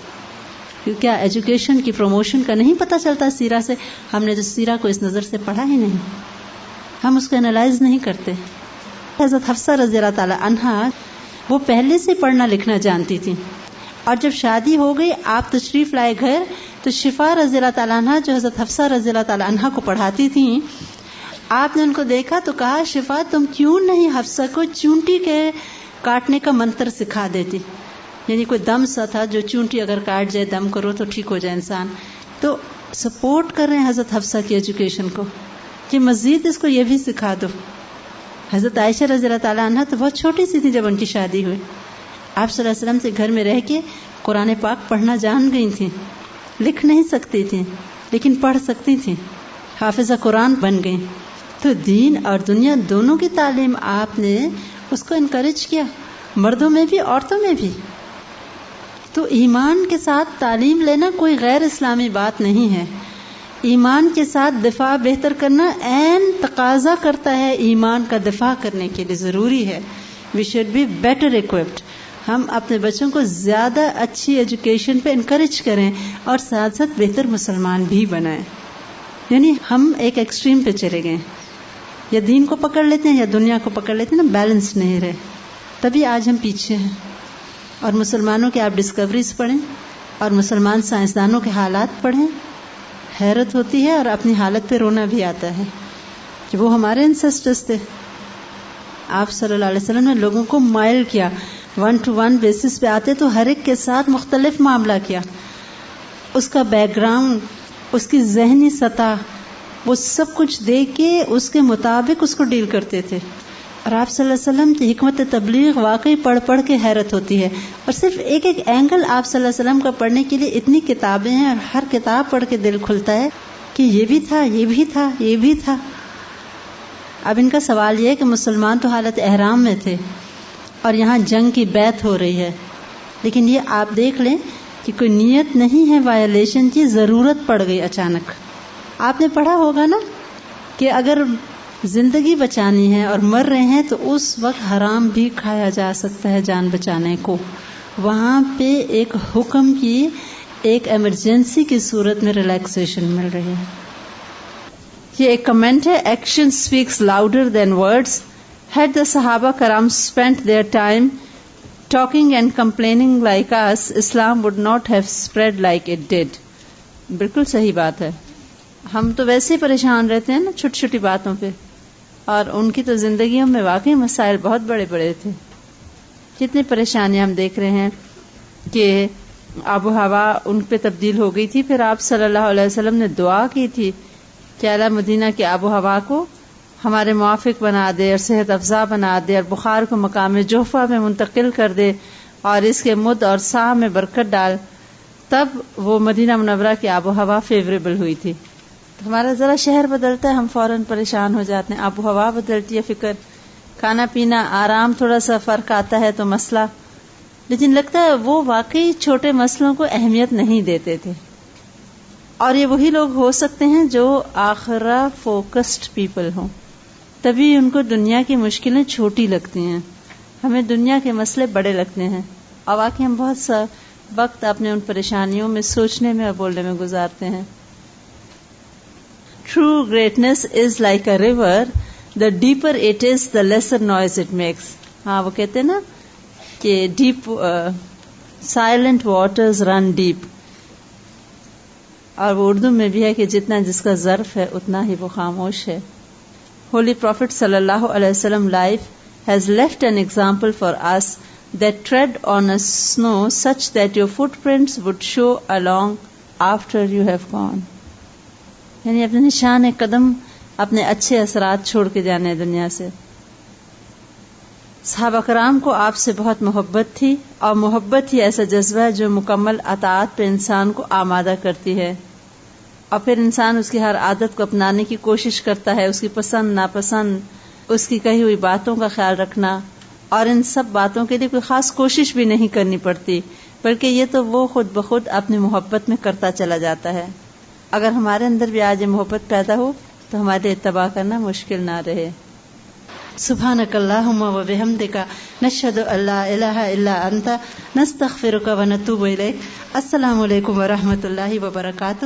کیا ایجوکیشن کی پروموشن کا نہیں پتہ چلتا سیرہ سے؟ ہم نے تو سیرہ کو اس نظر سے پڑھا ہی نہیں، ہم اس کو انالائز نہیں کرتے. حضرت حفصہ رضی اللہ تعالی عنہا وہ پہلے سے پڑھنا لکھنا جانتی تھی، اور جب شادی ہو گئی آپ تشریف لائے گھر تو شفا رضی اللہ تعالی عنہا جو حضرت حفصہ رضی اللہ تعالی عنہا کو پڑھاتی تھیں، آپ نے ان کو دیکھا تو کہا شفا تم کیوں نہیں حفصہ کو چونٹی کے کاٹنے کا منتر سکھا دیتی. یعنی کوئی دم سا تھا جو چونٹی اگر کاٹ جائے دم کرو تو ٹھیک ہو جائے انسان. تو سپورٹ کر رہے ہیں حضرت حفصہ کی ایجوکیشن کو کہ مزید اس کو یہ بھی سکھا دو. حضرت عائشہ رضی اللہ تعالیٰ عنہ تو بہت چھوٹی سی تھی جب ان کی شادی ہوئی. آپ صلی اللہ علیہ وسلم سے گھر میں رہ کے قرآن پاک پڑھنا جان گئی تھیں، لکھ نہیں سکتی تھیں لیکن پڑھ سکتی تھیں، حافظہ قرآن بن گئیں. تو دین اور دنیا دونوں کی تعلیم آپ نے اس کو انکریج کیا. مردوں میں بھی عورتوں میں بھی. تو ایمان کے ساتھ تعلیم لینا کوئی غیر اسلامی بات نہیں ہے. ایمان کے ساتھ دفاع بہتر کرنا عین تقاضا کرتا ہے ایمان کا دفاع کرنے کے لیے ضروری ہے. We should be better equipped. ہم اپنے بچوں کو زیادہ اچھی ایجوکیشن پہ انکریج کریں اور ساتھ ساتھ بہتر مسلمان بھی بنائیں. یعنی ہم ایک ایکسٹریم پہ چلے گئے, یا دین کو پکڑ لیتے ہیں یا دنیا کو پکڑ لیتے ہیں نا, بیلنس نہیں رہے, تبھی آج ہم پیچھے ہیں. اور مسلمانوں کے آپ ڈسکوریز پڑھیں اور مسلمان سائنسدانوں کے حالات پڑھیں, حیرت ہوتی ہے اور اپنی حالت پہ رونا بھی آتا ہے کہ وہ ہمارے انسسٹرز تھے. آپ صلی اللہ علیہ وسلم نے لوگوں کو مائل کیا, 1-to-1 بیسس پہ آتے تو ہر ایک کے ساتھ مختلف معاملہ کیا. اس کا بیک گراؤنڈ, اس کی ذہنی سطح, وہ سب کچھ دیکھ کے اس کے مطابق اس کو ڈیل کرتے تھے. اور آپ صلی اللہ علیہ وسلم کی حکمت تبلیغ واقعی پڑھ پڑھ کے حیرت ہوتی ہے. اور صرف ایک ایک اینگل آپ صلی اللہ علیہ وسلم کا پڑھنے کے لیے اتنی کتابیں ہیں, اور ہر کتاب پڑھ کے دل کھلتا ہے کہ یہ بھی تھا, یہ بھی تھا, یہ بھی تھا. اب ان کا سوال یہ ہے کہ مسلمان تو حالت احرام میں تھے اور یہاں جنگ کی بیعت ہو رہی ہے, لیکن یہ آپ دیکھ لیں کہ کوئی نیت نہیں ہے وائلیشن کی, ضرورت پڑ گئی اچانک. آپ نے پڑھا ہوگا نا کہ اگر زندگی بچانی ہے اور مر رہے ہیں تو اس وقت حرام بھی کھایا جا سکتا ہے جان بچانے کو. وہاں پہ ایک حکم کی ایک ایمرجنسی کی صورت میں ریلیکسیشن مل رہی ہے. یہ ایک کمنٹ ہے, action speaks louder than words. Had the Sahaba Karam spent their time talking and complaining like us, Islam would not have spread like it did. بالکل صحیح بات ہے. ہم تو ویسے ہی پریشان رہتے ہیں نا چھوٹی چھوٹی باتوں پہ, اور ان کی تو زندگیوں میں واقعی مسائل بہت بڑے بڑے تھے. کتنی پریشانیاں ہم دیکھ رہے ہیں کہ آب و ہوا ان پہ تبدیل ہو گئی تھی. پھر آپ صلی اللہ علیہ وسلم نے دعا کی تھی کہ اللہ مدینہ کی آب و ہوا کو ہمارے موافق بنا دے اور صحت افزا بنا دے, اور بخار کو مقام جوفہ میں منتقل کر دے, اور اس کے مد اور سا میں برکت ڈال. تب وہ مدینہ منورہ کی آب و ہوا فیوریبل ہوئی تھی. ہمارا ذرا شہر بدلتا ہے ہم فوراً پریشان ہو جاتے ہیں, آب و ہوا بدلتی ہے فکر, کھانا پینا آرام تھوڑا سا فرق آتا ہے تو مسئلہ. لیکن لگتا ہے وہ واقعی چھوٹے مسئلوں کو اہمیت نہیں دیتے تھے. اور یہ وہی لوگ ہو سکتے ہیں جو آخرہ فوکسڈ پیپل ہوں, تبھی ان کو دنیا کی مشکلیں چھوٹی لگتی ہیں. ہمیں دنیا کے مسئلے بڑے لگتے ہیں, اور واقعی ہم بہت سا وقت اپنے ان پریشانیوں میں سوچنے میں اور بولنے میں گزارتے ہیں. True greatness is like a river. The deeper it is, the lesser noise it makes. ہاں وہ کہتے ہیں نا کہ deep silent waters run deep. اور وہ اردو میں بھی ہے کہ جتنا جس کا ظرف ہے اتنا ہی وہ خاموش ہے. Holy Prophet sallallahu alaihi wasallam life has left an example for us that tread on a snow such that your footprints would show along after you have gone. یعنی اپنے نشان قدم, اپنے اچھے اثرات چھوڑ کے جانے دنیا سے. صحابہ کرام کو آپ سے بہت محبت تھی, اور محبت ہی ایسا جذبہ ہے جو مکمل اطاعت پہ انسان کو آمادہ کرتی ہے, اور پھر انسان اس کی ہر عادت کو اپنانے کی کوشش کرتا ہے, اس کی پسند ناپسند, اس کی کہی ہوئی باتوں کا خیال رکھنا, اور ان سب باتوں کے لیے کوئی خاص کوشش بھی نہیں کرنی پڑتی, بلکہ یہ تو وہ خود بخود اپنی محبت میں کرتا چلا جاتا ہے. اگر ہمارے اندر بھی آج یہ محبت پیدا ہو تو ہمارے اتباع کرنا مشکل نہ رہے. سبحانک اللہم و بحمدک نشہد ان لا الہ الا انت نستغفرک و نتوب الیک. السلام علیکم و رحمۃ اللہ وبرکاتہ.